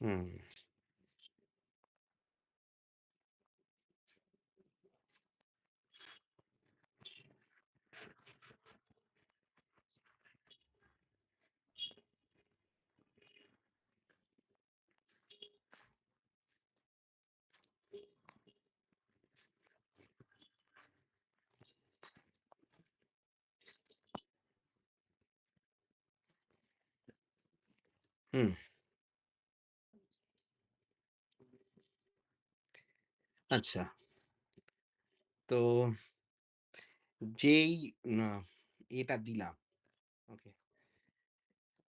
হুম, হুম। আচ্ছা। তো যেই না এটা দিলাম, ওকে?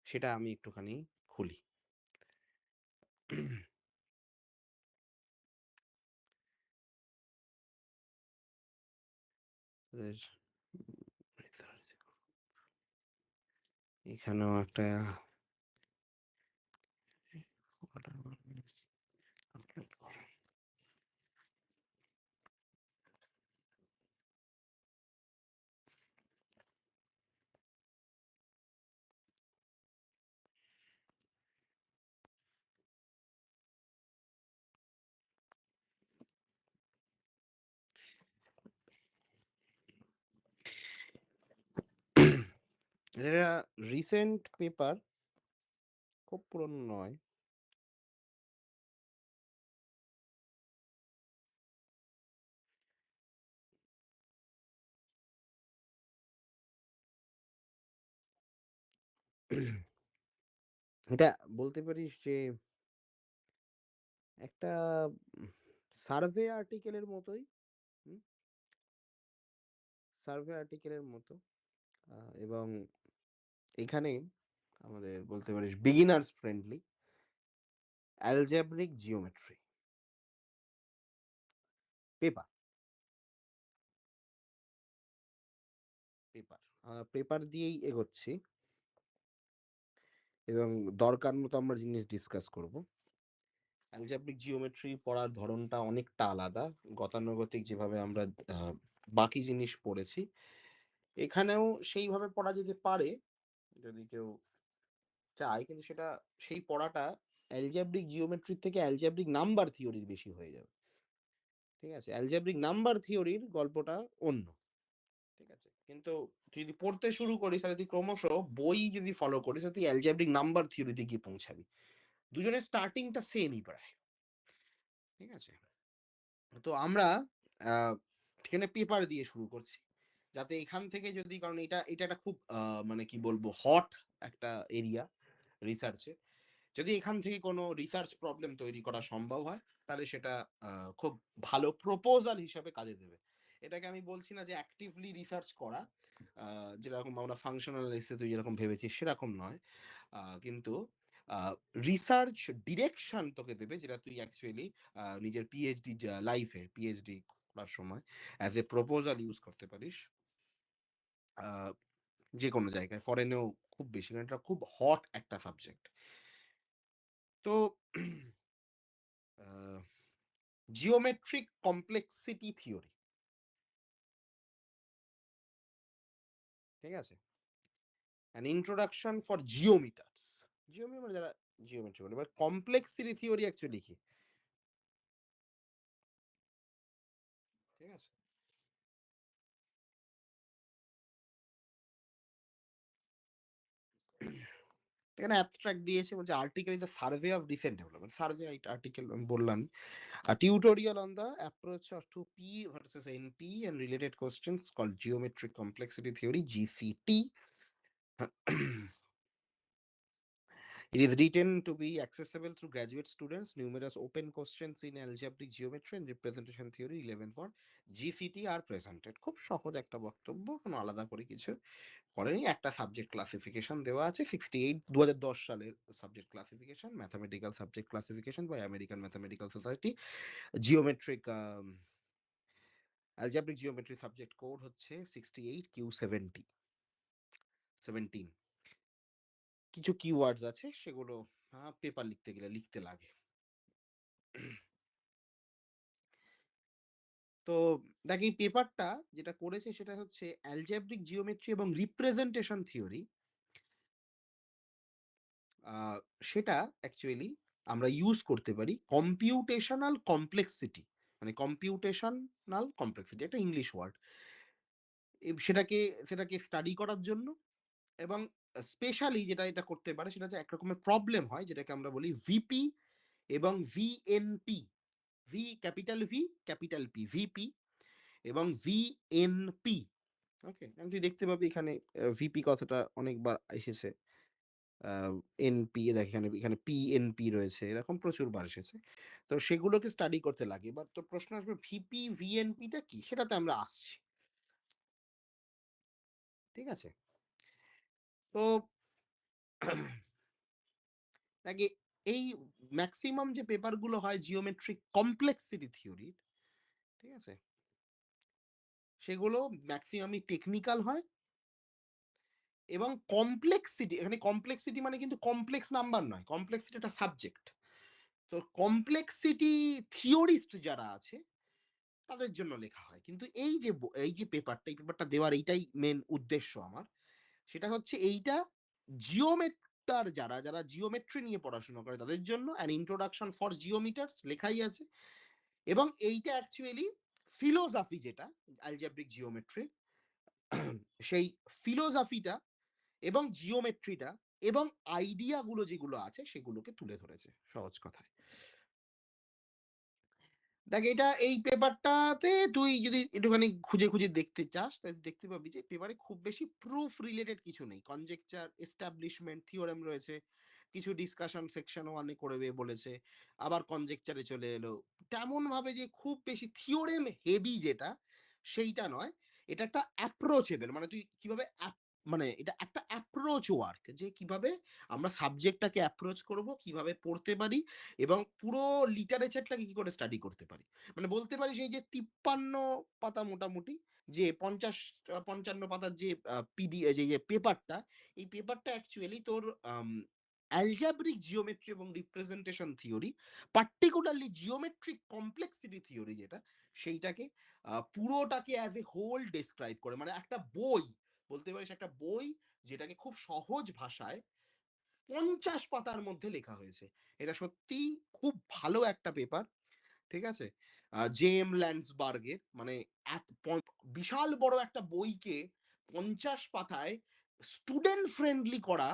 সেটা আমি একটুখানি খুলি। এর এখানেও একটা আপলোড করা। এটা রিসেন্ট পেপার, খুব পুরনো নয়। এটা বলতে পারিস যে একটা উম সার্ভে আর্টিকেলের মতোই। হুম? সার্ভে আর্টিকেলের মতো। আ এবং এখানে আমাদের বলতে পারিস beginners friendly algebraic geometry paper, paper দিয়েই এগোচ্ছি এবং দরকার মতো আমরা জিনিস ডিসকাস করব। অ্যালজেব্রিক জিওমেট্রি পড়ার ধরনটা অনেকটা আলাদা। গতানুগতিক যেভাবে আমরা আ বাকি জিনিস পড়েছি, এখানেও সেইভাবে পড়া যেতে পারে যদি কেউ চায়। কিন্তু সেটা সেই পড়াটা অ্যালজেব্রিক জিওমেট্রির থেকে অ্যালজেব্রিক নাম্বার থিওরির বেশি হয়ে যাবে। ঠিক আছে? অ্যালজেব্রিক নাম্বার থিওরির গল্পটা অন্য। ঠিক আছে? কিন্তু তুই যদি পড়তে শুরু করিস তাহলে তুই ক্রমশ বই যদি ফলো করিস তাহলে তুই অ্যালজেব্রিক নাম্বার থিওরিতে গিয়ে পৌঁছাবি। দুজনের স্টার্টিং টা সেমই প্রায়। ঠিক আছে? তো আমরা আ এখানে পেপার দিয়ে শুরু করছি। যাতে এখান থেকে যদি, কারণ এটা একটা খুব মানে কি বলবো, হট একটা এরিয়া রিসার্চে। যদি এখান থেকে কোনো রিসার্চ প্রবলেম তৈরি করা সম্ভব হয়, তাহলে সেটা আ খুব ভালো প্রপোজাল হিসাবে কাজে দেবে। এটাকে আমি বলছি না যে অ্যাক্টিভলি রিসার্চ করা, আ যেরকম আমরা ফাংশনাল এসে তুই যেরকম ভেবেছিস সেরকম নয়। কিন্তু আ রিসার্চ ডিরেকশন তোকে দেবে, যেটা তুই অ্যাকচুয়ালি নিজের পিএইচডি লাইফে পিএইচডি করার সময় অ্যাজ এ প্রপোজাল ইউজ করতে পারিস। আ যেকোনো জায়গায়, ফরেনেও খুব বেশি, কারণ এটা খুব হট একটা সাবজেক্ট। তো আ জিওমেট্রিক কমপ্লেক্সিটি থিওরি, ঠিক আছে? An introduction for geometers. মানে যারা জিওমেট্রি বলে। এবার কমপ্লেক্সিটি থিওরি অ্যাকচুয়ালি কি? ঠিক আছে? এখানে অ্যাবস্ট্রাক্ট দিয়েছে, বলছে article is a survey of recent development. Survey article আমি বললামই। A tutorial on the approach to P versus NP and related questions called geometric complexity theory, GCT. It is written to be accessible through graduate students. Numerous open questions in algebraic geometry and representation theory 11 for GCT are presented. খুব সহজ একটা বক্তব্য, কোনো আলাদা করে কিছু করেনি। একটা সাবজেক্ট ক্লাসিফিকেশন দেওয়া আছে 68 2010 সালের subject classification, mathematical subject classification by American mathematical society. Geometric algebraic geometry subject code হচ্ছে 68 Q70 17। কিছু কিওয়ার্ডস আছে সেগুলো পেপার লিখতে গেলে লিখতে লাগে। তো দেখ, এই পেপারটা যেটা করেছে সেটা হচ্ছে অ্যালজেব্রিক জিওমেট্রি এবং রিপ্রেজেন্টেশন থিওরি। আ সেটা অ্যাকচুয়ালি আমরা ইউজ করতে পারি কম্পিউটেশনাল কমপ্লেক্সিটি। মানে কম্পিউটেশনাল কমপ্লেক্সিটি একটা ইংলিশ ওয়ার্ড। সেটাকে সেটাকে স্টাডি করার জন্য এবং স্পেশালি যেটা এটা করতে পারে সেটা হচ্ছে এক রকমের প্রবলেম হয় যেটাকে আমরা বলি ভিপি এবং VNP. V capital V, capital P, VP এবং ভিএনপি। ওকে? এবং তুই দেখতে পাবি এখানে ভিপি কথাটা অনেকবার এসেছে। আ এনপি দেখ এখানে এখানে পিএনপি রয়েছে। এরকম প্রচুর বার এসেছে। তো সেগুলোকে স্টাডি করতে লাগে। এবার তোর প্রশ্ন আসবে ভিপি, ভিএনপি টা কি? সেটাতে আমরা আসছি। ঠিক আছে? তো আগে এই মেক্সিমাম যে পেপার গুলো হয় জিওমেট্রিক কমপ্লেক্সিটি থিওরির, ঠিক আছে? সেগুলো মেক্সিমামই টেকনিক্যাল হয় এবং কমপ্লেক্সিটি এখানে কমপ্লেক্সিটি মানে কিন্তু কমপ্লেক্স নাম্বার নয়। কমপ্লেক্সিটি একটা সাবজেক্ট। তো কমপ্লেক্সিটি থিওরিস্ট যারা আছে তাদের জন্য লেখা হয়। কিন্তু এই যে পেপারটা, এই পেপারটা দেওয়ার এইটাই মেইন উদ্দেশ্য আমার। সেটা হচ্ছে এইটা জিওমেট্রার যারা জিওমেট্রি নিয়ে পড়াশোনা করে তাদের জন্য অ্যান ইন্ট্রোডাকশন ফর জিওমিটারস লেখাই আছে। এবং এইটা অ্যাকচুয়ালি ফিলোজফি যেটা অ্যালজেব্রিক জিওমেট্রির সেই ফিলোজফিটা এবং জিওমেট্রিটা এবং আইডিয়া গুলো যেগুলো আছে সেগুলোকে তুলে ধরেছে সহজ কথায়। দেখ এটা এই পেপারটাতে তুই যদি একটুখানি খুঁজে দেখতে চাস তাহলে দেখতে পাবি যে পেপারে খুব বেশি প্রুফ রিলেটেড কিছু নেই। কনজেকচার, এস্টাবলিশমেন্ট, থিওরেম রয়েছে। কিছু ডিসকাশন সেকশন 1 এ করবে বলেছে। আবার কনজেকচারে চলে এলো। তেমন ভাবে যে খুব বেশি থিওরেম হেভি যেটা সেইটা নয়। এটা একটা অ্যাপ্রোচেবল মানে তুই কিভাবে মানে এটা একটা অ্যাপ্রোচ ওয়ার্ক যে কিভাবে আমরা সাবজেক্টটাকে অ্যাপ্রোচ করব, কিভাবে পড়তে পারি এবং পুরো লিটারেচারটাকে কি করে স্টাডি করতে পারি। মানে বলতে পারিস এই যে ৫৩ পাতা মোটামুটি যে ৫৫ পাতার যে যে পেপারটা, এই পেপারটা অ্যাকচুয়ালি তোর অ্যালজেব্রিক জিওমেট্রি এবং representation theory, particularly geometric complexity theory যেটা, সেইটাকে পুরোটাকে অ্যাজ এ হোল ডেসক্রাইব করে। মানে একটা বই, বলতে পারিস একটা বই যেটাকে খুব সহজ ভাষায় ৫০ পাতার মধ্যে লেখা হয়েছে। এটা সত্যিই খুব ভালো একটা পেপার। ঠিক আছে? জে.এম. ল্যান্ডসবার্গের মানে বিশাল বড় একটা বইকে ৫০ পাতায় স্টুডেন্ট ফ্রেন্ডলি করা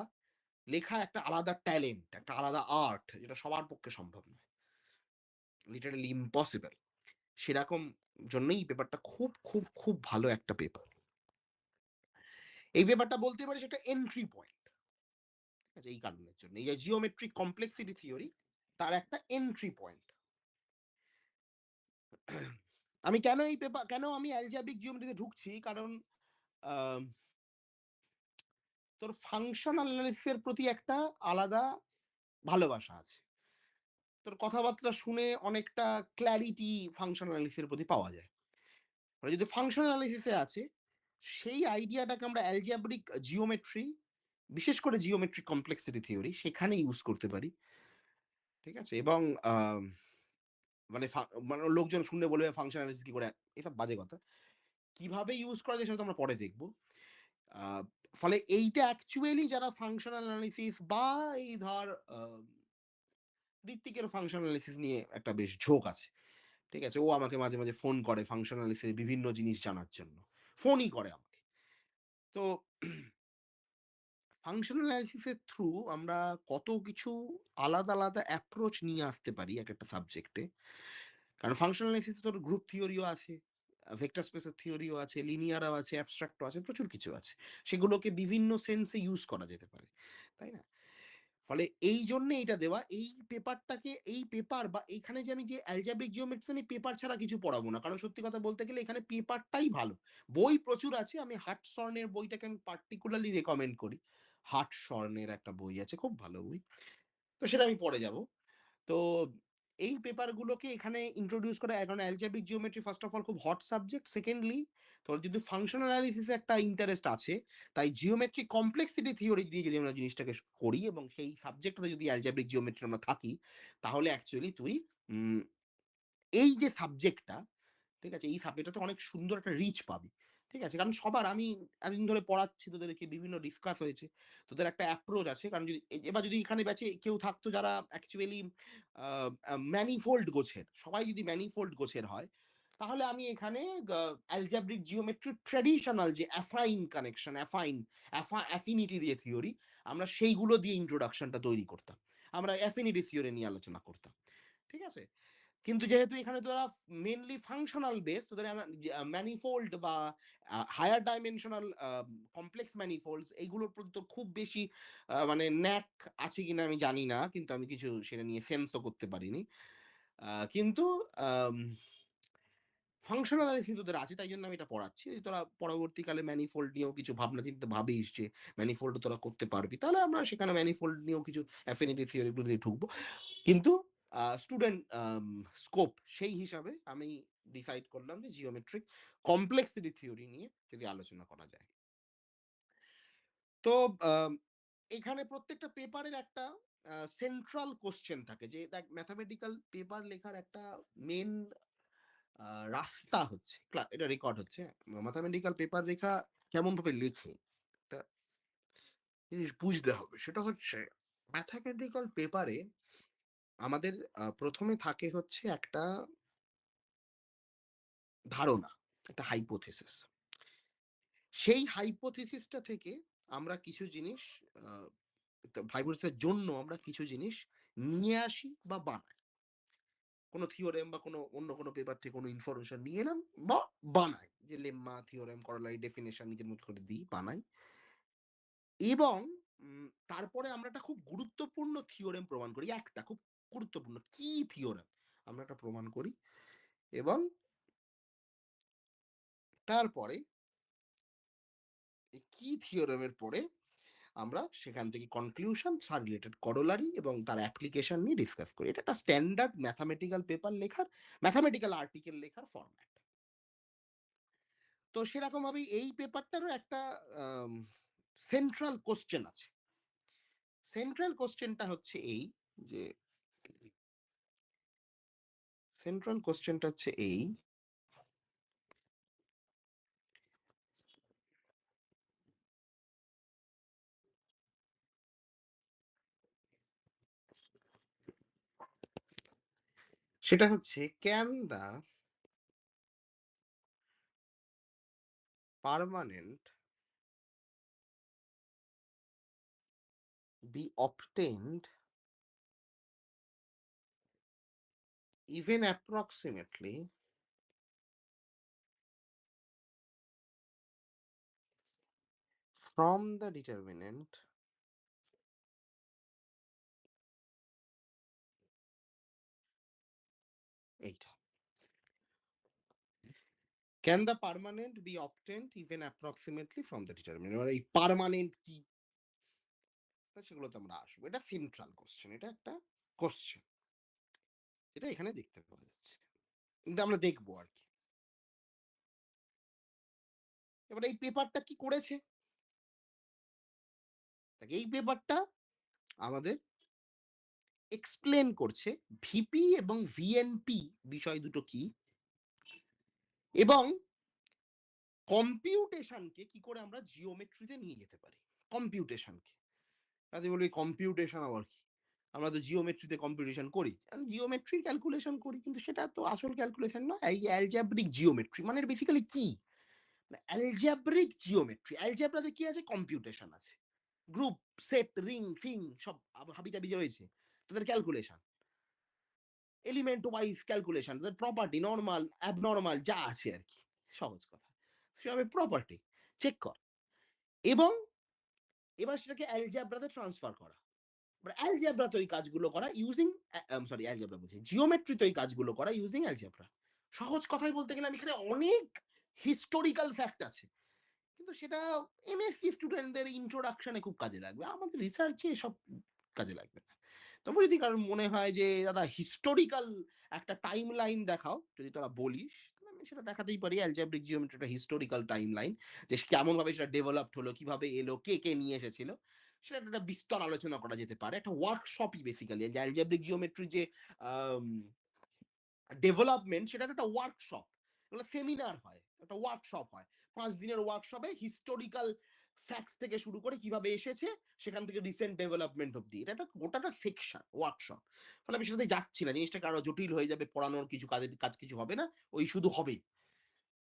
লেখা একটা আলাদা ট্যালেন্ট, একটা আলাদা আর্ট যেটা সবার পক্ষে সম্ভব নয়। Literally impossible. সেরকম জন্যই এই পেপারটা খুব ভালো একটা পেপার। এই পেপারটা বলতে পারিস একটা এন্ট্রি পয়েন্ট। ঠিক আছে? এই কারণের জন্য। এই যে জিওমেট্রিক কমপ্লেক্সিটি থিওরি তার একটা এন্ট্রি পয়েন্ট। আমি কেন আমি অ্যালজেব্রিক জিওমেট্রিতে ঢুকছি? কারণ আম তোর ফাংশনাল অ্যানালিসিস এর প্রতি একটা আলাদা ভালোবাসা আছে। তোর কথাবার্তা শুনে অনেকটা ক্লারিটি ফাংশনাল অ্যানালিসিস এর প্রতি পাওয়া যায়। মানে যদি ফাংশনাল অ্যানালিসিস এ আছে, সেই আইডিয়াটাকে আমরা অ্যালজেব্রিক জিওমেট্রি, বিশেষ করে জিওমেট্রিক কমপ্লেক্সিটি থিওরি সেখানে ইউজ করতে পারি। ঠিক আছে? এবং আম মানে মানে লোকজন শুনলে বলবে ফাংশনাল অ্যানালিসিস কি করে? এসব বাজে কথা। কিভাবে ইউজ করা যায় সেটা তো আমরা পরে দেখব। আ ফলে এইটা অ্যাকচুয়ালি যারা ফাংশনাল অ্যানালিসিস বা এই ধর ঋত্বিকের ফাংশনাল অ্যানালিসিস নিয়ে একটা বেশ ঝোঁক আছে। ঠিক আছে? ও আমাকে মাঝে ফোন করে ফাংশনাল অ্যানালিসিস এর বিভিন্ন জিনিস জানার জন্য। ফোনই করে আমাকে। তো ফাংশনাল অ্যানালিসিস এর থ্রু আমরা কত কিছু আলাদা অ্যাপ্রোচ নিয়ে আসতে পারি একেকটা সাবজেক্টে। কারণ ফাংশনাল অ্যানালিসিস তোর গ্রুপ থিওরিও আছে, ভেক্টর স্পেসের থিওরিও আছে, লিনিয়ারও আছে, অ্যাবস্ট্রাক্টও আছে, প্রচুর কিছু আছে। সেগুলোকে বিভিন্ন সেন্সে ইউজ করা যেতে পারে। তাই না? ফলে এইজন্যে এইটা দেওয়া। এই পেপারটাকে এই পেপার বা এইখানে যে আমি যে অ্যালজেব্রিক জিওমেট্রি আমি পেপার ছাড়া কিছু পড়াবো না। কারণ সত্যি কথা বলতে গেলে এখানে পেপারটাই ভালো। বই প্রচুর আছে। আমি হার্টশর্নের বইটাকে আমি পার্টিকুলারলি রেকমেন্ড করি। হার্টশর্নের একটা বই আছে, খুব ভালো বই। তো সেটা আমি পরে যাব। তো এই পেপারগুলোকে এখানে ইন্ট্রোডিউস করা কারণ algebraic geometry first of all খুব হট সাবজেক্ট। সেকেন্ডলি তোর যদি ফাংশনাল অ্যানালিসিস এ একটা ইন্টারেস্ট আছে, তাই জিওমেট্রিক কমপ্লেক্সিটি থিওরি দিয়ে যদি আমরা জিনিসটাকে করি এবং সেই সাবজেক্টটাতে যদি অ্যালজেব্রিক জিওমেট্রি আমরা থাকি, তাহলে অ্যাকচুয়ালি তুই এই যে সাবজেক্টটা, ঠিক আছে? এই সাবজেক্টটাতে অনেক সুন্দর একটা রিচ পাবি। ঠিক আছে? কারণ সবার আমি এতদিন ধরে পড়াচ্ছি, তোদেরকে বিভিন্ন ডিসকাস হয়েছে। তোদের একটা অ্যাপ্রোচ আছে। কারণ যদি এবার যদি এখানে ব্যাচে কেউ থাকতো যারা অ্যাকচুয়ালি আ আ ম্যানিফোল্ড গোছের, সবাই যদি ম্যানিফোল্ড গোছের হয়, তাহলে আমি এখানে অ্যালজেব্রিক জিওমেট্রির ট্র্যাডিশনাল যে অ্যাফাইন কানেকশন, অ্যাফিনিটি দিয়ে থিওরি, আমরা সেইগুলো দিয়ে ইন্ট্রোডাকশনটা তৈরি করতাম। আমরা অ্যাফিনিটি থিওরি নিয়ে আলোচনা করতাম। ঠিক আছে? কিন্তু যেহেতু এখানে তোরা মেইনলি ফাংশনাল বেস, তোদের ম্যানিফোল্ড বা হায়ার ডাইমেনশনাল কমপ্লেক্স ম্যানিফোল্ডস এইগুলোর প্রতি তো খুব বেশি মানে ন্যাক আছে কিনা আমি জানি না। কিন্তু আমি কিছু সেটা নিয়ে সেন্সও করতে পারিনি। কিন্তু আম ফাংশনাল অ্যানালিসিস ওদের আছে, তাই জন্য আমি এটা পড়াচ্ছি। যদি তোরা পরবর্তীকালে ম্যানিফোল্ড নিয়েও কিছু ভাবনা চিন্তা ভাবিস যে ম্যানিফোল্ড তোরা করতে পারবি, তাহলে আমরা সেখানে ম্যানিফোল্ড নিয়েও কিছু অ্যাফিনিটি থিওরি গুলো দিয়ে ঢুকবো। কিন্তু স্টুডেন্ট স্কোপ সেই হিসাবে আমি ডিসাইড করলাম যে জিওমেট্রিক কমপ্লেক্সিটি থিওরি নিয়ে যদি আলোচনা করা যায়। তো আম এখানে প্রত্যেকটা পেপারের একটা সেন্ট্রাল কোয়েশ্চেন থাকে, যে দেখ ম্যাথমেটিক্যাল পেপার লেখার একটা মেইন আ রাস্তা হচ্ছে এটা রেকর্ড হচ্ছে। ম্যাথমেটিক্যাল পেপার লেখা কেমনভাবে লেখে, একটা জিনিস বুঝতে হবে। সেটা হচ্ছে ম্যাথমেটিক্যাল পেপারে আমাদের ১ম এ থাকে হচ্ছে একটা ধারণা, একটা হাইপোথিসিস। সেই হাইপোথিসিসটা থেকে আমরা কিছু জিনিস আ হাইপোথিসিসের জন্য আমরা কিছু জিনিস নিয়ে আসি বা বানাই। কোন থিওরেম বা অন্য কোন পেপার থেকে কোন ইনফরমেশন নিয়ে এলাম বা বানাই। যে লেম্মা, থিওরেম, করোলারি, ডেফিনিশন নিজের মতো করে দিই, বানাই। এবং তারপরে আমরা একটা খুব গুরুত্বপূর্ণ থিওরেম প্রমাণ করি। একটা খুব গুরুত্বপূর্ণ কি থিওরেম আমরা একটা প্রমাণ করি, এবং তারপরে এই কি থিওরেমের পরে আমরা সেখান থেকে কনক্লুশন, তার রিলেটেড করোলারি এবং তার অ্যাপ্লিকেশন নিয়ে ডিসকাস করি। এটা একটা স্ট্যান্ডার্ড ম্যাথমেটিক্যাল পেপার লেখার, ম্যাথমেটিক্যাল আর্টিকেল লেখার ফরম্যাট। তো সেরকমভাবেই এই পেপারটারও একটা আম সেন্ট্রাল কোয়েশ্চেন আছে। সেন্ট্রাল কোয়েশ্চেনটা হচ্ছে এই যে, সেন্ট্রাল কোয়েশ্চেনটা হচ্ছে এই, সেটা হচ্ছে can the permanent be obtained even approximately from the determinant এইটা। Can the permanent be obtained even approximately from the determinant? এবার এই পার্মানেন্ট কি? তা সেগুলোতে আমরা আসবো। এটা সেন্ট্রাল কোয়েশ্চেন। এটা একটা কোয়েশ্চেন। এটা এখানে দেখতে পাওয়া যাচ্ছে। কিন্তু আমরা দেখবো আরকি। এবার এই পেপারটা কি করেছে? দেখ এই পেপারটা আমাদের এক্সপ্লেন করছে ভিপি এবং ভিএনপি বিষয় দুটো কি? এবং কম্পিউটেশনকে কি করে আমরা জিওমেট্রিতে নিয়ে যেতে পারি? কম্পিউটেশনকে। তুই বলবি কম্পিউটেশন আবার কি? আমরা তো জিওমেট্রিতে কম্পিউটেশন করি। জিওমেট্রির ক্যালকুলেশন করি, কিন্তু সেটা তো আসল ক্যালকুলেশন নয়। এই অ্যালজেব্রিক জিওমেট্রি মানে বেসিক্যালি কি? Algebraic geometry. অ্যালজেব্রাতে কি আছে? কম্পিউটেশন আছে। গ্রুপ, সেট, রিং, ফিং সব হাবিজাবি যে রয়েছে। তাদের ক্যালকুলেশন। এলিমেন্ট ওয়াইজ ক্যালকুলেশন, তাদের প্রপার্টি, নরমাল, অ্যাবনরমাল যা আছে আরকি। সহজ কথা। সেভাবে প্রপার্টি চেক কর। এবং এবার সেটাকে অ্যালজেব্রাতে ট্রান্সফার করা। মানে অ্যালজেব্রাতে ওই কাজগুলো করা ইউজিং সরি অ্যালজেব্রা বলছি। জিওমেট্রিতে ওই কাজগুলো করা ইউজিং অ্যালজেব্রা। সহজ কথায় বলতে গেলে আমি এখানে অনেক হিস্টোরিক্যাল ফ্যাক্ট আছে। কিন্তু সেটা এমএসসি স্টুডেন্টদের ইন্ট্রোডাকশন এ খুব কাজে লাগবে। আমাদের রিসার্চ এ এসব কাজে লাগবে না। তবে যদি কারোর মনে হয় যে দাদা হিস্টোরিক্যাল একটা টাইমলাইন দেখাও, যদি তোরা বলিস, তাহলে আমি সেটা দেখাতেই পারি। অ্যালজেব্রিক জিওমেট্রি একটা হিস্টোরিক্যাল টাইমলাইন, যে কেমনভাবে সেটা ডেভেলপড হলো, কিভাবে এলো, কে নিয়ে এসেছিল। সেটা একটা বিস্তর আলোচনা করা যেতে পারে। একটা ওয়ার্কশপই বেসিক্যালি যে অ্যালজেব্রিক জিওমেট্রি যে আম ডেভেলপমেন্ট, সেটা একটা ওয়ার্কশপ। সেমিনার হয়, একটা ওয়ার্কশপ হয়, 5 দিনের ওয়ার্কশপে হিস্টোরিক্যাল ফ্যাক্টস থেকে শুরু করে কিভাবে এসেছে, সেখান থেকে রিসেন্ট ডেভেলপমেন্ট অব্দি, এটা একটা গোটাটা সেকশন ওয়ার্কশপ। ফলে আমি সেটাতে যাচ্ছি না, জিনিসটাকে আরো জটিল হয়ে যাবে, পড়ানোর কিছু কাজ কিছু হবে না, ওই শুধু হবে।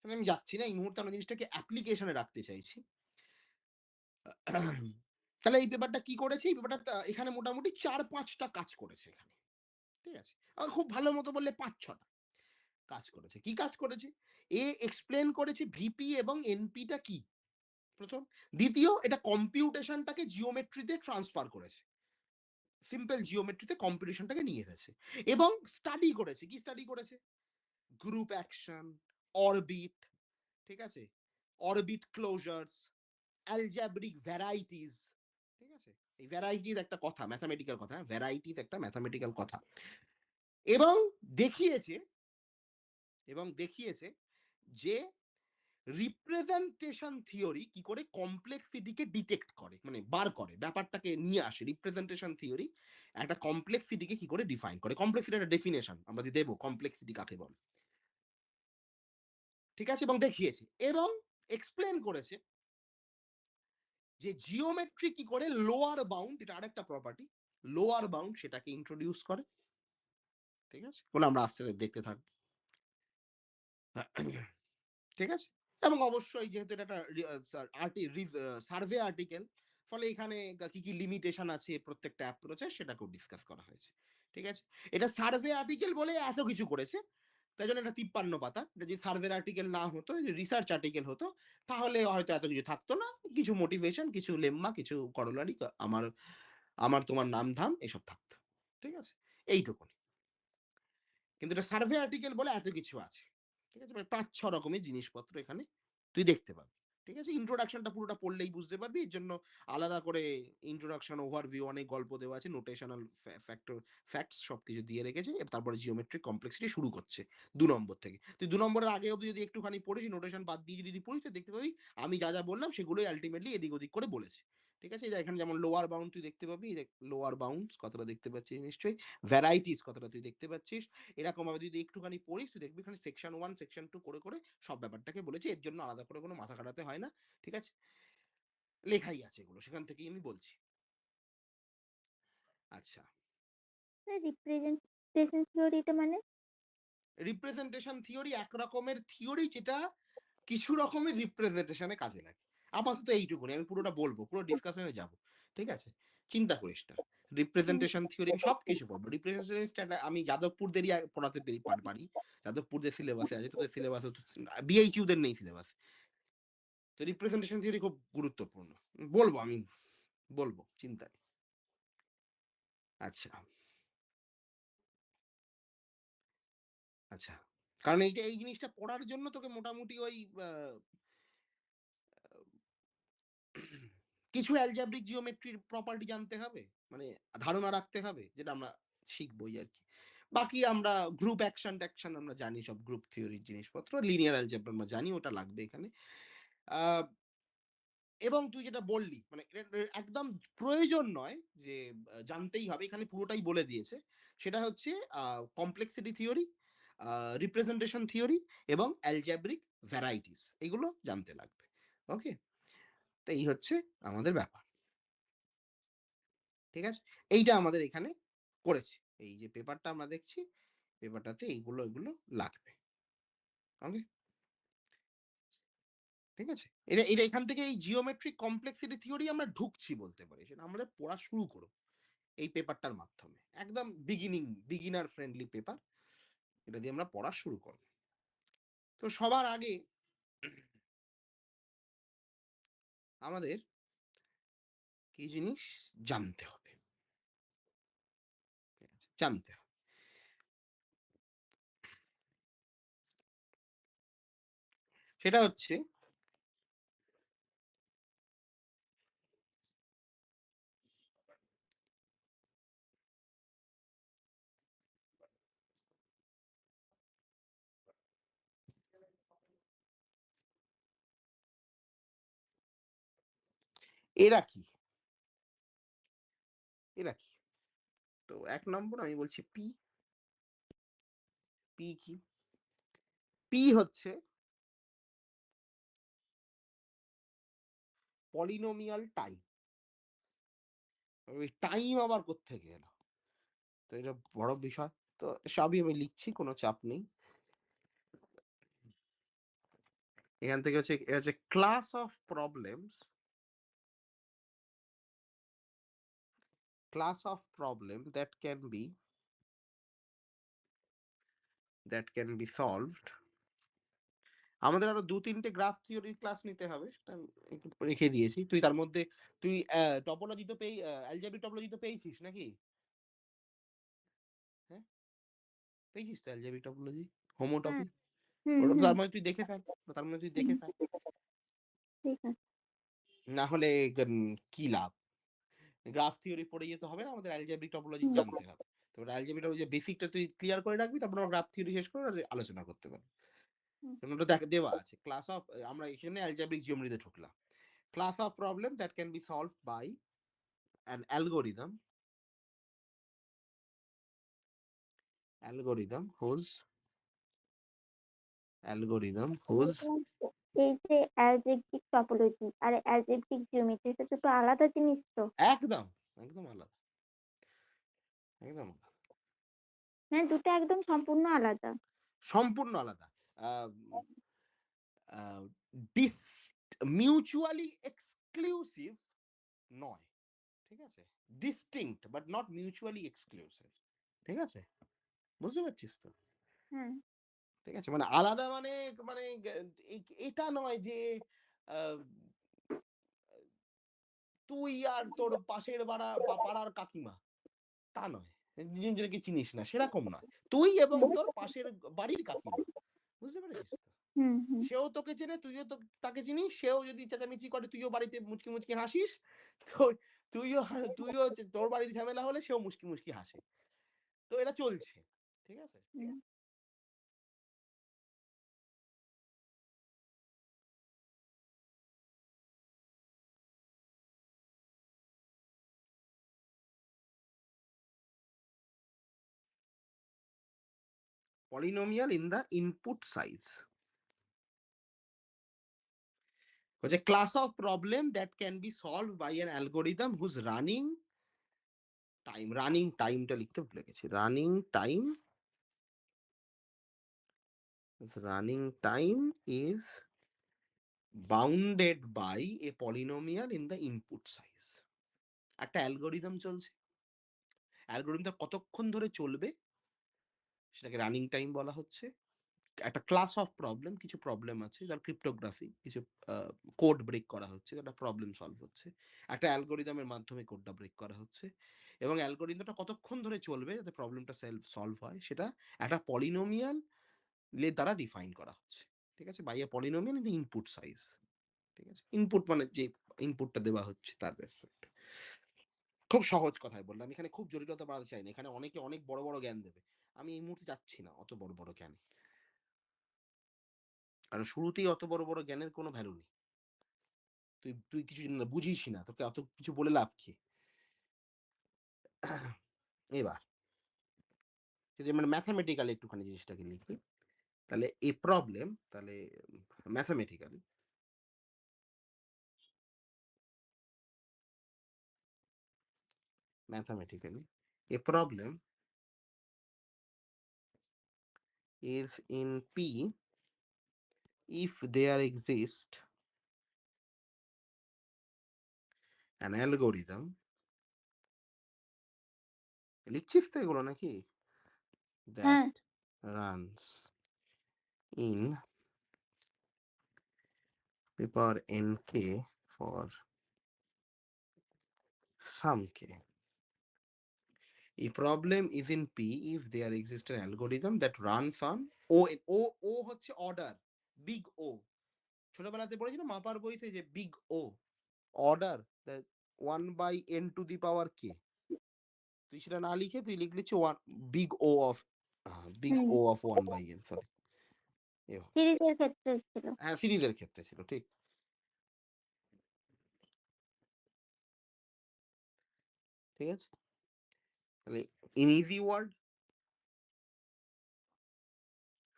আমি যাচ্ছি না, এই মুহূর্তে আমরা জিনিসটাকে অ্যাপ্লিকেশনে রাখতে চাইছি। তাহলে এই পেপারটা কি করেছে, এই পেপারটা এখানে মোটামুটি 4-5টা কাজ করেছে এখানে, ঠিক আছে? খুব ভালো মতো বললে 5-6টা কাজ করেছে। কি কাজ করেছে? এক্সপ্লেন করেছে ভিপি এবং এনপিটা কি, প্রথম। দ্বিতীয়, এটা কম্পিউটেশনটাকে জিওমেট্রিতে ট্রান্সফার করেছে। সিম্পল জিওমেট্রিতে কম্পিউটেশনটাকে নিয়ে এসেছে। এবং স্টাডি করেছে। কি স্টাডি করেছে? গ্রুপ অ্যাকশন, অরবিট, ঠিক আছে? অরবিট ক্লোজারস, অ্যালজেব্রিক ভ্যারাইটিস, ঠিক আছে? এই ভ্যারাইটিস একটা কথা, ম্যাথমেটিক্যাল কথা, ভ্যারাইটিস একটা ম্যাথমেটিক্যাল কথা। এবং দেখিয়েছে দেখিয়েছে যে রিপ্রেজেন্টেশন থিওরি কি করে কমপ্লেক্সিটিকে ডিটেক্ট করে, মানে বার করে, ব্যাপারটাকে নিয়ে আসে। রিপ্রেজেন্টেশন থিওরি একটা কমপ্লেক্সিটিকে কি করে ডিফাইন করে, কমপ্লেক্সিটি একটা ডেফিনেশন আমরা দেবো, কমপ্লেক্সিটি কাকে বলে, ঠিক আছে? এবং দেখিয়েছে এবং এক্সপ্লেন করেছে যে জিওমেট্রি কি করে লোয়ার বাউন্ড, এটা আরেকটা প্রপার্টি, লোয়ার বাউন্ড সেটাকে ইন্ট্রোডিউস করে, ঠিক আছে? বলে আমরা আস্তে আস্তে দেখতে থাকবো, ঠিক আছে? এবং অবশ্যই যেহেতু এটা একটা সার্ভে আর্টিকেল, ফলে এখানে কি কি লিমিটেশন আছে প্রত্যেকটা অ্যাপ্রোচে সেটাকেও ডিসকাস করা হয়েছে, ঠিক আছে? এটা সার্ভে আর্টিকেল বলে এত কিছু করেছে, তাই জন্য এটা 53 পাতা। এটা যদি সার্ভে আর্টিকেল না হতো, রিসার্চ আর্টিকেল হতো, তাহলে হয়তো এত কিছু থাকতো না। কিছু মোটিভেশন, কিছু লেম্মা, কিছু করলারি, আমার আমার তোমার নাম ধাম এসব থাকতো, ঠিক আছে? এইটুকুনি। কিন্তু এটা সার্ভে আর্টিকেল বলে এত কিছু আছে, ঠিক আছে? মানে 5-6 রকমের জিনিসপত্র এখানে তুই দেখতে পাবি, ঠিক আছে? ইন্ট্রোডাকশনটা পুরোটা পড়লেই বুঝতে পারবি। এর জন্য আলাদা করে ইন্ট্রোডাকশন, ওভারভিউ, অনেক গল্প দেওয়া আছে, নোটেশনাল ফ্যাক্টস সবকিছু দিয়ে রেখেছে। তারপরে জিওমেট্রিক কমপ্লেক্সিটি শুরু করছে 2 নম্বর থেকে। তুই 2 নম্বরের আগে অব্দি যদি একটুখানি পড়িস, নোটেশন বাদ দিয়ে যদি পড়িস, তুই দেখতে পাবি আমি যা যা বললাম সেগুলোই আলটিমেটলি এদিক ওদিক করে বলেছে, ঠিক আছে? এখানে যেমন লোয়ার বাউন্ড তুই দেখতে পাবি, লোয়ার বাউন্ডস কথাটা দেখতে পাচ্ছিস নিশ্চয়ই, ভ্যারাইটিস কথাটা তুই দেখতে পাচ্ছিস। এরকম ভাবে যদি একটুখানি পড়িস, তুই দেখবি এখানে সেকশন 1 সেকশন 2 করে করে সব ব্যাপারটাকে বলেছে। এর জন্য আলাদা করে কোনো মাথা খাটাতে হয় না, ঠিক আছে? লেখাই আছে এগুলো, সেখান থেকেই আমি বলছি। আচ্ছা, রিপ্রেজেন্টেশন থিওরিটা মানে? রিপ্রেজেন্টেশন থিওরি এক রকমের থিওরি যেটা কিছু রকমের রিপ্রেজেন্টেশনে কাজে লাগে। আপাতত এইটুকুনি, আমি পুরোটা বলবো, পুরো ডিসকাশনে যাব, ঠিক আছে? চিন্তা করিস না। হুম। রিপ্রেজেন্টেশন থিওরি আমি সবকিছু পড়বো। রিপ্রেজেন্টেশন আমি যাদবপুরদেরই পড়াতে পারি। যাদবপুরদের সিলেবাসে আছে, তোদের সিলেবাসে বিএইচইউদের নেই সিলেবাস। তো রিপ্রেজেন্টেশন থিওরি খুব গুরুত্বপূর্ণ। বলবো আমি, বলবো, চিন্তা নেই। আচ্ছা, আচ্ছা। কারণ এই জিনিসটা পড়ার জন্য তোকে মোটামুটি ওই কিছু অ্যালজেব্রিক জিওমেট্রির প্রপার্টি জানতে হবে। মানে ধারণা রাখতে হবে, যেটা আমরা শিখবই আরকি। বাকি আমরা গ্রুপ অ্যাকশন-ট্যাকশন আমরা জানি, সব গ্রুপ থিওরির জিনিসপত্র। লিনিয়ার অ্যালজেব্রা আমরা জানি, ওটা লাগবে এখানে। আ এবং তুই যেটা বললি, মানে একদম প্রয়োজন নয় যে জানতেই হবে, এখানে পুরোটাই বলে দিয়েছে। সেটা হচ্ছে আ কমপ্লেক্সিটি থিওরি, আ রিপ্রেজেন্টেশন থিওরি এবং অ্যালজেব্রিক ভ্যারাইটিস, এগুলো জানতে লাগবে। ওকে? তো এই হচ্ছে আমাদের ব্যাপার। ঠিক আছে? এইটা আমাদের এখানে করেছে। এই যে পেপারটা আমরা দেখছি, পেপারটাতে এগুলো লাগবে। ওকে? ঠিক আছে? এটা এটা এখান থেকে এই জিওমেট্রিক কমপ্লেক্সিটি থিওরি আমরা ঢুকছি বলতে পারি। সেটা আমাদের পড়া শুরু করব এই পেপারটার মাধ্যমে। একদম বিগিনার ফ্রেন্ডলি পেপার। এটা দিয়ে আমরা পড়া শুরু করব। তো সবার আগে আমাদের কি জিনিস জানতে হবে। ঠিক আছে? জানতে হবে। সেটা হচ্ছে এরা কি? এরা কি? তো ১ নম্বর আমি বলছি পি। পি কি? পি হচ্ছে পলিনোমিয়াল টাইম। ওই টাইম আবার কোত্থেকে এলো? তো এটা বড় বিষয়। তো সবই আমি লিখছি, কোনো চাপ নেই। এখান থেকে হচ্ছে এটা হচ্ছে class of problems, class of problem that can be solved. আমাদের আরো ২-৩ টে গ্রাফ থিওরির ক্লাস নিতে হবে। সেটা আমি একটু রেখে দিয়েছি। তুই তার মধ্যে তুই টপোলজি তো অ্যালজেব্রিক টপোলজি তো পেয়েছিস নাকি? হ্যাঁ? পেয়েছিস তো অ্যালজেব্রিক টপোলজি? হুম হোমোটপি? হুম ওটা তো হুম তার মানে তুই দেখে ফেল। তার মানে তুই হুম, দেখে ফেল। ঠিক আছে। না হলে কি লাভ? গ্রাফ থিওরি পড়ে যেতে হবে না, আমাদের অ্যালজেব্রিক টপোলজি হুম জানতে হবে। তো অ্যালজেব্রিক টপোলজি বেসিকটা তুই ক্লিয়ার করে রাখবি, তারপর আমরা গ্রাফ থিওরি শেষ করে আলোচনা করতে পারবি। হুম ওটা দেওয়া আছে। ক্লাস অফ আমরা এখানে অ্যালজেব্রিক জিওমেট্রিতে ঢুকলাম। Class of problem that can be solved by an algorithm whose এই যে অ্যালজেব্রিক টপোলজি আর অ্যালজেব্রিক জিওমেট্রি এটা দুটো আলাদা জিনিস তো? একদম, একদম আলাদা, একদম আলাদা। মানে দুটো একদম সম্পূর্ণ আলাদা। সম্পূর্ণ আলাদা। আ আ ডিস মিউচুয়ালি এক্সক্লুসিভ নয়। ঠিক আছে? Distinct but not mutually exclusive. ঠিক আছে? বুঝতে পারছিস তো? হ্যাঁ। ঠিক আছে? মানে আলাদা মানে মানে এটা নয় যে আ তুই আর তোর পাশের পাড়ার কাকিমা, তা নয়। দুজনকে চিনিস না, সেরকম নয়। তুই এবং হুম তোর পাশের বাড়ির কাকিমা। বুঝতে পেরেছিস তো? হুম হুম সেও তোকে চেনে, তুইও তাকে চিনিস। সেও যদি চেঁচামেচি করে, তুইও বাড়িতে মুচকি, মুচকি হাসিস। তো তুইও তোর বাড়িতে ঝামেলা হলে সেও মুচকি, মুচকি হাসে। তো এটা চলছে। ঠিক আছে? হুম। Polynomial in the input size. হচ্ছে class of problem that can be solved by an algorithm whose running time টা লিখতে ভুলে গেছি। running time is bounded by a polynomial in the input size. একটা অ্যালগরিদম চলছে। অ্যালগরিদমটা কতক্ষণ ধরে চলবে সেটাকে রানিং টাইম বলা হচ্ছে। একটা ক্লাস অফ প্রবলেম, কিছু প্রবলেম আছে যার ক্রিপ্টোগ্রাফি, কিছু কোড ব্রেক করা হচ্ছে, একটা প্রবলেম সলভ হচ্ছে। একটা অ্যালগরিদমের মাধ্যমে কোডটা ব্রেক করা হচ্ছে এবং অ্যালগরিদমটা কতক্ষণ ধরে চলবে যাতে প্রবলেমটা সলভ হয় সেটা একটা পলিনোমিয়াল দ্বারা ডিফাইন করা হচ্ছে। ঠিক আছে? By a polynomial in the input size. ঠিক আছে? ইনপুট মানে যে ইনপুটটা দেওয়া হচ্ছে তার রেসপেক্ট। খুব সহজ কথায় বললাম। এখানে খুব জটিলতা বাড়াতে চাই না। এখানে অনেকে অনেক বড়, বড় জ্ঞান দেবে। আমি এই মুহূর্তে যাচ্ছি না অত বড়, বড় জ্ঞানে। কারণ শুরুতেই অত বড়, বড় জ্ঞানের কোনো ভ্যালু নেই। তুই কিছু বুঝিসই না। তোকে অত কিছু বলে লাভ কি? এবার যদি মানে ম্যাথমেটিক্যালি একটুখানি জিনিসটাকে লিখি, তাহলে এ প্রবলেম তাহলে mathematically a problem is in P if there exists an algorithm, লিখছিস তো এগুলো নাকি? হ্যাঁ। That runs in P power nk for some k. A problem is in P if there exists an algorithm that runs on O হচ্ছে order, big O. ছোটবেলাতে পড়েছি না মাপার বইতে যে big O, order that 1 by n to the power k। তুই সেটা না লিখে তুই লিখলি হচ্ছে 1 big O of big hmm O of 1 by n, sorry. এভাবে। সিরিজের ক্ষেত্রে ছিল। হ্যাঁ, সিরিজের ক্ষেত্রে ছিল, ঠিক। ঠিক আছে? তাহলে ইন ইজি ওয়ার্ড,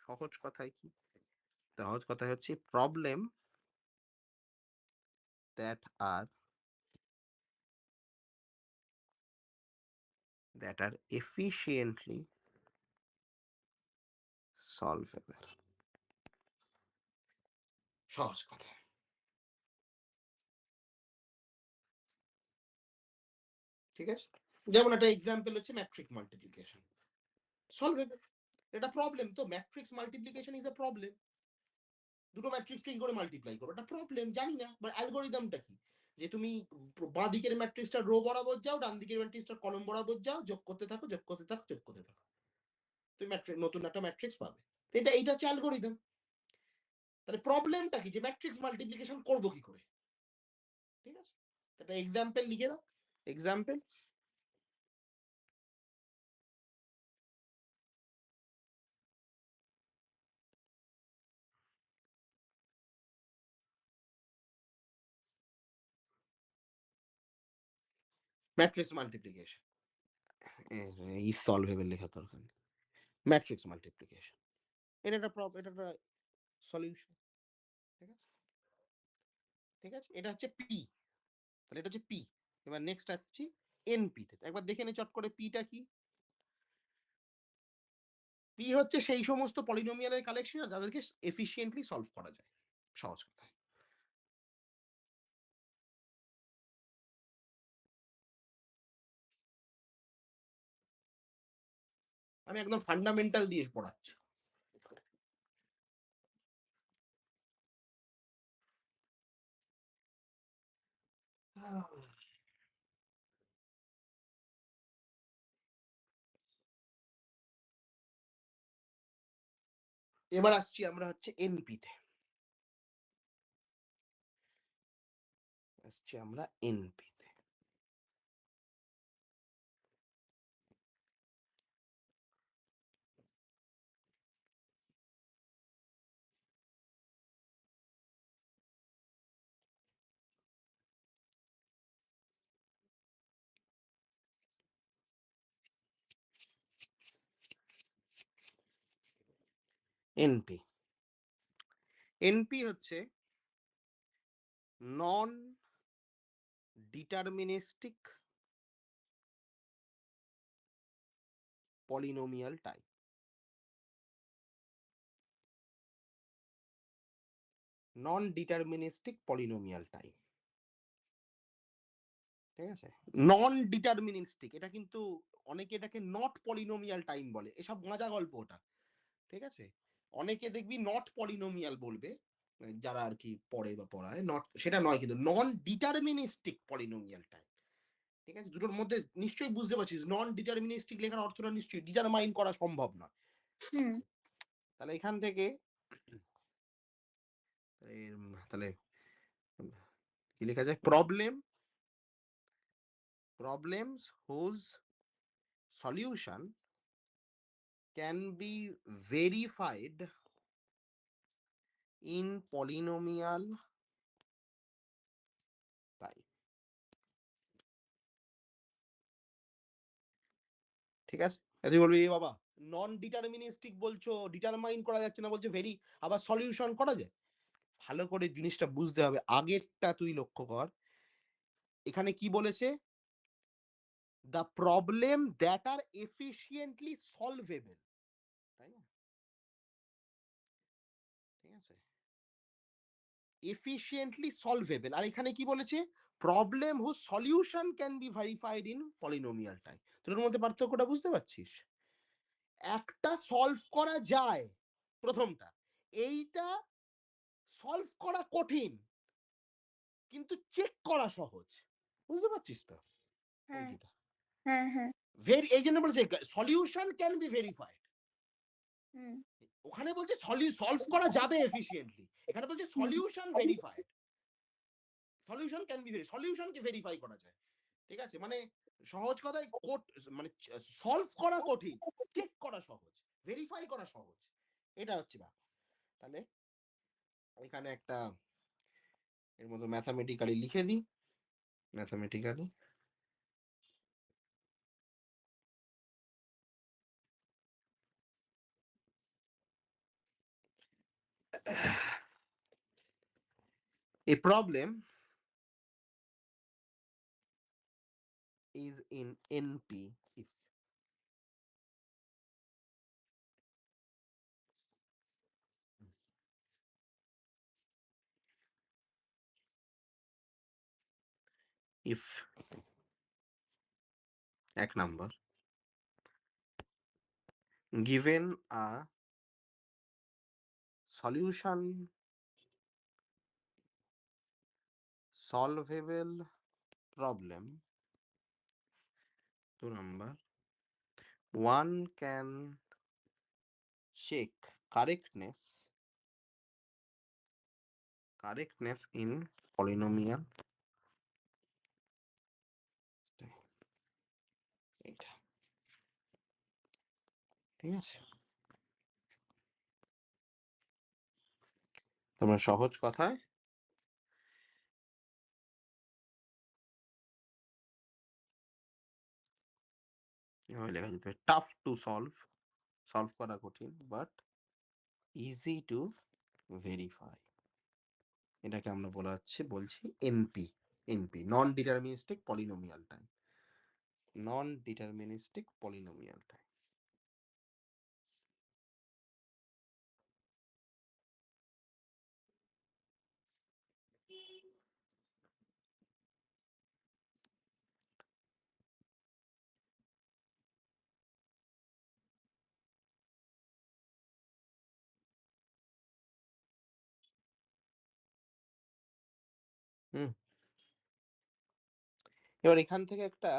সহজ কথায় কি? সহজ কথায় হচ্ছে problem that are efficiently solvable. সহজ কথা। ঠিক আছে? যেমন একটা এক্সাম্পল হচ্ছে ম্যাট্রিক মাল্টিপ্লিকেশন। সলভেবল। এটা প্রবলেম তো matrix multiplication is a problem. দুটো ম্যাট্রিক্সকে কি করে মাল্টিপ্লাই করবো? এটা প্রবলেম জানি না। বাট অ্যালগরিদমটা কি? যে তুমি বাঁ দিকের ম্যাট্রিক্সটা রো বরাবর যাও, ডান দিকের ম্যাট্রিক্সটা কলম বরাবর যাও, যোগ করতে থাকো, যোগ করতে থাকো, যোগ করতে থাকো। তুমি নতুন একটা ম্যাট্রিক্স পাবে। তো এইটা হচ্ছে অ্যালগরিদম। তাহলে প্রবলেমটা কি? যে ম্যাট্রিক্স মাল্টিপ্লিকেশন করবো কি করে? ঠিক আছে? একটা এক্সাম্পল লিখে নাও। Example matrix multiplication. Is solvable লেখা দরকার নেই। Matrix multiplication. এটা একটা সলিউশন। ঠিক আছে? ঠিক আছে? এটা হচ্ছে পি। তাহলে এটা হচ্ছে পি। এবার নেক্সট আসছি এনপি তে। একবার দেখে নে চট করে পিটা কি? পি হচ্ছে সেই সমস্ত পলিনোমিয়ালের কালেকশন যাদেরকে এফিশিয়েন্টলি সলভ করা যায়। সহজ কথায়। আমি একদম ফান্ডামেন্টাল দিয়ে পড়াচ্ছি। এবার আসছি আমরা হচ্ছে এনপি তে। আসছি আমরা এনপি তে। এনপি। এনপি হচ্ছে নন ডিটারমিনিস্টিক পলিনোমিয়াল টাইপ। নন ডিটারমিনিস্টিক পলিনোমিয়াল টাইপ। ঠিক আছে? নন ডিটারমিনিস্টিক এটা কিন্তু অনেকে এটাকে নট পলিনোমিয়াল টাইম বলে। এসব মজা গল্প ওটা। ঠিক আছে? অনেকে দেখবি নট পলিনোমিয়াল বলবে। যারা আর কি পড়ে বা পড়ায় নট সেটা নয় কিন্তু নন ডিটারমিনিস্টিক পলিনোমিয়াল টাইপ। ঠিক আছে? দুটোর মধ্যে নিশ্চয়ই বুঝতে পারছিস নন ডিটারমিনিস্টিক লেখার অর্থটা নিশ্চয়ই ডিটারমাইন করা সম্ভব না। হুম। তাহলে এখান থেকে তাহলে কি লেখা যায়? problems whose solution can be verified in polynomial type. ঠিক আছে? তুই বলবি এ বাবা নন ডিটারমিনিস্টিক বলছো, ডিটারমাইন করা যাচ্ছে না বলছো ভেরি, আবার সলিউশন করা যায়? ভালো করে জিনিসটা বুঝতে হবে। আগেরটা তুই লক্ষ্য কর। এখানে কি বলেছে? The problem that are efficiently solvable. তাই না? ঠিক আছে? Efficiently solvable. আর এখানে কি বলেছে? Problem who solution can be verified in polynomial time. তোর মধ্যে পার্থক্যটা বুঝতে পারছিস? একটা সলভ করা যায় প্রথমটা, এইটা সলভ করা কঠিন কিন্তু চেক করা সহজ। বুঝতে পারছিস তো হ্যাঁ, অঙ্কিতা? হ্যাঁ, হ্যাঁ। এই জন্য বলছে সলিউশন ক্যান বি ভেরিফাইড। হুম, ওখানে বলছে সলভ করা যাবে এফিশিয়েন্টলি, এখানে বলছে হুম। Solution verified. Solution can be সলিউশনকে ভেরিফাই করা যায়। ঠিক আছে? মানে সহজ কথায় মানে সলভ করা কঠিন, চেক করা সহজ, ভেরিফাই করা সহজ। এটা হচ্ছে ব্যাপার। তাহলে এখানে একটা এর মতো ম্যাথামেটিক্যালি লিখে দিই। Mathematically a problem is in NP. If এক number given a solution solvable problem, 2 number, one can check correctness in polynomial, এটা ঠিক আছে। তোমরা সহজ কথায় এভাবে লেখা যেতে পারে, টাফ টু সলভ করা কঠিন বাট ইজি টু ভেরিফাই। এটাকে আমরা বলছি এনপি, নন ডিটারমিনিস্টিক পলিনোমিয়াল টাইম। নন ডিটারমিনিস্টিক পলিনোমিয়াল টাইম। হুম। এবার এখান থেকে একটা,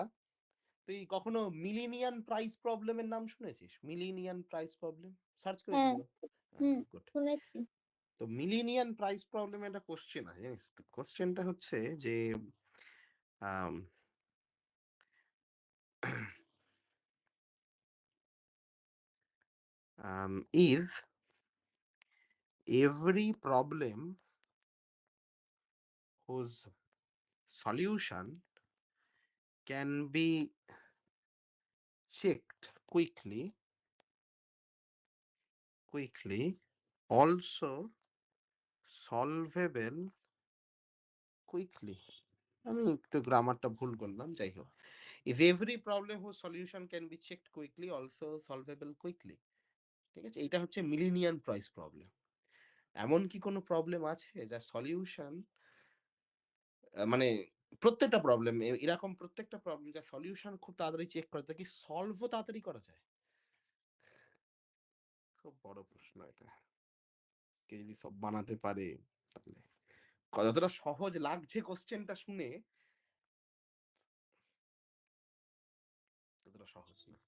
তুই কখনো মিলিনিয়ান প্রাইস প্রবলেমের নাম শুনেছিস? মিলিনিয়ান প্রাইস প্রবলেম সার্চ করেছিস হ্যাঁ, তো? হ্যাঁ, হুম, গুড। শুনেছি। তো মিলিনিয়ান প্রাইস প্রবলেমে একটা কোশ্চেন আছে জানিস তো? কোশ্চেনটা হচ্ছে যে আম if every problem whose solution can be checked quickly, also solvable quickly. আমি একটু গ্রামারটা ভুল করলাম, যাই হোক। If every problem whose solution can be checked quickly, also solvable quickly. ঠিক আছে? এটা হচ্ছে মিলিনিয়ান প্রাইস প্রবলেম। এমন কি কোনো প্রবলেম আছে যার সলিউশন মানে প্রত্যেকটা প্রবলেম এরকম প্রত্যেকটা প্রবলেম যার সলিউশন খুব তাড়াতাড়ি চেক করা যায়, কি সলভও তাড়াতাড়ি করা যায়? খুব বড় প্রশ্ন এটা। কেউ যদি সব বানাতে পারে তাহলে যতটা সহজ লাগছে কোশ্চেনটা শুনে, ততটা সহজ না।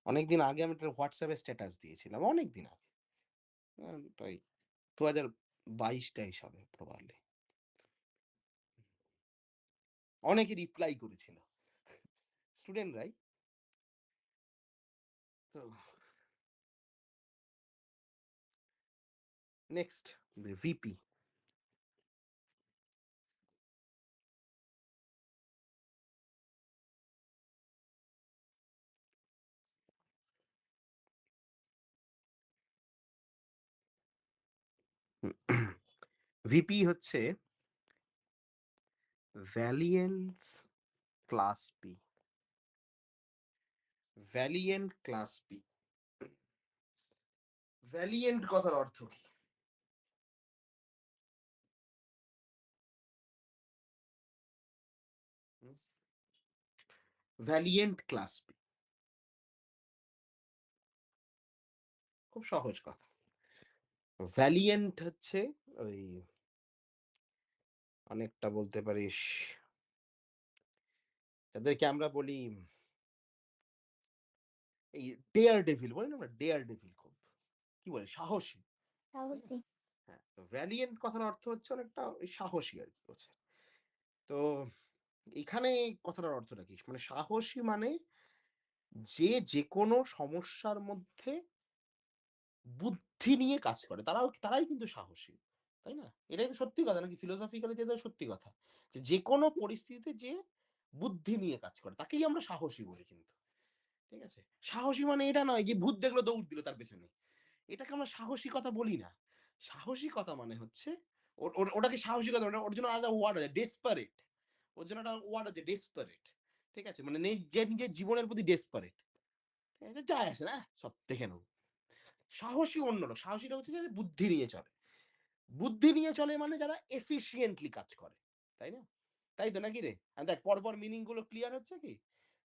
অনেকদিন আগে আমি একটা হোয়াটসঅ্যাপে স্ট্যাটাস দিয়েছিলাম, অনেকদিন আগে। তাই 2022-23 হবে প্রবাবলি। অনেকে রিপ্লাই করেছিল, স্টুডেন্টরাই। তো নেক্সট ভিপি। ভিপি হচ্ছে Valiant's class P. Valiant class P. Valiant কথার অর্থ কি? ভ্যালিয়েন্ট ক্লাস পি, খুব সহজ কথা। ভ্যালিয়েন্ট হচ্ছে ওই অনেকটা বলতে পারিস যাদেরকে আমরা বলি এই ডেয়ার ডেভিল, বলি না আমরা ডেয়ার ডেভিল, খুব কি বলে সাহসী। ঠিক সাহসী। আছে? হ্যাঁ, তো ভ্যালিয়েন্ট কথার অর্থ হচ্ছে অনেকটা ওই সাহসী আর কি বলছে। তো এখানে কথাটার অর্থটা কি? মানে সাহসী মানে যে যেকোনো সমস্যার মধ্যে বুদ্ধি নিয়ে কাজ করে, তারাই কিন্তু সাহসী। তাই না? এটাই তো সত্যি কথা নাকি? ফিলোসফিক্যালি তো এটা সত্যি কথা। যে যেকোনো পরিস্থিতিতে যে বুদ্ধি নিয়ে কাজ করে তাকেই আমরা সাহসী বলি কিন্তু। ঠিক আছে? সাহসী মানে এটা নয় যে ভূত দেখলো দৌড় দিল তার পেছনে। এটাকে আমরা সাহসিকতা বলি না। সাহসিকতা মানে হচ্ছে ওটাকে সাহসিকতা ওর জন্য আলাদা ওয়ার্ড আছে ডেসপারেট। ওর জন্য একটা ওয়ার্ড আছে ডেসপারেট। ঠিক আছে? মানে যে নিজের জীবনের প্রতি ডেসপারেট। ঠিক আছে? যায় আসে না সব দেখে নেব। সাহসী অন্য লোক। সাহসীটা হচ্ছে যে বুদ্ধি নিয়ে চলে। বুদ্ধি নিয়ে চলে মানে যারা এফিশিয়েন্টলি কাজ করে। তাই না? তাই তো নাকি রে? দেখ পরপর মিনিং গুলো ক্লিয়ার হচ্ছে কি?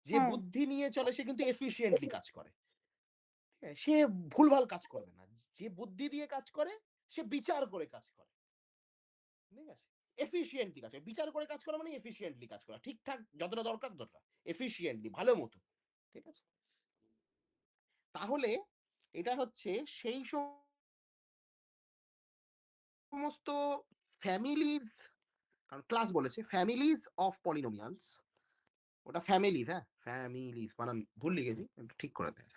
যে হ্যাঁ, বুদ্ধি নিয়ে চলে সে কিন্তু এফিশিয়েন্টলি কাজ করে। হ্যাঁ, সে ভুলভাল কাজ করবে না। যে বুদ্ধি দিয়ে কাজ করে সে বিচার করে কাজ করে। ঠিক আছে? এফিশিয়েন্টলি কাজ করে। বিচার করে কাজ করা মানে এফিশিয়েন্টলি কাজ করা। ঠিকঠাক যতটা দরকার ততটা। এফিশিয়েন্টলি ভালো মতো। ঠিক আছে? তাহলে এটা হচ্ছে সেই সমস্ত ফ্যামিলিজ কারণ ক্লাস বলেছে ফ্যামিলিজ অফ পলিনোমিয়ালস ওটা ফ্যামিলিজ হ্যাঁ ফ্যামিলিজ বানান ভুল লিখেছি একটু ঠিক করে দেয়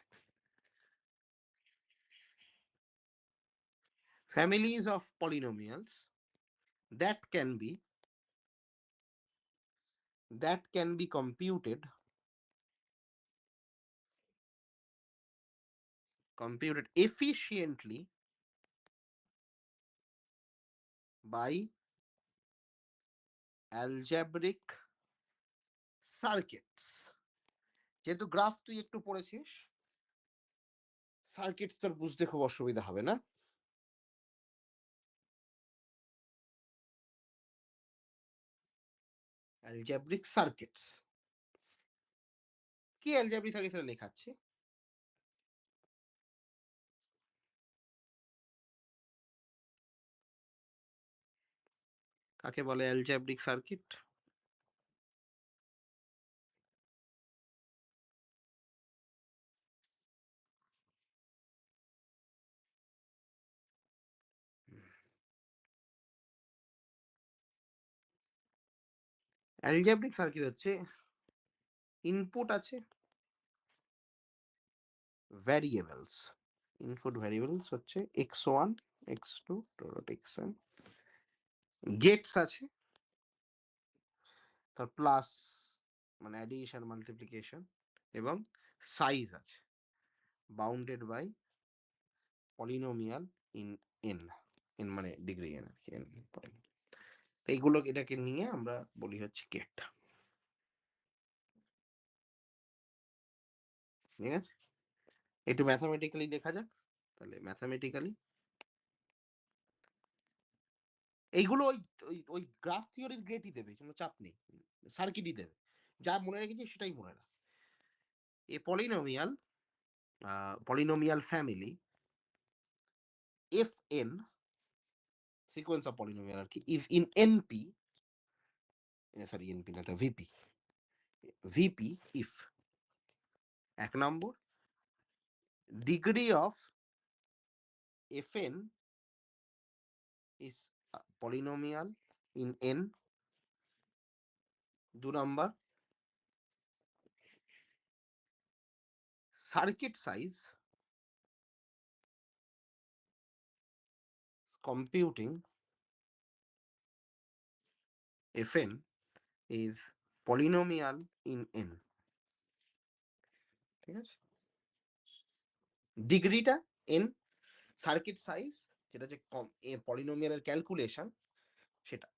families of polynomials that can be computed efficiently by algebraic circuits যেহেতু গ্রাফ তুই একটু পড়েছিস সার্কিটস তোর বুঝতে খুব অসুবিধা হবে না algebraic circuits কি algebraic circuits এর লেখাচ্ছি কাকে বলে algebraic সার্কিট algebraic সার্কিট হচ্ছে ইনপুট আছে ভ্যারিয়েবলস ইনপুট ভ্যারিয়েবলস হচ্ছে x1 x2 xn গেটস আছে তার প্লাস মানে অ্যাডিশন মাল্টিপ্লিকেশন এবং সাইজ আছে bounded by polynomial in n n মানে ডিগ্রি এন আর কি n এইগুলো এটাকে নিয়ে আমরা বলি হচ্ছে গেট ঠিক আছে একটু ম্যাথামেটিক্যালি লেখা যাক তাহলে ম্যাথামেটিক্যালি এইগুলো ওই ওই ওই গ্রাফ থিওরির গ্রেটই দেবে কোনো চাপ নেই সার্কিটই দেবে যা মনে রেখেছি সেটাই মনে রাখ a polynomial family fn sequence of polynomial আর কি if in np sorry NP না এটা ভিপি ইফ এক নম্বর degree of fn is polynomial in n 2 number circuit size computing fn is polynomial in n ঠিক আছে ডিগ্রিটা n সার্কিট সাইজ যেটা যে পলিনোমিয়ালের ক্যালকুলেশন সেটা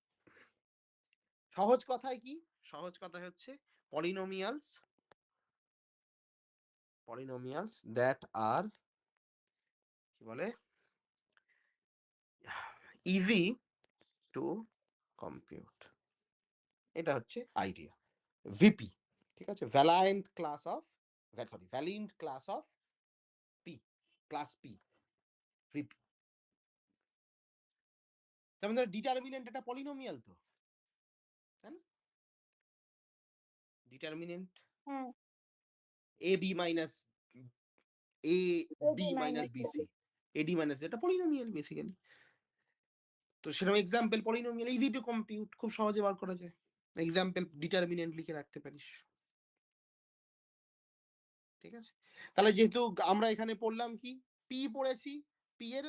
সহজ কথায় কি সহজ কথায় হচ্ছে পলিনোমিয়ালস পলিনোমিয়ালস দ্যাট আর কি বলে ইজি টু কম্পিউট এটা হচ্ছে আইডিয়া ভিপি ঠিক আছে Valiant class of sorry Valiant class of P class P VP তার মধ্যে ডিটারমিনেন্ট একটা পলিনোমিয়াল তো তাই না ডিটারমিনেন্ট হ্যাঁ, A B minus A B AB minus minus BC AD minus এটা পলিনোমিয়াল বেসিক্যালি তো সেরকম example polynomial easy to compute খুব সহজে বার করা যায় এক্সাম্পল ডিটারমিনেন্ট লিখে রাখতে পারিস ঠিক আছে তাহলে যেহেতু আমরা এখানে পড়লাম কি পি পড়েছি পি এর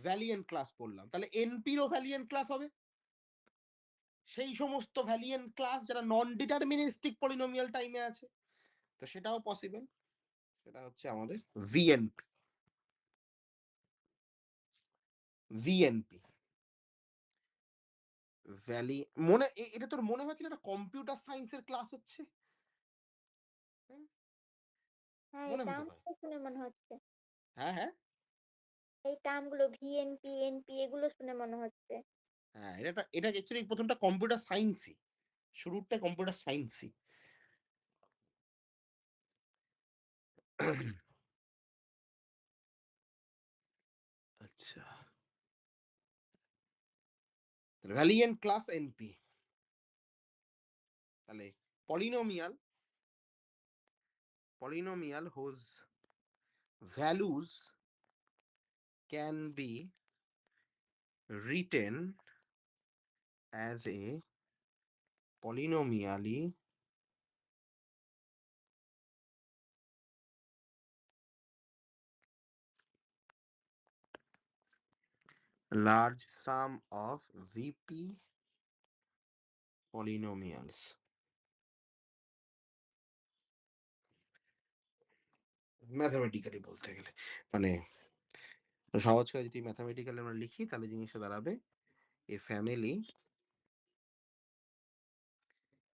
ভ্যালিয়েন্ট ক্লাস পড়লাম তাহলে এনপিরও ভ্যালিয়েন্ট ক্লাস হবে সেই সমস্ত ভ্যালিয়েন্ট ক্লাস যারা নন ডিটারমিনিস্টিক পলিনোমিয়াল টাইমে আছে তো সেটাও পসিবল সেটা হচ্ছে আমাদের ভিএনপি। ভিএনপি ভ্যালি মনে এটা তোর মনে হচ্ছে না এটা কম্পিউটার সায়েন্সের ক্লাস হচ্ছে? হ্যাঁ, হ্যাঁ, এই মনে হতে পারে। টার্মগুলো শুনে মনে হচ্ছে। হ্যাঁ, হ্যাঁ। এই টার্মগুলো ভিএনপি, এনপি এগুলো শুনে মনে হচ্ছে। হ্যাঁ, এটা অ্যাকচুয়ালি ১ম টা কম্পিউটার সায়েন্সই। শুরুরটা কম্পিউটার সায়েন্সই। আচ্ছা। তাহলে ভ্যালিয়েন্ট ক্লাস এনপি। তাহলে polynomial, polynomial whose values can be written as a polynomially large sum of VP polynomials. Mathematically বলতে গেলে মানে সহজ করে যদি ম্যাথমেটিক্যালি আমরা লিখি তাহলে জিনিসটা দাঁড়াবে a family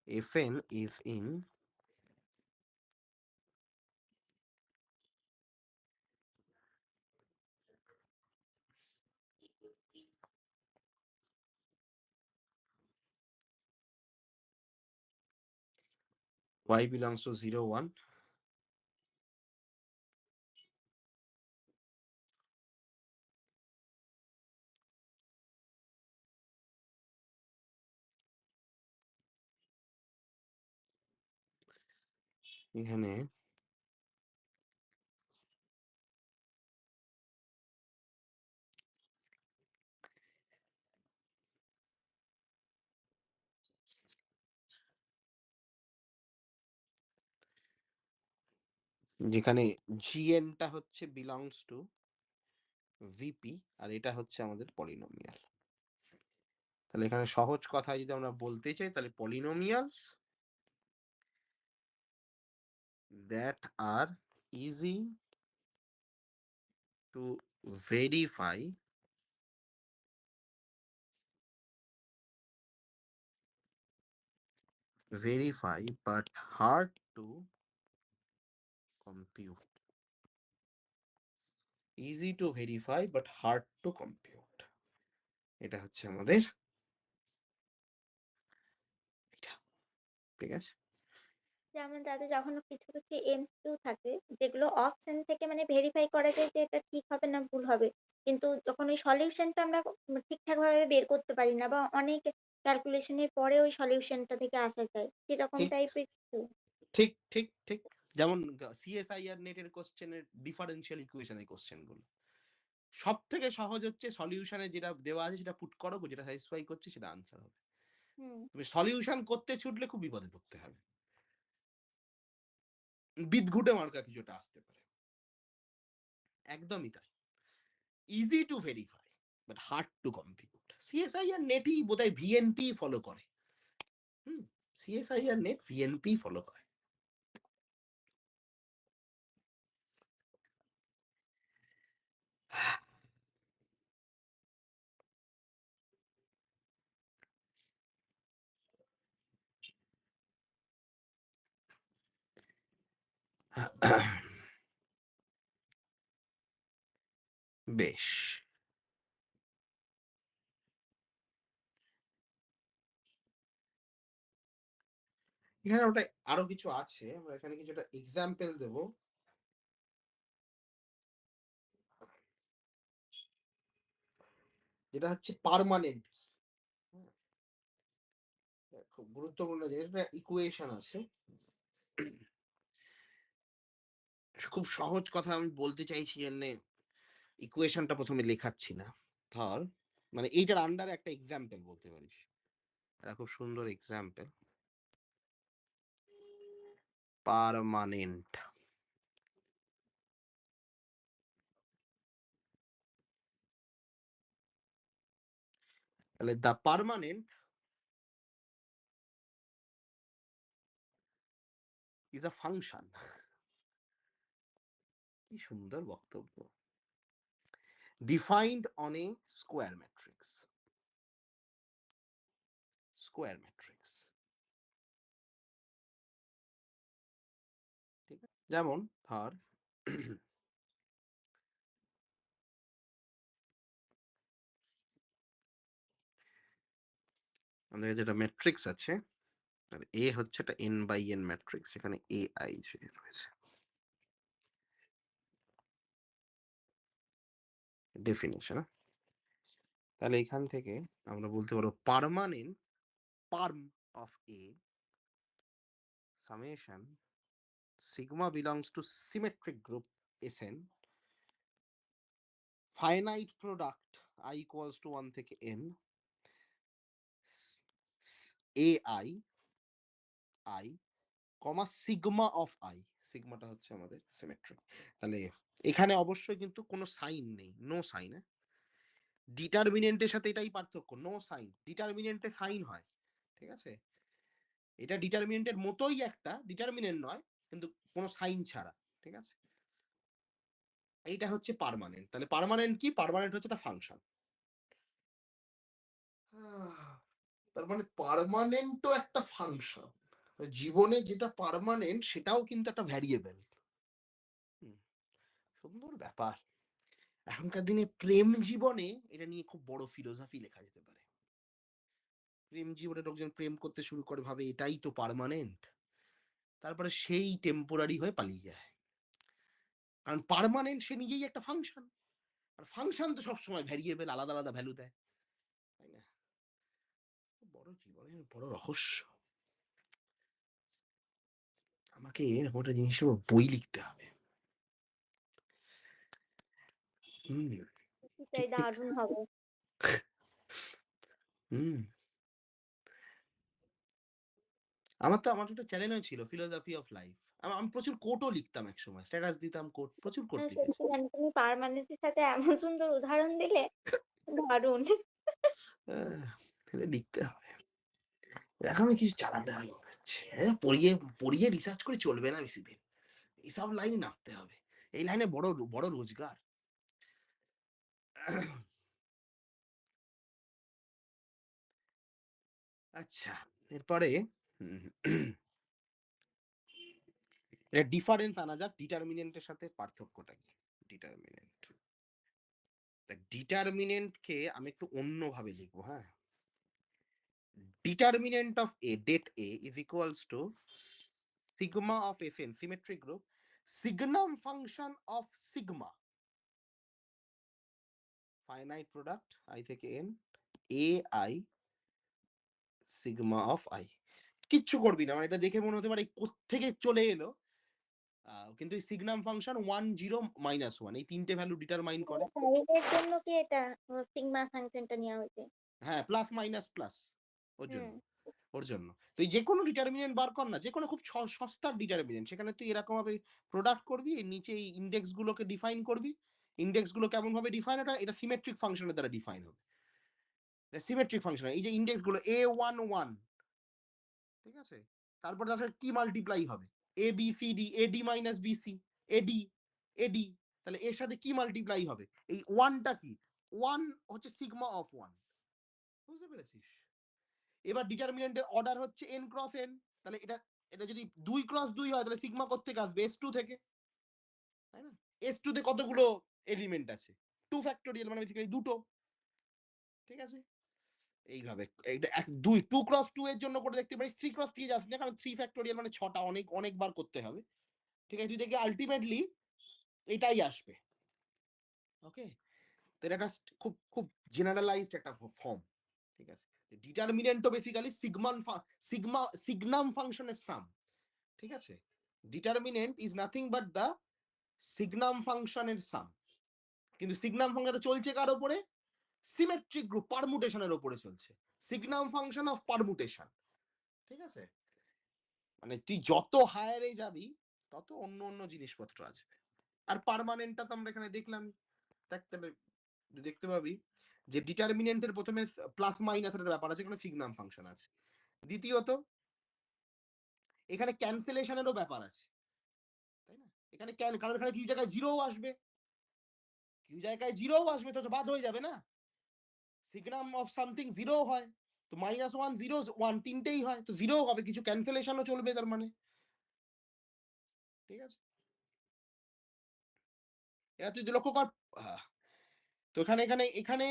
fn is in y belongs to 0 1 এখানে যেখানে gn টা হচ্ছে belongs to ভিপি আর এটা হচ্ছে আমাদের পলিনোমিয়াল। তাহলে এখানে সহজ কথায় যদি আমরা বলতে চাই তাহলে polynomials that are easy to verify but hard to compute. Easy to verify but hard to compute. এটা হচ্ছে আমাদের এটা। ঠিক আছে? যেমন তাদের যখন কিছু এমসিকিউ থাকে যেগুলো অপশন থেকে মানে ভেরিফাই করা যায় যে এটা ঠিক হবে না ভুল হবে। কিন্তু যখন ওই সলিউশনটা আমরা ঠিকঠাক ভাবে বের করতে পারি না বা অনেক ক্যালকুলেশন এর পরে ওই সলিউশনটা থেকে আসা যায়। সেরকম ঠিক, টাইপের কিছু। ঠিক। যেমন সিএসআইআর নেটের কোশ্চেনের ডিফারেনশিয়াল ইকুয়েশনের কোশ্চেন গুলো। সবথেকে সহজ হচ্ছে সলিউশনে যেটা দেওয়া আছে সেটা পুট করো, যেটা স্যাটিসফাই করছে সেটা আনসার হবে। হুম। তুমি সলিউশন করতে ছুটলে খুব বিপদে পড়তে হবে। বিদঘুটে মার্কা কিছু একটা আসতে পারে। একদমই তাই। Easy to verify but hard to compute. CSIR নেটই বোধহয় ভিএনপি ফলো করে। হুম, সিএসআইআর নেট ভিএনপি ফলো করে। বেশ। এখানে ওটা আরো কিছু আছে। আমরা এখানে কিছুটা এক্সাম্পল দেব। যেটা হচ্ছে পার্মানেন্ট। খুব গুরুত্বপূর্ণ জিনিস। একটা ইকুয়েশন আছে। খুব সহজ কথা আমি বলতে চাইছি জন্যে ইকুয়েশনটা ১ম এ লেখাচ্ছি না। ধর মানে এইটার আন্ডারে একটা এক্সাম্পল বলতে পারিস। এটা খুব সুন্দর এক্সাম্পল। পার্মানেন্ট। তাহলে the permanent is a function কি সুন্দর বক্তব্য। Defined on a square matrix. Square matrix. ঠিক আছে? যেমন ধর আমাদের কাছে একটা ম্যাট্রিক্স আছে। আর A হচ্ছে একটা n by n ম্যাট্রিক্স সেখানে AI রয়েছে। ডেফিনিশন, তাহলে এখান থেকে আমরা বলতে পারবো permanent perm of A summation sigma belongs to symmetric group Sn finite product I equals to 1 থেকে n AI I comma sigma of I, সিগমাটা হচ্ছে আমাদের সিমেট্রিক। তাহলে এখানে অবশ্যই কিন্তু কোনো সাইন নেই, নো সাইন। ডিটারমিনেন্টের সাথে এটাই পার্থক্য, নো সাইন। ডিটারমিনেন্টে সাইন হয়, ঠিক আছে? এটা ডিটারমিনেন্টের মতোই একটা, ডিটারমিনেন্ট নয় কিন্তু কোনো সাইন ছাড়া, ঠিক আছে? এইটা হচ্ছে পার্মানেন্ট। তাহলে পার্মানেন্ট কি? পার্মানেন্ট হচ্ছে একটা ফাংশন। তার মানে পার্মানেন্টও একটা ফাংশন। জীবনে যেটা পার্মানেন্ট সেটাও কিন্তু একটা ভ্যারিয়েবল। সুন্দর ব্যাপার। এখনকার দিনে প্রেম জীবনে এটা নিয়ে খুব বড় ফিলোসফি লেখা যেতে পারে। প্রেম জীবনে লোকজন প্রেম করতে শুরু করে, ভাবে এটাই তো পার্মানেন্ট, তারপরে সেই টেম্পোরারি হয়ে পালিয়ে যায়। কারণ পার্মানেন্ট সে নিজেই একটা ফাংশন, আর ফাংশন তো সবসময় ভ্যারিয়েবল, আলাদা আলাদা ভ্যালু দেয়, তাই না? বড় জীবনের বড় রহস্য। আমাকে এরকম একটা জিনিসের বই লিখতে হবে। হুম, সেটাই ঠিক ঠিক। দারুণ হবে। হুম, আমার একটা চ্যানেল ছিল ফিলোসফি অফ লাইফ। আমি প্রচুর কোটও লিখতাম, এক সময় স্ট্যাটাস দিতাম, কোট, প্রচুর কোট হ্যাঁ, লিখেছি। সত্যি মানে তুমি পার্মানেন্টের সাথে এমন সুন্দর উদাহরণ দিলে, দারুণ। এটা লিখতে হবে। এখন আমি কিছু চালাতে হবে মনে হচ্ছে। হ্যাঁ, পড়িয়ে পড়িয়ে রিসার্চ করে চলবে না বেশি দিন। এইসব লাইনে নামতে হবে। এই লাইনে বড় বড় রোজগার। আচ্ছা, এরপরে এটা ডিফারেন্স আনা যাক, ডিটারমিনেন্টের সাথে পার্থক্যটা কি? ডিটারমিনেন্ট, ডিটারমিনেন্টকে আমি একটু অন্যভাবে লিখবো, হ্যাঁ? Determinant of A, det A is equals to sigma of Sn, symmetric group, signum function of sigma, finite product I থেকে n, AI sigma of I। কিচ্ছু করবি না, মানে এটা দেখে মনে হতে পারে কোত্থেকে চলে এলো, কিন্তু এই সিগনাম ফাংশন 1 0 -1 এই তিনটে ভ্যালু ডিটারমাইন করে। সাইডের জন্য কি এটা সিগমা ফাংশনটা নেওয়া হয়েছে? হ্যাঁ, প্লাস মাইনাস প্লাস, ওর হুম। জন্য, ওর জন্য। তুই যে কোনো ডিটারমিনেন্ট বার কর না, যে কোনো খুব সস্তার ডিটারমিনেন্ট, সেখানে তুই এরকম ভাবে প্রোডাক্ট করবি, এর নিচে এই ইনডেক্স গুলোকে ডিফাইন করবি। ইনডেক্স গুলো কেমন ভাবে ডিফাইন, এটা সিমেট্রিক ফাংশনের দ্বারা ডিফাইন হবে। এটা সিমেট্রিক ফাংশন, এই যে ইনডেক্স গুলো a11, ঠিক আছে? তারপর তার সাথে কি মাল্টিপ্লাই হবে? a b c d, ad minus bc, ad, ad, তাহলে এর সাথে কি মাল্টিপ্লাই হবে? এই 1 টা কি? 1 হচ্ছে সিগমা অফ 1, বুঝতে পেরেছিস? এবার ডিটারমিনেন্টের অর্ডার হচ্ছে n ক্রস n, তাহলে এটা এটা যদি 2 ক্রস 2 হয় তাহলে সিগমা কোত্থেকে আসবে? s2 থেকে, তাই না? s2 তে কতগুলো এলিমেন্ট আছে? 2 ফ্যাক্টোরিয়াল, মানে বেসিক্যালি দুটো, ঠিক আছে? এইভাবে এইটা 2 2 ক্রস 2 এর জন্য করে দেখতে পারিস, 3 ক্রস 3 আসবে না, কারণ 3 ফ্যাক্টোরিয়াল মানে 6টা, অনেকবার করতে হবে, ঠিক আছে? তুই দেখবি আলটিমেটলি এটাই আসবে। ওকে? তো এটা একটা খুব খুব জেনারেলাইজড একটা ফর্ম, ঠিক আছে? ডিটারমিনেন্টও বেসিক্যালি সিগনাম ফাংশনের সাম, ঠিক আছে? Determinant is nothing but the signum ফাংশনের সাম। কিন্তু সিগনাম ফাংশনটা চলছে কার উপরে? সিমেট্রিক গ্রুপ পারমুটেশনের উপরে চলছে। সিগনাম ফাংশন অফ পারমুটেশন, ঠিক আছে? মানে তুই যত হায়ারে যাবি তত অন্য অন্য জিনিসপত্র আসবে। আর পার্মানেন্টটা তো আমরা এখানে দেখলাম, দেখতে দেখতে পাবি যে ডিটারমিনেন্টের প্রথমে প্লাস মাইনাস এর ব্যাপার আছে, এখানে সিগনাম ফাংশন আছে। দ্বিতীয়ত এখানে ক্যান্সেলেশনেরও ব্যাপার আছে, তাই না? এখানে কেন, কারণ এখানে কিছু জায়গায় জিরো আসবে, কিছু জায়গায় জিরো আসবে, তো বাদ হয়ে যাবে না। সিগনাম অফ সামথিং জিরো হয়, তো -1 0 1 তিনটেই হয়, তো জিরো হবে, কিছু ক্যান্সেলেশনও চলবে তার মানে। ঠিক আছে, এবার তুই লক্ষ্য কর, তো এখানে এখানে এখানে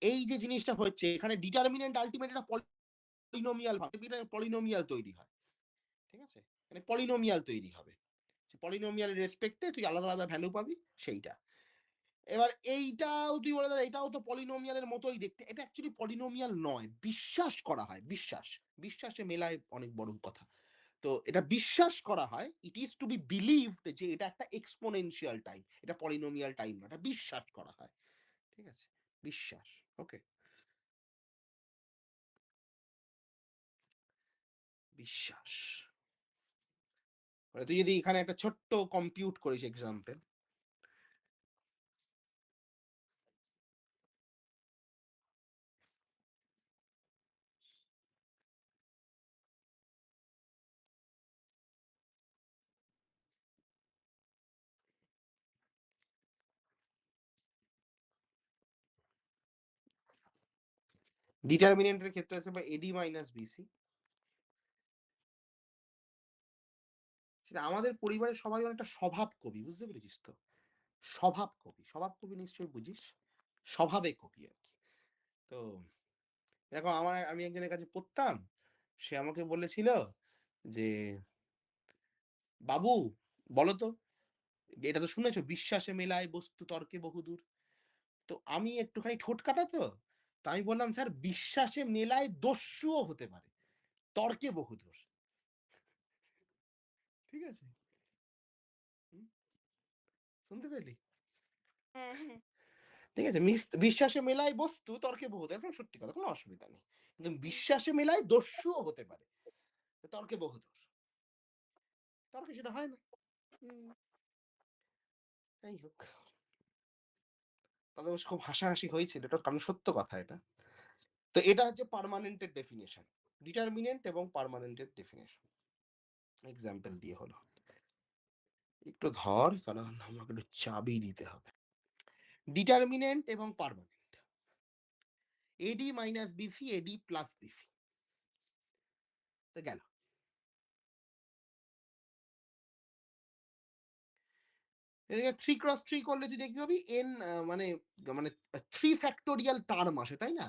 এই যে জিনিসটা হচ্ছে, এখানে ডিটারমিনেন্ট আলটিমেট একটা পলিনোমিয়াল হবে, পলিনোমিয়াল তৈরি হয়। ঠিক আছে, মানে পলিনোমিয়াল তৈরি হবে, পলিনোমিয়াল রেসপেক্টে তুই আলাদা আলাদা ভ্যালু পাবি, সেইটা। এবার এইটাও তুই বলে দাও এটাও তো পলিনোমিয়ালের মতোই দেখতে, এটা অ্যাকচুয়ালি পলিনোমিয়াল নয়, বিশ্বাস করা হয়, বিশ্বাস, বিশ্বাসে মেলায় অনেক বড় কথা। তো এটা বিশ্বাস করা হয়, it is to be believed যে এটা একটা এক্সপোনেনশিয়াল টাইম, এটা পলিনোমিয়াল টাইম না, এটা বিশ্বাস করা হয়। ঠিক আছে, বিশ্বাস। ওকে, বিশ্বাস। মানে তুই যদি এখানে একটা ছোট্ট কম্পিউট করিস এক্সাম্পল, ডিটারমিনেন্টের ক্ষেত্রে আছে বা এডি মাইনাস বিসি, সেটা আমাদের পরিবারের সবাই অনেকটা স্বভাব কবি, বুঝতে পেরেছিস তো? স্বভাব কবি, স্বভাব কবি নিশ্চয়ই বুঝিস, স্বভাবে কবি আর কি। তো এরকম আমি একজনের কাছে পড়তাম, সে আমাকে বলেছিল যে, বাবু বলো তো, এটা তো শুনেছো, বিশ্বাসে মেলায় বস্তু তর্কে বহুদূর। তো আমি একটুখানি ঠোঁট কাটা তো, তো আমি বললাম, স্যার বিশ্বাসে মেলায় দস্যুও হতে পারে, তর্কে বহুদূর। ঠিক আছে, হুম, শুনতে পেলি? হ্যাঁ, হ্যাঁ। ঠিক আছে, বিশ্বাসে মেলায় বস্তু তর্কে বহুদূর, একদম সত্যি কথা, কোনো অসুবিধা নেই। কিন্তু হুম, বিশ্বাসে মেলায় দস্যুও হতে পারে, তর্কে বহুদূর, তর্কে সেটা হয় না। হুম। যাই হোক, তাদের অবশ্য খুব হাসাহাসি হয়েছিল, এটা কারণ সত্য কথা এটা। তো এটা হচ্ছে পার্মানেন্টের ডেফিনেশন, ডিটারমিনেন্ট এবং পার্মানেন্টের ডেফিনেশন এক্সাম্পল দিয়ে হলো। একটু ধর, কারণ আমাকে একটু চাবি দিতে হবে। ডিটারমিনেন্ট এবং permanent, AD minus BC, AD plus BC, তো গেল। এদিকে 3 × 3 করলে তুই দেখবি পাবি এন, মানে মানে 3 ফ্যাক্টোরিয়াল টার্ম আসে, তাই না?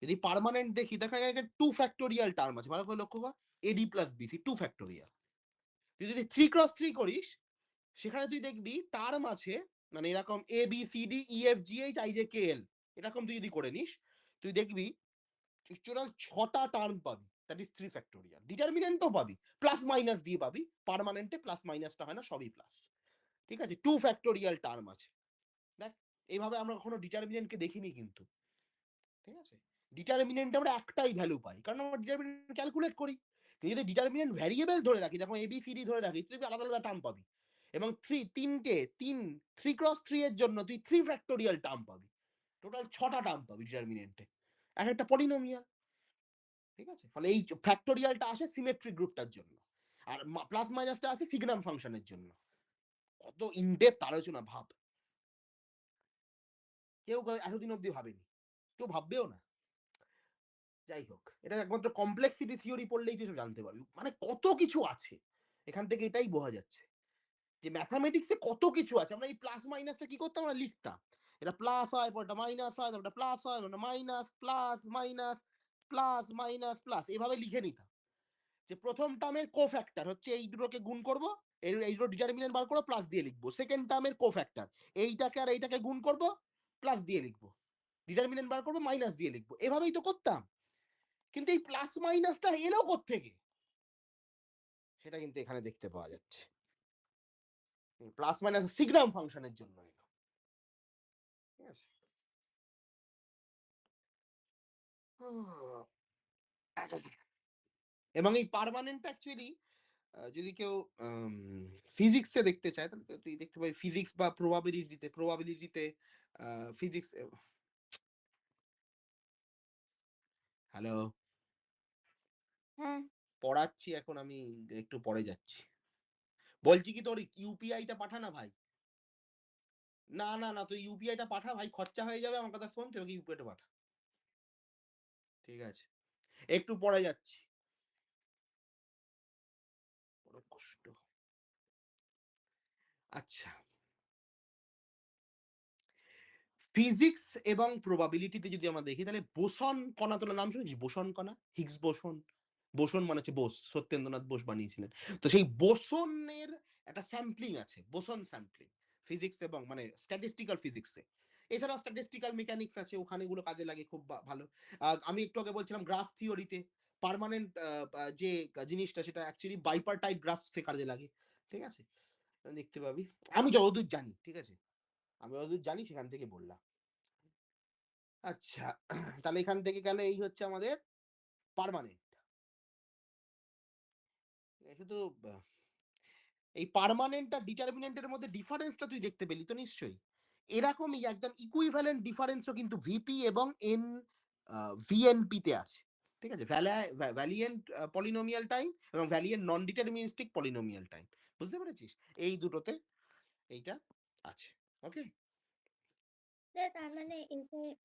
যদি পার্মানেন্ট দেখি, দেখা যায় 2 ফ্যাক্টোরিয়াল টার্ম আছে, ভালো করে লক্ষ্য কর, এডি প্লাস বিসি 2 ফ্যাক্টোরিয়াল। তুই যদি 3 × 3 করিস, সেখানে তুই দেখবি টার্ম আছে, মানে এরকম A B C D E F G H I J K L, এরকম তুই যদি করে নিস, তুই দেখবি টোটাল 6টা টার্ম পাবি, দ্যাট ইজ 3 ফ্যাক্টোরিয়াল। ডিটারমিনেন্টও পাবি, প্লাস মাইনাস দিয়ে পাবি, পার্মানেন্টে প্লাস মাইনাসটা হয় না, সবই প্লাস। ঠিক আছে, 2 ফ্যাক্টোরিয়াল টার্ম আছে। দেখ, এইভাবে আমরা কখনো ডিটারমিনেন্টকে দেখিনি কিন্তু। ঠিক আছে, ডিটারমিনেন্ট আমরা একটাই ভ্যালু পাই, কারণ আমরা ডিটারমিনেন্ট ক্যালকুলেট করি। তুই যদি ডিটারমিনেন্ট ভ্যারিয়েবল ধরে রাখি, দেখো এবিসিডি ধরে রাখি, তুই আলাদা আলাদা টার্ম পাবি। এবং থ্রি ক্রস থ্রি এর জন্য তুই 3 ফ্যাক্টোরিয়াল টার্ম পাবি, টোটাল 6টা টার্ম পাবি ডিটারমিনেন্টে, এক একটা পলিনোমিয়াল। ঠিক আছে, ফলে এই ফ্যাক্টোরিয়ালটা আসে সিমেট্রিক গ্রুপটার জন্য, আর প্লাস মাইনাসটা আসে সিগনাম ফাংশনের জন্য। কত ইনডেপথ আলোচনা ভাব, কেউ এতদিন অব্দি ভাবেনি, কেউ ভাববেও না। যাই হোক, এটা একমাত্র কমপ্লেক্সিটি থিওরি পড়লেই তুই সব জানতে পারবি, মানে কত কিছু আছে এখান থেকে, এটাই বোঝা যাচ্ছে যে ম্যাথামেটিক্সে কত কিছু আছে। আমরা এই প্লাস মাইনাসটা কি করতাম, আমরা লিখতাম, এটা প্লাস হয়, পরটা মাইনাস হয়, তারপরটা প্লাস হয়, minus plus minus plus minus plus, এভাবে লিখে নিতাম যে প্রথম টার্মের কোফ্যাক্টর হচ্ছে এই দুটোকে গুণ করব, এই দুটো ডিটারমিনেন্ট বার করবো, প্লাস দিয়ে লিখবো। সেকেন্ড টার্মের কোফ্যাক্টর এইটাকে আর এইটাকে গুণ করব, প্লাস দিয়ে লিখবো। ডিটারমিনেন্ট বার করবো, মাইনাস দিয়ে লিখবো, এভাবেই তো করতাম। কিন্তু এই প্লাস মাইনাসটা এলো কোত্থেকে, সেটা কিন্তু এখানে দেখতে পাওয়া যাচ্ছে, প্লাস মাইনাস সিগনাম ফাংশনের জন্য এলো। ঠিক আছে, এবং এই পার্মানেন্ট অ্যাকচুয়ালি যদি কেউ ফিজিক্সে দেখতে চায়, তাহলে তুই দেখতে পাবি ফিজিক্স বা প্রবাবিলিটিতে ফিজিক্স। হ্যালো, হ্যাঁ, পড়াচ্ছি এখন আমি, একটু পরে যাচ্ছি। বলছি কি তোর ইউপিআইটা পাঠা না ভাই। না তুই ইউপিআইটা পাঠা ভাই, খরচা হয়ে যাবে, আমার কথা শোন, তুই ওকে ইউপিআইটা পাঠা। ঠিক আছে? একটু পরে যাচ্ছি। বড় কষ্ট। আচ্ছা। ফিজিক্স এবং প্রবাবিলিটিতে যদি আমরা দেখি তাহলে বোসন কণা, তোর নাম শুনেছিস? বোসন কণা? Higgs boson. বোসন মানে হচ্ছে বোস, সত্যেন্দ্রনাথ বোস বানিয়েছিলেন। তো সেই বোসনের একটা স্যাম্পলিং আছে, বোসন স্যাম্পলিং। ফিজিক্স এবং মানে স্ট্যাটিস্টিক্যাল ফিজিক্সে। এছাড়াও স্ট্যাটিস্টিক্যাল মেকানিক্স আছে, ওখানে এগুলো কাজে লাগে খুব ভালো। আমি একটু আগে বলছিলাম গ্রাফ থিওরিতে পার্মানেন্ট যে জিনিসটা সেটা অ্যাকচুয়ালি বাইপার্টাইট গ্রাফসে কাজে লাগে। ঠিক আছে? দেখতে পাবি। আমি যতদূর জানি, ঠিক আছে? আমি যতদূর জানি সেখান থেকে বললাম। আচ্ছা, তাহলে এখান থেকে গেল এই হচ্ছে আমাদের পার্মানেন্ট। শুধু এই পার্মানেন্ট আর ডিটারমিনেন্টের মধ্যে ডিফারেন্সটা তুই দেখতে পেলি তো নিশ্চয়ই। এরকমই একদম ইকুইভ্যালেন্ট ডিফারেন্সও কিন্তু ভিপি এবং এন ভিএনপি তে আছে। ঠিক আছে? ভ্যালিয়েন্ট পলিনোমিয়াল টাইম এবং ভ্যালিয়েন্ট নন ডিটারমিনিস্টিক পলিনোমিয়াল টাইম। বুঝতে পেরেছিস? এই দুটোতে এইটা আছে। ওকে? তার মানে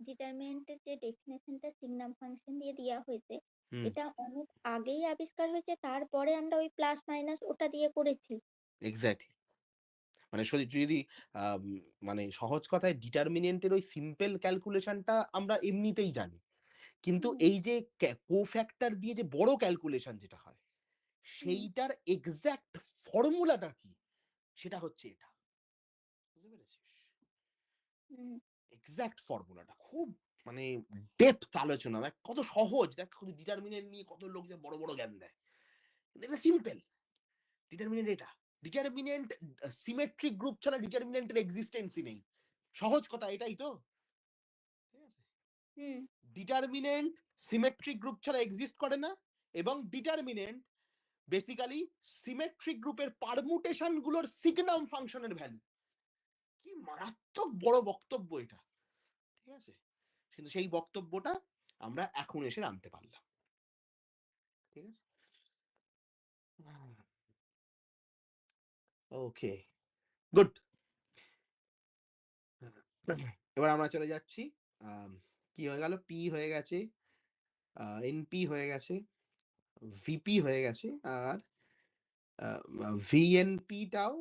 ডিটারমিনেন্টের যে ডেফিনেশনটা সিগনাম ফাংশন দিয়ে দেওয়া হয়েছে, হুম, এটা অনেক আগেই আবিষ্কার হয়েছে, তারপরে আমরা ওই প্লাস মাইনাস ওটা দিয়ে করেছি। এক্সাক্টলি। মানে যদি আম মানে সহজ কথায় ডিটারমিনেন্টের ওই সিম্পল ক্যালকুলেশনটা আমরা এমনিতেই জানি। কিন্তু হুম, এই যে কোফ্যাক্টর দিয়ে যে বড় ক্যালকুলেশন যেটা হয়, হুম, সেইটার এক্সাক্ট ফর্মুলাটা কি? সেটা হচ্ছে এটা। বুঝতে পেরেছিস? হুম, এক্সাক্ট ফর্মুলাটা খুব মানে ডেপথ আলোচনা। দেখ কত সহজ, দেখ ডিটারমিনেন্ট নিয়ে কত লোক যে বড় জ্ঞান দেয়। কিন্তু এটা সিম্পল। ডিটারমিনেন্ট এটা। ডিটারমিনেন্ট সিমেট্রিক গ্রুপ ছাড়া ডিটারমিনেন্টের এক্সিস্টেন্সই নেই। সহজ কথা এটাই তো। ঠিক আছে? হুম, ডিটারমিনেন্ট সিমেট্রিক গ্রুপ ছাড়া এক্সিস্ট করে না, এবং ডিটারমিনেন্ট বেসিক্যালি সিমেট্রিক গ্রুপের পারমুটেশন গুলোর সিগনাম ফাংশনের ভ্যালু। কি মারাত্মক বড় বক্তব্য এটা। ঠিক আছে? কিন্তু সেই বক্তব্যটা আমরা এখন এসে আনতে পারলাম। ঠিক আছে? ওকে, গুড। এবার আমরা চলে যাচ্ছি। আম, কি হয়ে গেল? পি হয়ে গেছে, এনপি হয়ে গেছে, ভিপি হয়ে গেছে, আর ভিএনপিটাও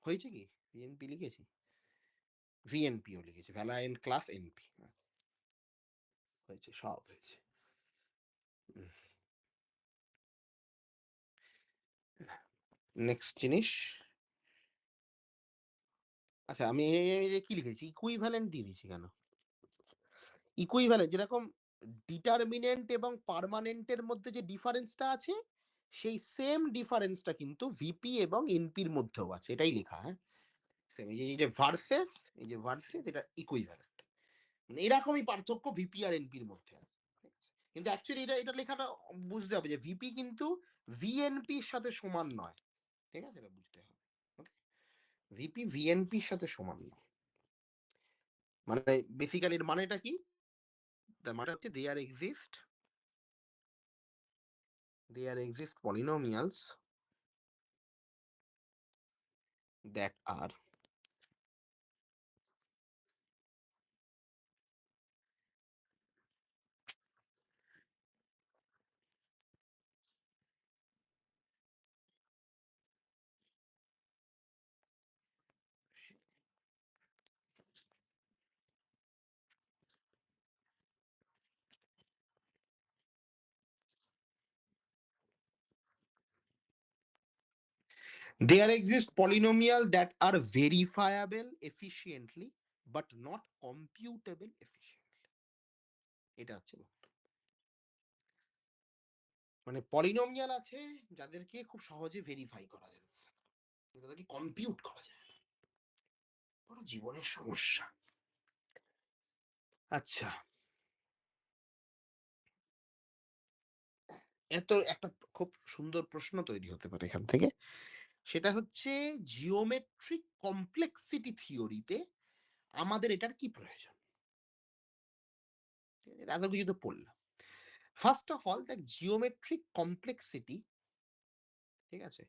হয়েছে কি? ভিএনপি লিখেছি, ভিএনপিও লিখেছি, ভ্যালায়েন্ট ক্লাস এনপি হয়েছে, সব হয়েছে। নেক্সট জিনিস। আচ্ছা, আমি কি লিখেছি? ইকুইভ্যালেন্ট দিয়ে দিয়েছি কেন? ইকুইভ্যালেন্ট যেরকম ডিটারমিনেন্ট এবং পার্মানেন্টের মধ্যে যে ডিফারেন্সটা আছে, সেই সেম ডিফারেন্সটা কিন্তু ভিপি এবং এনপির মধ্যেও আছে, এটাই লেখা। হ্যাঁ, সেম। এই যে ভার্সেস এটা ইকুইভ্যালেন্ট। মানে এরকমই পার্থক্য ভিপি আর এনপির মধ্যে আছে। ঠিক আছে? কিন্তু অ্যাকচুয়ালি এটা লেখাটা বুঝতে হবে যে ভিপি কিন্তু ভিএনপির সাথে সমান নয়। ঠিক আছে? এটা বুঝতে হবে। ওকে? ভিপি ভিএনপির সাথে সমান নয়। মানে বেসিক্যালি এর মানেটা কি? তার মানে হচ্ছে there exist polynomials that are there exist polynomial that are verifiable efficiently but not computable efficiently. এটা হচ্ছে বক্তব্য। মানে পলিনোমিয়াল আছে যাদেরকে খুব সহজে ভেরিফাই করা যায়, কিন্তু তাদেরকে কম্পিউট করা যায় না। বড় জীবনের সমস্যা। আচ্ছা, এত একটা খুব সুন্দর প্রশ্ন তৈরি হতে পারে এখান থেকে। সেটা হচ্ছে জিওমেট্রিক কমপ্লেক্সিটি থিওরিতে আমাদের এটার কি প্রয়োজন? ঠিক আছে? এত কিছু তো পড়লাম। ফার্স্ট অফ অল দেখ জিওমেট্রিক কমপ্লেক্সিটি, ঠিক আছে?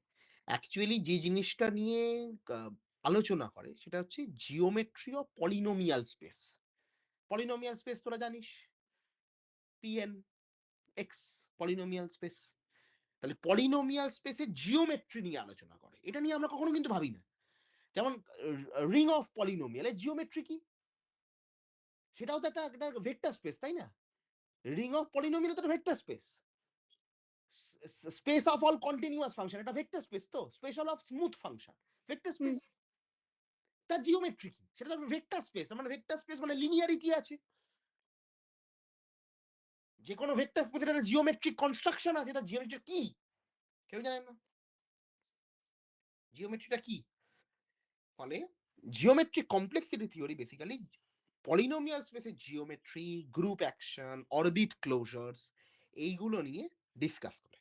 অ্যাকচুয়ালি যে জিনিসটা নিয়ে আ আলোচনা করে সেটা হচ্ছে geometry of polynomial space. Polynomial space তোরা জানিস? Pn, X polynomial space. তাহলে পলিনোমিয়াল স্পেসের জিওমেট্রি নিয়ে আলোচনা করে। এটা নিয়ে আমরা কখনো কিন্তু ভাবি না। যেমন রিং অফ পলিনোমিয়াল এর জিওমেট্রি কি? সেটাও তো একটা ভেক্টর স্পেস, তাই না? রিং অফ পলিনোমিয়াল তো একটা vector space. Space of all continuous function এটা ভেক্টর স্পেস তো? Special of smooth function vector hmm, space. তার জিওমেট্রি কি? সেটা তো ভেক্টর স্পেস। মানে ভেক্টর স্পেস মানে লিনিয়ারিটি আছে। যেকোনো ভেক্টর স্পেসের একটা জিওমেট্রিক কনস্ট্রাকশন আছে। তার জিওমেট্রি কি? কেউ জানেন না। জিওমেট্রিটা কি? ফলে geometric complexity theory basically polynomial স্পেসের geometry, group action, orbit closures এইগুলো নিয়ে ডিসকাস করে।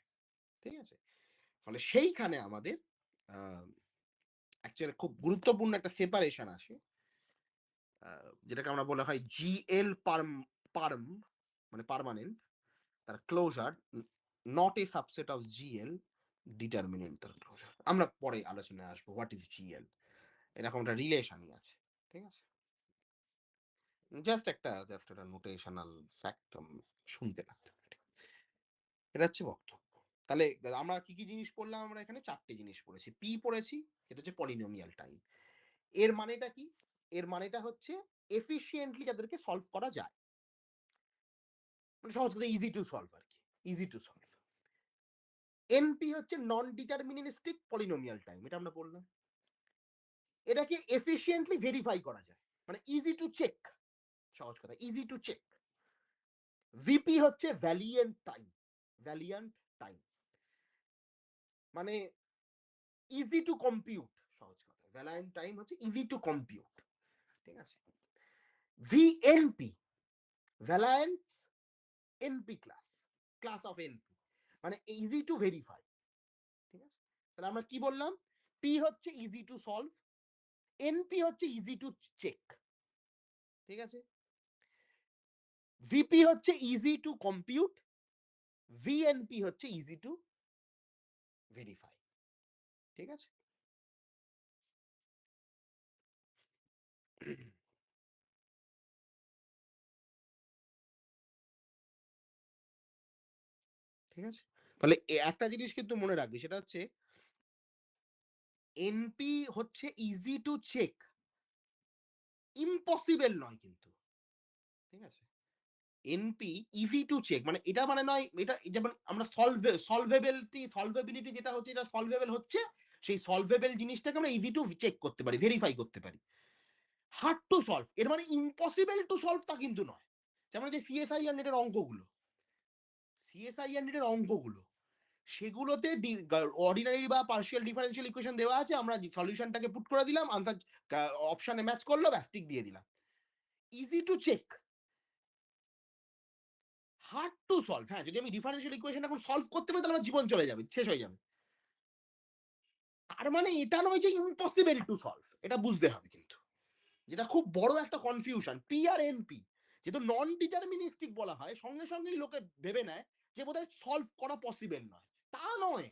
ঠিক আছে? ফলে সেইখানে আমাদের আ অ্যাকচুয়ালি খুব গুরুত্বপূর্ণ একটা সেপারেশন আসে। আ যেটাকে আমরা বলা হয় জিএল পারম মানে পার্মানেন্ট, তার closure not a subset of GL determinant তার ক্লোজার। আমরা পরে আলোচনায় আসবো হোয়াট ইস জিএল। এরকম একটা রিলেশনই আছে। ঠিক আছে? জাস্ট একটা নোটেশনাল ফ্যাক্ট শুনতে লাগতে পারে। এটা হচ্ছে বক্তব্য। তাহলে আমরা কি জিনিস পড়লাম আমরা এখানে ৪ টে জিনিস পড়েছি। পি পড়েছি, যেটা হচ্ছে পলিনোমিয়াল টাইম। এর মানেটা কি? এর মানেটা হচ্ছে এফিশিয়েন্টলি যাদেরকে সলভ করা যায়। মানে সহজ কথা ইজি টু সলভ আরকি। Easy to solve. এনপি হচ্ছে নন ডিটারমিনিস্টিক পলিনোমিয়াল টাইম। এটা আমরা পড়লাম। এটাকে এফিশিয়েন্টলি ভেরিফাই করা যায়। মানে ইজি টু চেক। সহজ কথা ইজি টু চেক। ভিপি হচ্ছে ভ্যালিয়েন্ট টাইম। Valiant time. মানে ইজি টু কম্পিউট সহজ কথা। ভ্যালিয়ান্ট টাইম হচ্ছে ইজি টু কম্পিউট। ঠিক আছে? VNP Valiant's NP class. Class of NP. মানে ইজি টু ভেরিফাই। ঠিক আছে? তাহলে আমরা কি বললাম? পি হচ্ছে ইজি টু সলভ, এনপি হচ্ছে ইজি টু চেক। ঠিক আছে? ভিপি হচ্ছে ইজি টু কম্পিউট, ভিএনপি হচ্ছে ইজি টু ভেরিফাই। ঠিক আছে? ঠিক আছে? তাহলে একটা জিনিস কিন্তু মনে রাখবি সেটা হচ্ছে এনপি হচ্ছে ইজি টু চেক, ইম্পসিবল নয় কিন্তু। ঠিক আছে? এনপি ইজি টু চেক মানে এটা মানে নয় এটা যেমন আমরা সলভেবিলিটি যেটা হচ্ছে এটা সলভেবল হচ্ছে সেই সলভেবল জিনিসটাকে আমরা ইজি টু চেক করতে পারি, ভেরিফাই করতে পারি। হার্ড টু সলভ এর মানে ইম্পসিবল টু সলভ তা কিন্তু নয়। যেমন যে সিএসআই আর নেটের অঙ্কগুলো, সিএসআই আর নেটের অঙ্কগুলো সেগুলোতে অর্ডিনারি বা পার্শিয়াল ডিফারেন্সিয়াল ইকুয়েশন দেওয়া আছে, আমরা সলিউশনটাকে পুট করে দিলাম, আনসার অপশনে ম্যাচ করলো, ব্যাস টিক দিয়ে দিলাম। Easy to check, hard to solve. হ্যাঁ, যদি আমি ডিফারেনশিয়াল ইকুয়েশন এখন সলভ করতে পারি তাহলে আমার জীবন চলে যাবে, শেষ হয়ে যাবে। তার মানে এটা নয় যে ইম্পসিবল টু সলভ। এটা বুঝতে হবে কিন্তু। যেটা খুব বড় একটা কনফিউশন। পি আর এনপি যেহেতু নন ডিটারমিনিস্টিক বলা হয়, সঙ্গে সঙ্গেই লোকে ভেবে নেয় যে বোধহয় সলভ করা পসিবল নয়। তা নয়।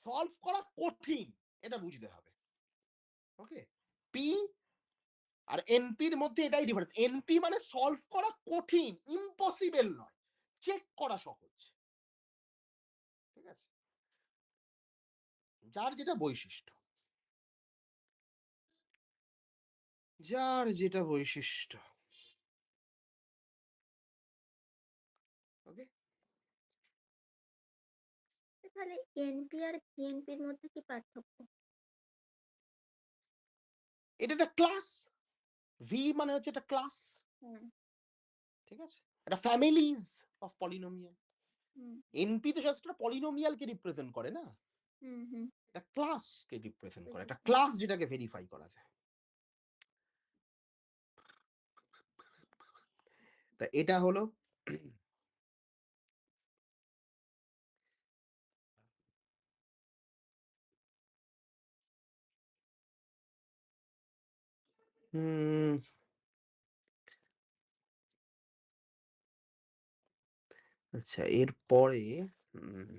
সলভ করা কঠিন। এটা বুঝতে হবে। ওকে? পি আর এনপির মধ্যে এটাই ডিফারেন্স। এনপি মানে সলভ করা কঠিন, ইম্পসিবল নয়। চেক করা সহজ। ঠিক আছে? যার যেটা বৈশিষ্ট্য। যার যেটা বৈশিষ্ট্য। ওকে? তাহলে এনপি আর ভিএনপির মধ্যে কি পার্থক্য? এটা একটা ক্লাস। ভি মানে হচ্ছে একটা ক্লাস। হুম, ঠিক আছে? একটা ফ্যামিলিজ অফ পলিনোমিয়াল। হুম, এনপি তো জাস্ট একটা পলিনোমিয়ালকে রিপ্রেজেন্ট করে না। হুম, হুম, একটা ক্লাসকে রিপ্রেজেন্ট করে। একটা বুঝেছি। ক্লাস যেটাকে ভেরিফাই করা যায়। তা এটা হলো হুম, আচ্ছা এরপরে হুম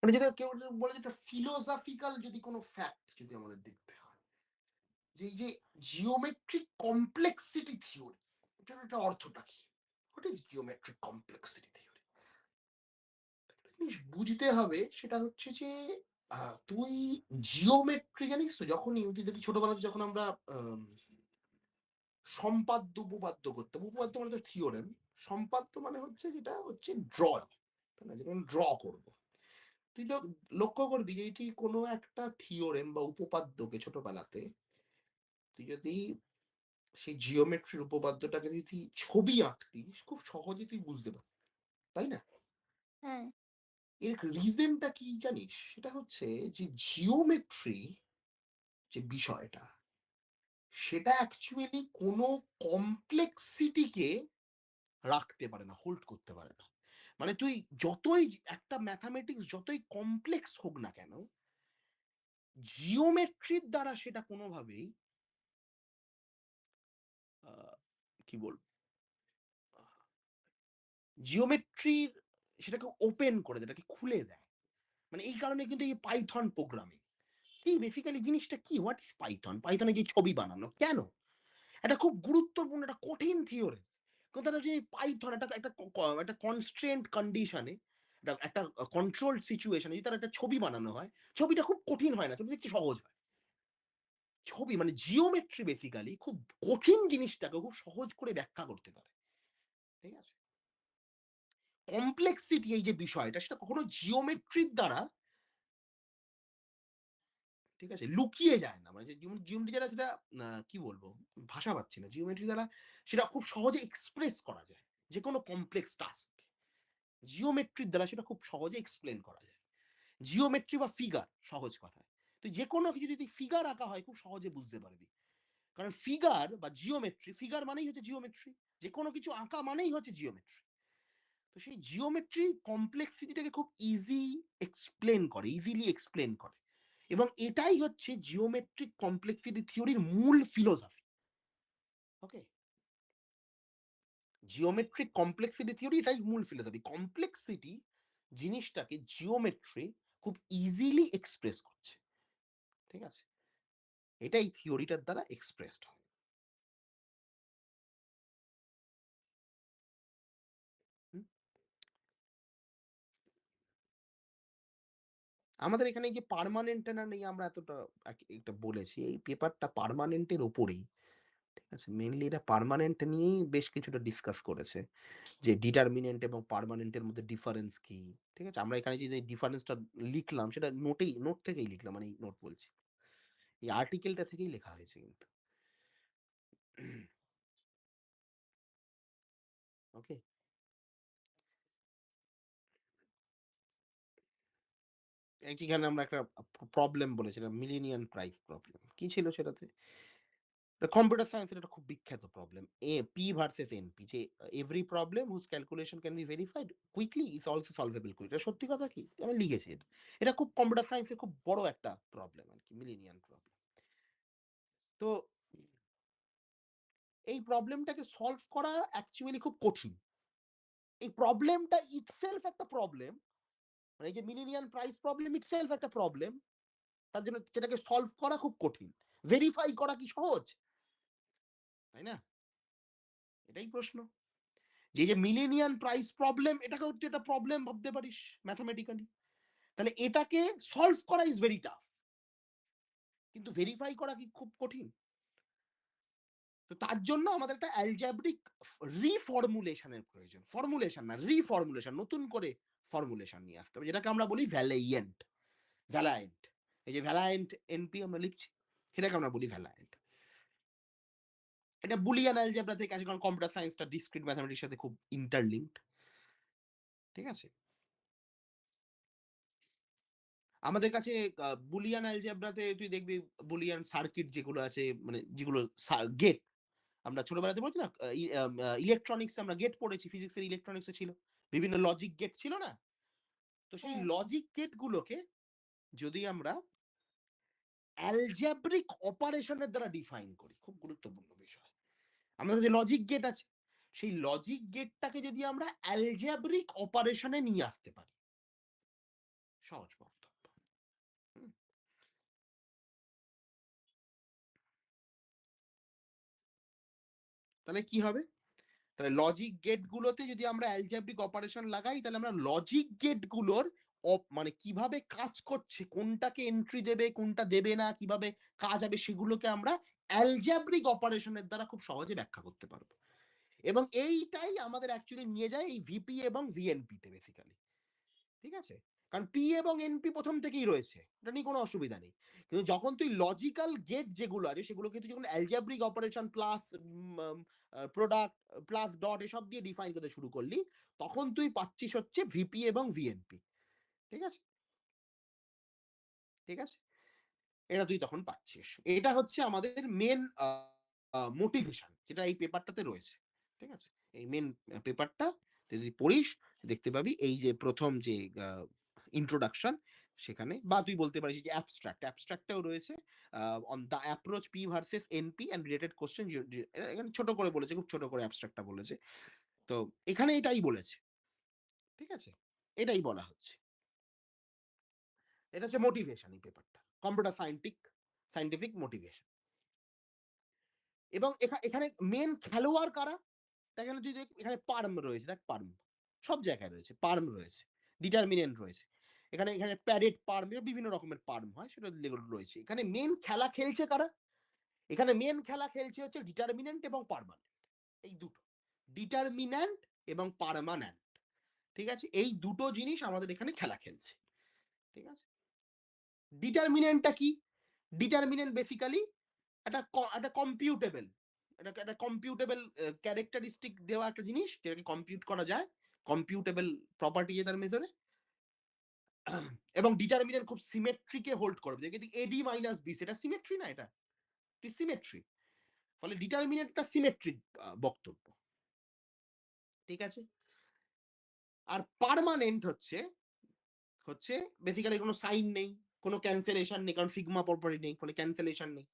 মানে যেটা কেউ বলে যেটা ফিলোসফিক্যাল যদি কোনো ফ্যাক্ট যদি আমাদের দেখতে হয়, যে এই যে জিওমেট্রিক কমপ্লেক্সিটি থিওরি, এটার একটা অর্থটা কি? What is geometric complexity theory? একটা জিনিস বুঝতে হবে, সেটা হচ্ছে যে তুই জিওমেট্রি জানিস তো, যখনই তুই দেখবি ছোটবেলাতে যখন আমরা আম সম্পাদ্য উপপাদ্য করতাম, উপপাদ্য মানে তো থিওরেম, সম্পাদ্য মানে হচ্ছে যেটা হচ্ছে ড্র, তাই না? যেটা ড্র করব। তুই লক্ষ্য করবি যে তুই কোনো একটা থিওরেম বা উপপাদ্যকে ছোটবেলাতে তুই যদি সেই জিওমেট্রির উপপাদ্যটাকে যদি তুই ছবি আঁকতিস, খুব সহজে তুই বুঝতে পারতি, তাই না? হ্যাঁ, এর রিজনটা কি জানিস? সেটা হচ্ছে যে জিওমেট্রি যে বিষয়টা, সেটা অ্যাকচুয়ালি কোনো কমপ্লেক্সিটিকে রাখতে পারে না, হোল্ড করতে পারে না। মানে তুই যতই একটা ম্যাথামেটিক্স যতই কমপ্লেক্স হোক না কেন, জিওমেট্রির দ্বারা সেটা কোনোভাবেই আ কি বলব? জিওমেট্রির সেটাকে ওপেন করে দেয়, এটাকে খুলে দেয়। মানে এই কারণে কিন্তু এই পাইথন প্রোগ্রামিং। কি বেসিক্যালি জিনিসটা কি? What is Python? পাইথনে যে ছবি বানানো কেন? এটা খুব গুরুত্বপূর্ণ, একটা কঠিন থিওরি। কিন্তু তারা যে পাইথন একটা একটা একটা কনস্ট্রেন্ট কন্ডিশন এ একটা একটা কন্ট্রোলড সিচুয়েশন এ যদি তার একটা ছবি বানানো হয়, ছবিটা খুব কঠিন হয় না। ছবি দেখতে সহজ হয়। ছবি মানে জিওমেট্রি বেসিক্যালি খুব কঠিন জিনিসটাকে খুব সহজ করে ব্যাখ্যা করতে পারে। ঠিক আছে? কমপ্লেক্সিটি এই যে বিষয়টা, সেটা কখনো জিওমেট্রির দ্বারা, ঠিক আছে, লুকিয়ে যায় না। মানে যে জিওমেট্রি দ্বারা সেটা কি বলবো? ভাষা পাচ্ছি না। জিওমেট্রি দ্বারা সেটা খুব সহজে এক্সপ্রেস করা যায়। যেকোনো কমপ্লেক্স টাস্ক জিওমেট্রির দ্বারা সেটা খুব সহজে এক্সপ্লেন করা যায়। জিওমেট্রি বা ফিগার, সহজ কথায়। তো যেকোনো কিছু যদি ফিগার আঁকা হয় খুব সহজে বুঝতে পারবি। কারণ ফিগার বা জিওমেট্রি, ফিগার মানেই হচ্ছে জিওমেট্রি। যেকোনো কিছু আঁকা মানেই হচ্ছে জিওমেট্রি। তো সেই জিওমেট্রি কমপ্লেক্সিটিটাকে খুব এক্সপ্লেন করে, ইজিলি এক্সপ্লেন করে। এবং এটাই হচ্ছে জিওমেট্রিক কমপ্লেক্সিটি থিওরির মূল ফিলোসফি। ওকে? জিওমেট্রিক কমপ্লেক্সিটি থিওরি এটাই মূল ফিলোসফি। কমপ্লেক্সিটি জিনিসটাকে জিওমেট্রি খুব ইজিলি এক্সপ্রেস করছে। ঠিক আছে? এটাই থিওরিটার দ্বারা এক্সপ্রেসড হয়। হুম? আমাদের এখানে এই যে পার্মানেন্ট না নেই, আমরা এতটা এটা বলেছি। এই পেপারটা পার্মানেন্ট এর উপরেই। ঠিক আছে? মেইনলি এটা পার্মানেন্ট নিয়েই বেশ কিছুটা ডিসকাস করেছে। যে ডিটারমিনেন্ট এবং পার্মানেন্ট এর মধ্যে ডিফারেন্স কি? ঠিক আছে? আমরা এখানে যে ডিফারেন্সটা লিখলাম সেটা নোট থেকেই লিখলাম। মানে এই নোট বলছি। এই আর্টিকেলটা থেকেই লেখা হয়েছে কিন্তু। ওকে? এইখানে আমরা একটা প্রবলেম বলেছিলাম, মিলেনিয়াম প্রাইস প্রবলেম। কি ছিল সেটাতে? কম্পিউটার সায়েন্সের একটা খুব বিখ্যাত প্রবলেম। P ভার্সাস NP, যে every problem whose calculation can be verified quickly is also solvable quickly. এটা সত্যি কথা কি? আমি লিখেছি এটা। এটা খুব কম্পিউটার সায়েন্সের খুব বড় একটা প্রবলেম আরকি, মিলেনিয়াম প্রবলেম। তো এই প্রবলেমটাকে সলভ করা অ্যাকচুয়ালি খুব কঠিন। এই প্রবলেমটা ইটসেলফ একটা প্রবলেম। মানে এই যে মিলেনিয়াম প্রাইস প্রবলেম ইটসেলফ একটা প্রবলেম। তার জন্য সেটাকে সলভ করা খুব কঠিন। ভেরিফাই করা কি সহজ? তাই না? এটাই প্রশ্ন। যে, যে মিলেনিয়াম প্রাইস প্রবলেম, এটাকেও তুই একটা প্রবলেম ভাবতে পারিস ম্যাথমেটিক্যালি। তাহলে এটাকে সলভ করা ইজ ভেরি টাফ। কিন্তু ভেরিফাই করা কি খুব কঠিন? তো তার জন্য আমাদের একটা অ্যালজেব্রিক রিফর্মুলেশন এর প্রয়োজন। ফর্মুলেশন না, রিফর্মুলেশন, নতুন করে ফর্মুলেশন নিয়ে আসতে হবে। যেটাকে আমরা বলি ভ্যালাইয়েন্ট। ভ্যালায়েন্ট। এই যে ভ্যালায়েন্ট এনপি আমরা লিখছি, সেটাকে আমরা বলি ভ্যালায়েন্ট। এটা বুলিয়ান অ্যালজেব্রা থেকে আসে, কারণ কম্পিউটার সায়েন্সটা ডিসক্রিট ম্যাথমেটিক্স সাথে খুব ইন্টারলিঙ্কড। ঠিক আছে? আমাদের কাছে বুলিয়ান অ্যালজেব্রাতে তুই দেখবি বুলিয়ান সার্কিট যেগুলো আছে, মানে যেগুলো গেট, আমরা ছোটবেলাতে বলছি না, ইলেকট্রনিক্স আমরা গেট পড়েছি, ফিজিক্সের ইলেকট্রনিক্সে ছিল। বিভিন্ন লজিক গেট ছিল না? তো সেই হ্যাঁ, লজিক গেট গুলোকে যদি আমরা অ্যালজেব্রিক অপারেশনের দ্বারা ডিফাইন করি, খুব গুরুত্বপূর্ণ বিষয়। আমাদের যে লজিক গেট আছে, সেই লজিক গেটটাকে যদি আমরা অ্যালজেব্রিক অপারেশনে নিয়ে আসতে পারি, সহজ বক্তব্য। হুম? তাহলে কি হবে? তাহলে লজিক গেট গুলোতে যদি আমরা অ্যালজেব্রিক অপারেশন লাগাই, তাহলে আমরা লজিক গেট গুলোর মানে কিভাবে কাজ করছে, কোনটাকে এন্ট্রি দেবে, কোনটা দেবে না, কিভাবে কাজ হবে, সেগুলোকে আমরা অ্যালজেব্রিক অপারেশনের দ্বারা খুব সহজে ব্যাখ্যা করতে পারবো। এবং এইটাই আমাদের অ্যাকচুয়ালি নিয়ে যায় এই ভিপি এবং ভিএনপি তে বেসিক্যালি। ঠিক আছে? কারণ পি এবং এনপি প্রথম থেকেই রয়েছে। এটা নিয়ে কোনো অসুবিধা নেই। কিন্তু যখন তুই লজিক্যাল গেট যেগুলো আছে সেগুলোকে তুই যখন algebraic operation plus product plus dot এসব দিয়ে ডিফাইন করতে শুরু করলি, তখন তুই পাচ্ছিস হচ্ছে ভিপি এবং ভিএনপি। ঠিক আছে? ঠিক আছে? এটা তুই তখন পাচ্ছিস। এটা হচ্ছে আমাদের মেন মোটিভেশন যেটা এই পেপারটাতে রয়েছে। ঠিক আছে? এই মেন পেপারটা যদি পড়িস দেখতে পাবি এই যে ১ম যে ইন্ট্রোডাকশন সেখানে, বা তুই বলতে পারিস যে অ্যাবস্ট্রাক্টটাও রয়েছে on the approach P versus NP and related question এখানে ছোট করে বলেছে, খুব ছোট করে অ্যাবস্ট্রাক্টটা বলেছে। তো এখানে এটাই বলেছে। ঠিক আছে? এটাই বলা হচ্ছে। এটা হচ্ছে মোটিভেশন এই পেপারটা। Computer scientific motivation. এবং এখানে মেন খেলোয়াড় কারা? এখানে তুই দেখ, এখানে পার্ম রয়েছে, দেখ পার্ম। সব জায়গায় রয়েছে। পার্ম রয়েছে। ডিটারমিনেন্ট রয়েছে। এখানে প্যারেট পার্ম বিভিন্ন রকমের পার্ম হয় সেটা রয়েছে। এখানে মেন খেলা খেলছে কারা? এখানে মেন খেলা খেলছে হচ্ছে ডিটারমিনেন্ট এবং পার্মানেন্ট। এই দুটো। ডিটারমিন্যান্ট এবং পার্মানেন্ট। ঠিক আছে? এই দুটো জিনিস আমাদের এখানে খেলা খেলছে। ঠিক আছে? ডিটারমিনেন্টটা কি? ডিটারমিনেন্ট বেসিক্যালি একটা কম্পিউটেবল, একটা কম্পিউটেবল ক্যারেক্টারিস্টিক দেওয়া একটা জিনিস যেটাকে কম্পিউট করা যায়, কম্পিউটেবল প্রপার্টি যে তার ভেতরে। এবং ডিটারমিনেন্ট খুব সিমেট্রিকে হোল্ড করবে, দেখি এডি মাইনাস বি, সেটা সিমেট্রি না, এটা সিমেট্রি। ফলে ডিটারমিনেন্টটা সিমেট্রিক বক্তব্য। ঠিক আছে? আর পার্মানেন্ট হচ্ছে হচ্ছে বেসিক্যালি কোনো সাইন নেই, কোনো ক্যান্সেলেশন নেই, কারণ সিগমা প্রপার্টি নেই, ফলে ক্যান্সেলেশন নেই।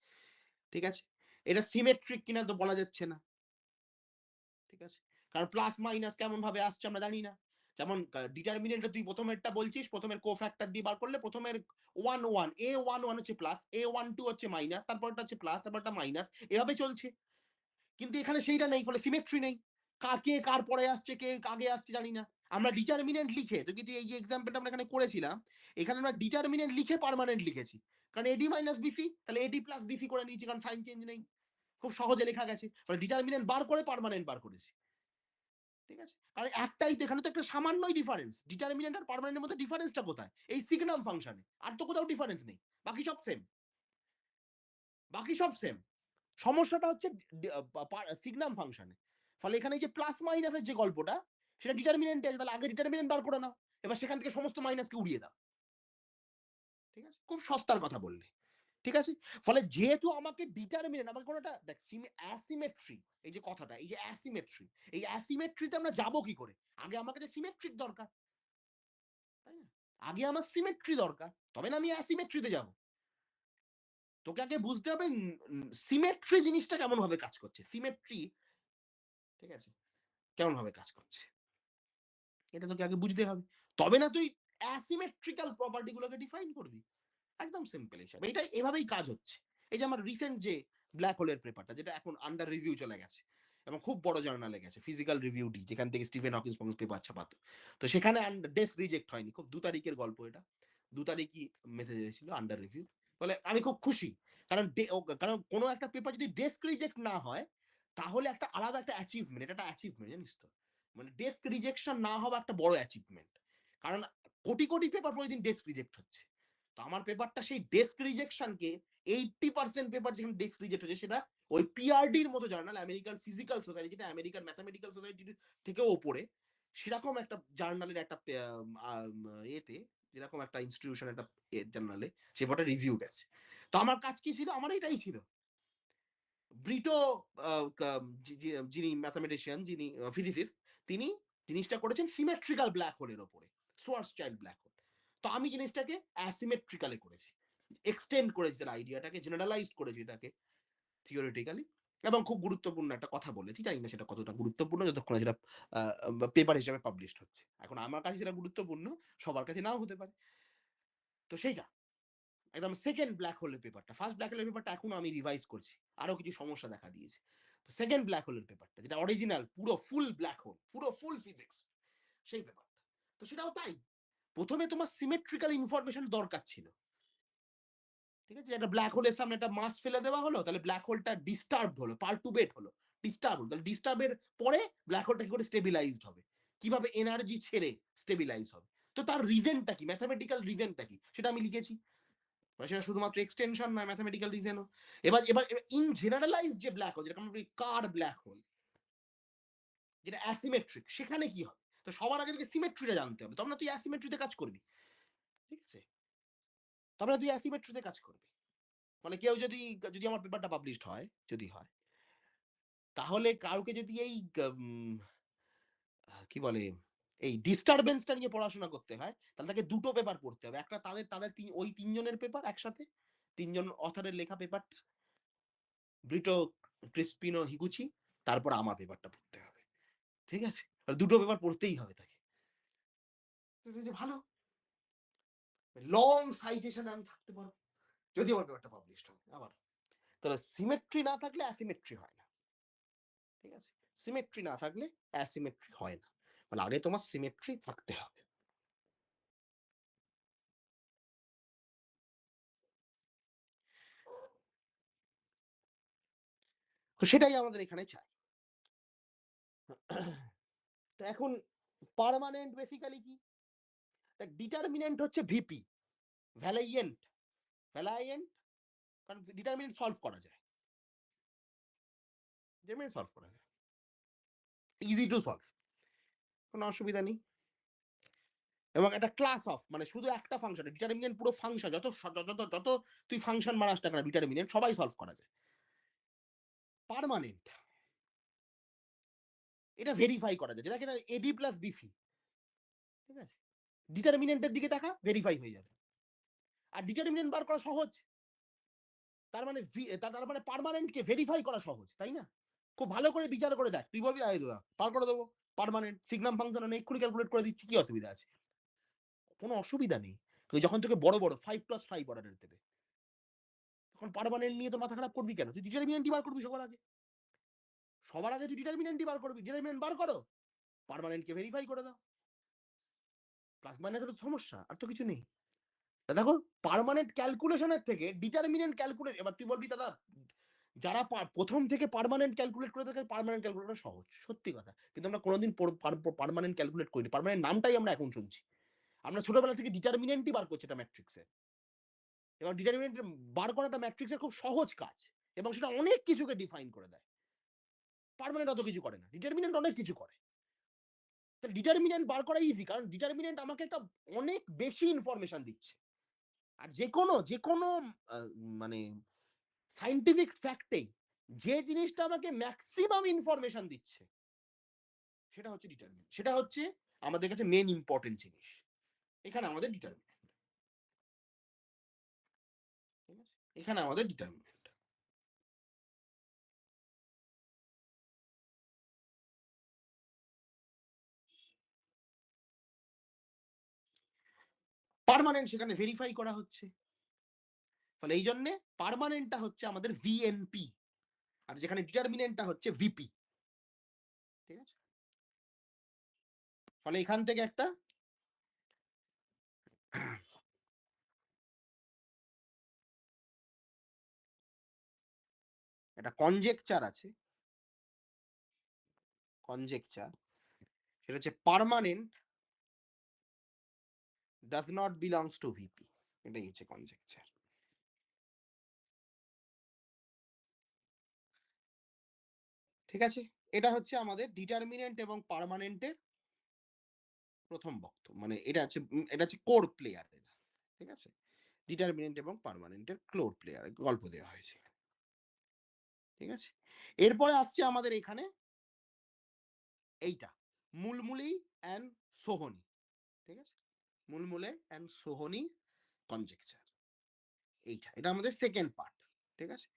ঠিক আছে? এটা সিমেট্রিক কিনা তো বলা যাচ্ছে না। ঠিক আছে? কারণ প্লাস মাইনাস কেমন ভাবে আসছে আমরা জানি না। যেমন ডিটারমিনেন্টে তুই প্রথমেরটা বলছিস, প্রথমের কোফ্যাক্টর দিয়ে বার করলে প্রথমের 1 1 A11 হচ্ছে প্লাস, A12 হচ্ছে মাইনাস, তারপরটা হচ্ছে প্লাস, তারপরটা মাইনাস, এভাবে চলছে। কিন্তু এখানে সেইটা নেই, ফলে সিমেট্রি নেই। কে কার পরে আসছে, কে আগে আসছে জানি না। আমরা ডিটারমিনেন্ট লিখে, তো কিন্তু এই যে এক্সাম্পলটা আমরা এখানে করেছিলাম, এখানে আমরা ডিটারমিনেন্ট লিখে পার্মানেন্ট লিখেছি। কারণ এডি মাইনাস বিসি, তাহলে এডি প্লাস বিসি করে নিয়েছি, কারণ সাইন চেঞ্জ নেই। খুব সহজে লেখা গেছে। ফলে ডিটারমিনেন্ট বার করে পার্মানেন্ট বার করেছি। ঠিক আছে? কারণ একটাই তো, এখানে তো একটা সামান্যই ডিফারেন্স। ডিটারমিনেন্ট আর পার্মানেন্টের মধ্যে ডিফারেন্সটা কোথায়? এই সিগনাম ফাংশনে। আর তো কোথাও ডিফারেন্স নেই। বাকি সব সেম। বাকি সব সেম। সমস্যাটা হচ্ছে সিগনাম ফাংশনে। ফলে এখানে এই যে প্লাস মাইনাসের যে গল্পটা, সেটা ডিটারমিনেন্টে আছে, তাহলে আগে ডিটারমিনেন্ট বার করে নাও। এবার সেখান থেকে সমস্ত মাইনাসকে উড়িয়ে দাও। ঠিক আছে? খুব সস্তার কথা বললে। ঠিক আছে? ফলে যেহেতু আমাকে ডিটারমিনেন্ট, আমাকে কোনটা দেখ অ্যাসিমেট্রি, এই যে কথাটা, এই যে অ্যাসিমেট্রি, এই অ্যাসিমেট্রিতে আমরা যাবো কি করে? আগে আমার কাছে সিমেট্রিক দরকার। তাই না? আগে আমার সিমেট্রি দরকার। তবে না আমি অ্যাসিমেট্রিতে যাব। তোকে আগে বুঝতে হবে সিমেট্রি জিনিসটা কেমন ভাবে কাজ করছে। সিমেট্রি, ঠিক আছে? কেমন ভাবে কাজ করছে। এটা তোকে আগে বুঝতে হবে। তবে না তুই অ্যাসিমেট্রিক্যাল প্রপার্টি গুলোকে ডিফাইন করবি। একদম সিম্পল হিসাব। এটা এভাবেই কাজ হচ্ছে। এই যে আমার রিসেন্ট যে ব্ল্যাক হোলের পেপারটা, যেটা এখন আন্ডার রিভিউ চলে গেছে এবং খুব বড় জার্নালে গেছে, ফিজিক্যাল রিভিউ ডি, যেখান থেকে স্টিফেন হকিন্স পেপার ছাপাতো। তো সেখানে ডেস্ক রিজেক্ট হয়নি। খুব ২ তারিখের গল্প এটা। ২ তারিখই মেসেজ এসেছিল আন্ডার রিভিউ। ফলে আমি খুব খুশি। কারণ কারণ কোন একটা পেপার যদি ডেস্ক রিজেক্ট না হয়, তাহলে একটা আলাদা একটা অ্যাচিভমেন্ট। এটা একটা অ্যাচিভমেন্ট, জানিস তো? মানে ডেস্ক রিজেকশন না হওয়া একটা বড় অ্যাচিভমেন্ট। কারণ কোটি, কোটি পেপার প্রতিদিন ডেস্ক রিজেক্ট হচ্ছে। তো আমার পেপারটা সেই ডেস্ক রিজেকশনকে, 80% পেপার যেখানে ডেস্ক রিজেক্ট হচ্ছে, সেটা ওই পিআরডির মতো জার্নাল, আমেরিকান ফিজিক্যাল সোসাইটি, যেটা আমেরিকান ম্যাথমেটিক্যাল সোসাইটির থেকেও ওপরে, সেরকম একটা জার্নালের একটা এতে, যেরকম একটা ইনস্টিটিউশন একটা জার্নালে সে পেপারটা রিভিউ গেছে। তো আমার কাজ কি ছিল? আমার এটাই ছিল। ব্রিটো যিনি ম্যাথমেটিশিয়ান, যিনি ফিজিসিস্ট, তিনি জিনিসটা করেছেন সিমেট্রিক্যাল ব্ল্যাক হোলের উপরে, সোয়ার্সচাইল্ড ব্ল্যাক হোল। তো আমি জিনিসটাকে অ্যাসিমেট্রিক্যালে করেছি, এক্সটেন্ড করেছি তার আইডিয়াটাকে, জেনারেলাইজড করেছি এটাকে থিওরিটিক্যালি। এবং খুব গুরুত্বপূর্ণ একটা কথা বলেছি, জানি না সেটা কতটা গুরুত্বপূর্ণ, যতক্ষণ না সেটা পেপার হিসেবে পাবলিশড হচ্ছে। এখন আমার কাছে সেটা গুরুত্বপূর্ণ, সবার কাছে নাও হতে পারে। তো সেইটা একদম সেকেন্ড ব্ল্যাক হোলের পেপারটা। ফার্স্ট ব্ল্যাক হোলের পেপারটা এখনো আমি রিভাইজ করছি। আরো কিছু সমস্যা দেখা দিয়েছে। তো সেকেন্ড ব্ল্যাক হোলের পেপারটা যেটা অরিজিনাল পুরো ফুল ব্ল্যাক হোল, পুরো ফুল ফিজিক্স সেই পেপারটা। তো সেটাও তাই। ১ম এ তোমার সিমেট্রিক্যাল ইনফরমেশন দরকার ছিল। ঠিক আছে? একটা ব্ল্যাক হোলের সামনে একটা মাস ফেলে দেওয়া হলো, তাহলে ব্ল্যাক হোলটা ডিস্টার্বড হলো, পার্টুবেট হলো। ডিস্টার্ব হলো। তাহলে ডিস্টার্ব এর পরে ব্ল্যাক হোলটা কি করে স্টেবিলাইজড হবে? কিভাবে এনার্জি ছেড়ে স্টেবিলাইজ হবে? তো তার রিজনটা কি? ম্যাথমেটিক্যাল রিজনটা কি? সেটা আমি লিখেছি। সেটা শুধুমাত্র এক্সটেনশন নয়, ম্যাথমেটিক্যাল রিজনও। এবার ইন জেনারেলাইজ যে ব্ল্যাক হোল, যেরকম আমরা বলি কার ব্ল্যাক হোল, যেটা অ্যাসিমেট্রিক, সেখানে কি হবে? তো সবার আগে তোকে সিমেট্রিটা জানতে হবে। তবে না তুই অ্যাসিমেট্রিতে কাজ করবি। ঠিক আছে? তবে না তুই অ্যাসিমেট্রিতে কাজ করবি। মানে কেউ যদি যদি আমার পেপারটা পাবলিশড হয়, যদি হয়, তাহলে কাউকে যদি এই কি বলে? এই ডিস্টারবেন্সটা নিয়ে পড়াশোনা করতে হয়, তাহলে তাকে ২ টো পেপার পড়তে হবে। একটা তাদের তাদের ওই ৩ জনের পেপার একসাথে, ৩ জন অথরের লেখা পেপারটা, ব্রিটো, ক্রিসপিনো, হিগুচি, তারপর আমার পেপারটা পড়তে হবে। ঠিক আছে? তাহলে ২ টো পেপার পড়তেই হবে তাকে। এটা যে ভালো। লং সাইটেশন এ আমি থাকতে পারবো। যদি আমার পেপারটা পাবলিশড হয়। আবার তাহলে সিমেট্রি না থাকলে অ্যাসিমেট্রি হয় না। ঠিক আছে? সিমেট্রি না থাকলে অ্যাসিমেট্রি হয় না। মানে আগে তোমার সিমেট্রি থাকতে হবে। তো সেটাই আমাদের এখানে চাই। তো এখন পার্মানেন্ট বেসিক্যালি কি? দেখ ডিটারমিনেন্ট হচ্ছে ভিপি, ভ্যালাইয়েন্ট, ভ্যালাইয়েন্ট, কারণ ডিটারমিনেন্ট সলভ করা যায়। ডিটারমিনেন্ট সলভ করা যায়। Easy to solve. কোনো অসুবিধা নেই। এবং একটা ক্লাস অফ মানে শুধু একটা ফাংশন, ডিটারমিনেন্ট পুরো ফাংশন, যত তুই ফাংশন মারাস না কেন ডিটারমিনেন্ট সবাই সলভ করা যায়। পার্মানেন্ট এটা ভেরিফাই করা যায়। যেটা কিনা এডি প্লাস বিসি। ঠিক আছে? ডিটারমিনেন্টের দিকে দেখা ভেরিফাই হয়ে যাবে। আর ডিটারমিনেন্ট বার করা সহজ। তার মানে তার মানে পার্মানেন্ট কে ভেরিফাই করা সহজ, তাই না? খুব ভালো করে বিচার করে দেখ। তুই বলবি পার করে দেবো। পার্মানেন্ট সিগনাম ফাংশন আমি এক্ষুনি ক্যালকুলেট করে দিচ্ছি, কি অসুবিধা আছে? কোনো অসুবিধা নেই। তুই যখন তোকে বড় বড় 5+5 অর্ডারের দেবে, তখন পার্মানেন্ট নিয়ে তো মাথা খারাপ করবি কেন? তুই ডিটারমিনেন্টই বার করবি সবার আগে। সবার আগে তুই ডিটারমিনেন্টই বার করবি। ডিটারমিনেন্ট বার করো, পার্মানেন্টকে ভেরিফাই করে দাও। প্লাস মাইনাসের সমস্যা আর তো কিছু নেই। দেখো পার্মানেন্ট ক্যালকুলেশনের থেকে ডিটারমিনেন্ট ক্যালকুলেট, এবার তুই বলবি দাদা যারা প্রথম থেকে পার্মানেন্ট ক্যালকুলেট করে থাকে পার্মানেন্ট ক্যালকুলেটর সহজ, সত্যি কথা। কিন্তু আমরা কোনোদিন পার্মানেন্ট ক্যালকুলেট করিনি। পার্মানেন্ট নামটাই আমরা এখন শুনছি। আমরা ছোটবেলা থেকে ডিটারমিনেন্টই বার করছি এটা ম্যাট্রিক্সে। এবং ডিটারমিনেন্ট বার করাটা ম্যাট্রিক্সের খুব সহজ কাজ, এবং সেটা অনেক কিছুকে ডিফাইন করে দেয়। পার্মানেন্ট অত কিছু করে না, ডিটারমিনেন্ট অনেক কিছু করে। ডিটারমিনেন্ট বার করা ইজি, কারণ ডিটারমিনেন্ট আমাকে একটা অনেক বেশি ইনফরমেশন দিচ্ছে। আর যে কোনো মানে সায়েন্টিফিক ফ্যাক্টেই যে জিনিসটা আমাকে ম্যাক্সিমাম ইনফরমেশন দিচ্ছে সেটা হচ্ছে ডিটারমিনেন্ট। সেটা হচ্ছে আমাদের কাছে মেন ইম্পর্টেন্ট জিনিস। এখানে আমাদের ডিটারমিনেন্ট। ঠিক আছে? এখানে আমাদের ডিটারমিনেন্ট। পার্মানেন্ট সেখানে ভেরিফাই করা হচ্ছে। ফলে এই জন্যে পার্মানেন্টটা হচ্ছে আমাদের ভিএনপি, আর যেখানে ডিটারমিনেন্টটা হচ্ছে ভিপি। ঠিক আছে? ফলে এখান থেকে একটা একটা কনজেকচার আছে, কনজেকচার। সেটা হচ্ছে permanent does not belongs to VP. এটাই হচ্ছে কনজেকচার। ঠিক আছে? এটা হচ্ছে আমাদের ডিটারমিনেন্ট এবং পার্মানেন্টের প্রথম বক্তব্য। মানে এটা হচ্ছে কোর প্লেয়ার। ঠিক আছে? ডিটারমিনেন্ট এবং পার্মানেন্টের ক্লোর প্লেয়ার গল্প দেওয়া হয়েছে। ঠিক আছে? এরপরে আসছে আমাদের এখানে এইটা মুলমুলি অ্যান্ড সোহনি। ঠিক আছে? মুলমুলে অ্যান্ড সোহনি কনজেকচার। এটা আমাদের সেকেন্ড পার্ট। ঠিক আছে?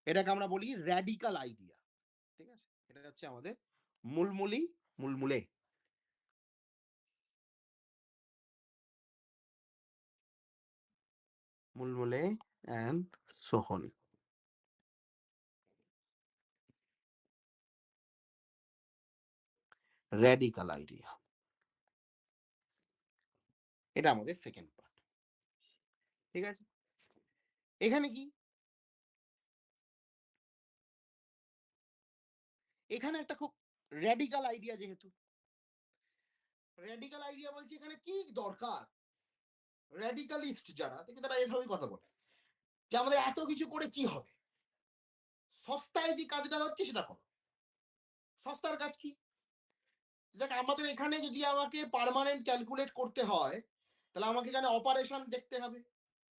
এটাকে আমরা বলি র্যাডিক্যাল আইডিয়া। ঠিক আছে? এটা হচ্ছে আমাদের Mulmuley, Mulmuley. Mulmuley and Sohoni. Radical idea. এটা আমাদের সেকেন্ড পার্ট। ঠিক আছে? এখানে কি? এখানে একটা খুব র্যাডিক্যাল আইডিয়া যেহেতু। র্যাডিক্যাল আইডিয়া বলছে এখানে কি দরকার? র্যাডিক্যালিস্ট যারা তারা এভাবেই কথা বলে। যে আমাদের এত কিছু করে কি হবে? সস্তায় যে কাজটা হচ্ছে সেটা করো। সস্তার কাজ কি? দেখ আমাদের এখানে যদি আমাকে পার্মানেন্ট ক্যালকুলেট করতে হয়, তাহলে আমাকে এখানে অপারেশন দেখতে হবে।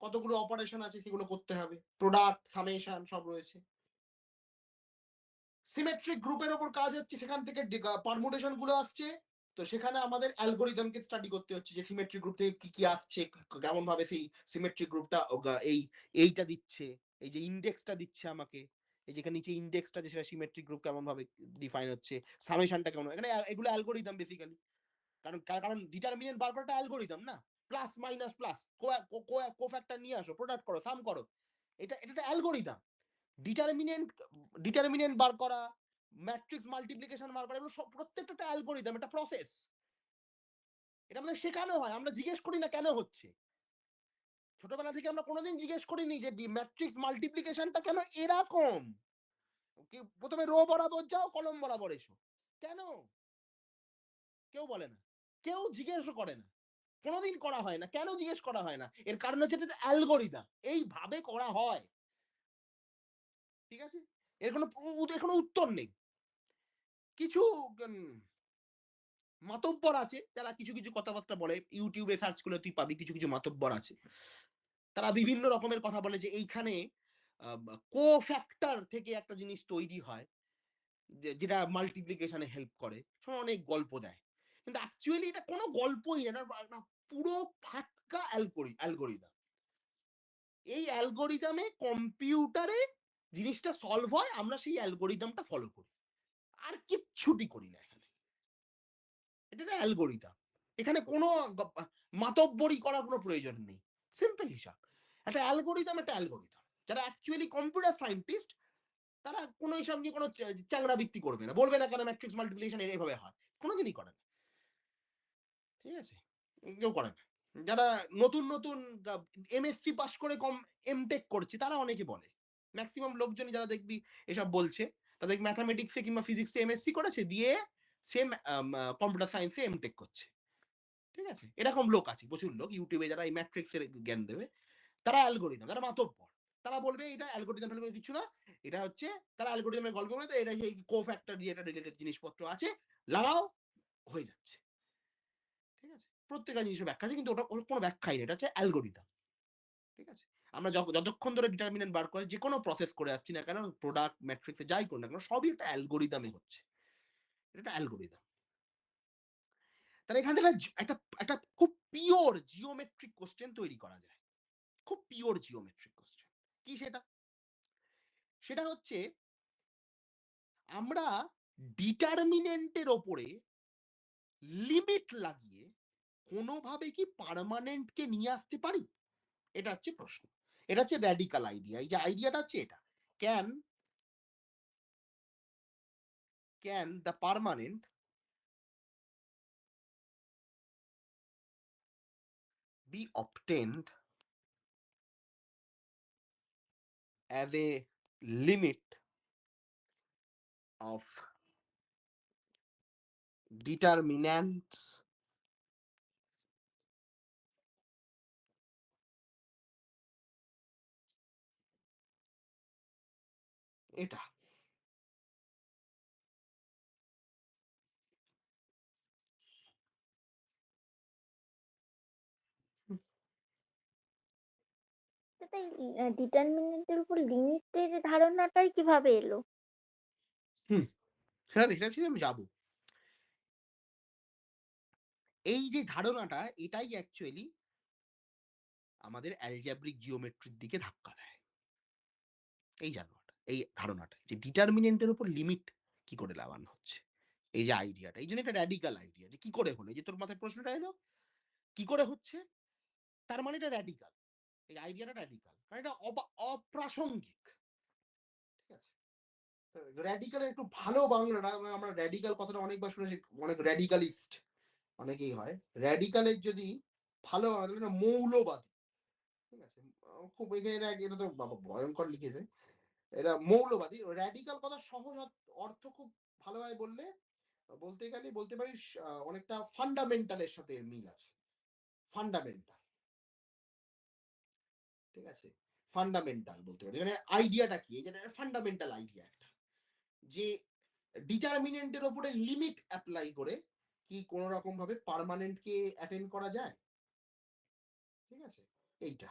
কতগুলো অপারেশন আছে সেগুলো করতে হবে। প্রোডাক্ট, সামেশন সব রয়েছে। সিমেট্রিক গ্রুপের উপর কাজ হচ্ছে, সেখান থেকে পারমুটেশন গুলো আসছে। তো সেখানে আমাদের অ্যালগরিদমকে স্টাডি করতে হচ্ছে যে সিমেট্রিক গ্রুপ থেকে কি কি আসছে, কেমন ভাবে সেই সিমেট্রিক গ্রুপটা এই এইটা দিচ্ছে, এই যে ইন্ডেক্সটা দিচ্ছে আমাকে, এই যেখানে নিচে ইন্ডেক্সটা যে সেটা সিমেট্রিক গ্রুপ কেমন ভাবে ডিফাইন হচ্ছে, সামেশনটা কেমন, এখানে এগুলো অ্যালগরিদম বেসিক্যালি। কারণ ডিটারমিনেন্ট বার করাটা অ্যালগরিদম না, প্লাস মাইনাস প্লাস কোফ্যাক্টর নিয়ে আসো, প্রোডাক্ট করো, সাম করো, এটা এটা অ্যালগরিদম। ডিটারমিনেন্ট ডিটারমিনেন্ট বার করা, ম্যাট্রিক্স মাল্টিপ্লিকেশন বার করা, এগুলো সব প্রত্যেকটা একটা অ্যালগরিদম, একটা প্রসেস। এটা আমাদের শেখানো হয়, আমরা জিজ্ঞেস করি না কেন হচ্ছে। ছোটবেলা থেকে আমরা কোনোদিন জিজ্ঞেস করিনি যে ম্যাট্রিক্স মাল্টিপ্লিকেশনটা কেন এরকম। প্রথমে রো বরাবর যাও, কলম বরাবর এসো, কেন? কেউ বলে না, কেউ জিজ্ঞেস করে না, কোনোদিন করা হয় না। কেন জিজ্ঞেস করা হয় না? এর কারণ হচ্ছে এটা অ্যালগরিদম, এইভাবে করা হয়। ঠিক আছে? এর কোনো উত্তর নেই। কিছু মাতব্বর আছে যারা কিছু কিছু কথাবার্তা বলে, ইউটিউবে সার্চ করলে তুই পাবি, কিছু কিছু মাতব্বর আছে, তারা বিভিন্ন রকমের কথা বলে যে এইখানে কো ফ্যাক্টর থেকে একটা জিনিস তৈরি হয়, যেটা মাল্টিপ্লিকেশনে হেল্প করে, অনেক গল্প দেয়। কিন্তু অ্যাকচুয়ালি এটা কোনো গল্পই না, এটা পুরো ফাটকা অ্যালগোরিদম। এই অ্যালগোরিদমে কম্পিউটারে জিনিসটা সলভ হয়, আমরা সেই অ্যালগোরিদমটা ফলো করি, আর কিচ্ছুটি করি না এখানে। এটা একটা অ্যালগোরিদম। এখানে কোনো মাতব্বরি করার কোনো প্রয়োজন নেই। সিম্পল হিসাব। একটা অ্যালগোরিদম একটা অ্যালগোরিদম। যারা অ্যাকচুয়ালি কম্পিউটার সায়েন্টিস্ট, তারা কোনো হিসাব নিয়ে কোনো চ্যাংড়াবৃত্তি করবে না। বলবে না কেন ম্যাট্রিক্স মাল্টিপ্লিকেশন এইভাবে হয়। কোনোদিনই করে না। ঠিক আছে? কেউ করে না। যারা নতুন নতুন এমএসসি পাস করে এমটেক করছে, তারা অনেকে বলে। ম্যাক্সিমাম লোকজনই যারা দেখবি এসব বলছে, তাদের ম্যাথামেটিক্সে কিংবা ফিজিক্সে এমএসসি করেছে, দিয়ে সে কম্পিউটার সায়েন্সে এমটেক করছে। ঠিক আছে? এরকম লোক আছে, প্রচুর লোক ইউটিউবে যারা এই ম্যাট্রিক্সের জ্ঞান দেবে। তারা অ্যালগরিদম, তারা মাতব্বর। তারা বলবে এটা অ্যালগরিদম ফ্যালগরিদম কিছু না। এটা হচ্ছে তারা অ্যালগরিদমের গল্প বলে, এটা সেই কোফ্যাক্টর দিয়ে এটা রিলেটেড জিনিসপত্র আছে, লাগাও, হয়ে যাচ্ছে। ঠিক আছে? প্রত্যেকটা জিনিসের ব্যাখ্যা আছে, কিন্তু ওটা ওর কোনো ব্যাখ্যাই নেই। এটা হচ্ছে অ্যালগরিদম। ঠিক আছে? আমরা যতক্ষণ ধরে ডিটারমিনেন্ট বার করে যেকোনো প্রসেস করে আসছি না কেন, প্রোডাক্ট, ম্যাট্রিক্সে যাই করি না কেন, সবই একটা অ্যালগরিদমে হচ্ছে। এটা একটা অ্যালগরিদম। তাহলে এখান থেকে একটা একটা খুব পিওর জিওমেট্রিক কোশ্চেন তৈরি করা যায়। খুব পিওর জিওমেট্রিক কোশ্চেন। কি সেটা? সেটা হচ্ছে আমরা ডিটারমিনেন্টের ওপরে লিমিট লাগিয়ে কোনোভাবে কি পার্মানেন্টকে নিয়ে আসতে পারি? এটা হচ্ছে প্রশ্ন। এটা হচ্ছে র‍্যাডিক্যাল আইডিয়া। এই যে আইডিয়াটা হচ্ছে এটা। Can the permanent be obtained as a limit of determinants এটা। তো তাই ডিটারমিনেন্টের উপর লিমিটের ধারণাটাই কিভাবে এলো? হুম, সেটা দেখেছি আমি যাবো। এই যে ধারণাটা, এটাই অ্যাকচুয়ালি আমাদের অ্যালজেব্রিক জিওমেট্রির দিকে ধাক্কা দেয়। এই এই ধারণাটা যে ডিটারমিনেন্টের উপর লিমিট কি করে লাগানো হচ্ছে। এই যে আইডিয়াটা, এই জন্য এটা র‍্যাডিক্যাল আইডিয়া, যে কি করে হলো? এই যে তোর মাথায় প্রশ্নটা এলো, কি করে হচ্ছে? তার মানে এটা র‍্যাডিক্যাল। এই আইডিয়াটা র্যাডিক্যাল। কারণ এটা অপ্রাসঙ্গিক। ঠিক আছে? র্যাডিক্যালের একটু ভালো বাংলাটা আমরা র্যাডিক্যাল কথাটা অনেকবার শুনেছি, অনেক র্যাডিক্যালিস্ট অনেকেই হয়। র্যাডিক্যালের যদি ভালো বাংলা তাহলে এটা মৌলবাদী। ঠিক আছে? খুব এখানে এটা তো বাবা ভয়ংকর লিখেছে। এটা মৌলবাদী। র্যাডিক্যাল কথার সহজ অর্থ খুব ভালোভাবে বলতে গেলে বলতে পারিস অনেকটা ফান্ডামেন্টাল এর সাথে মিল আছে। ফান্ডামেন্টাল। ঠিক আছে? ফান্ডামেন্টাল বলতে পারি। মানে আইডিয়াটা কি? এই যে ফান্ডামেন্টাল আইডিয়া একটা। যে ডিটারমিনেন্ট এর উপরে লিমিট এপ্লাই করে কি কোন রকম ভাবে পার্মানেন্ট কে অ্যাটেন্ড করা যায়? ঠিক আছে? এইটা।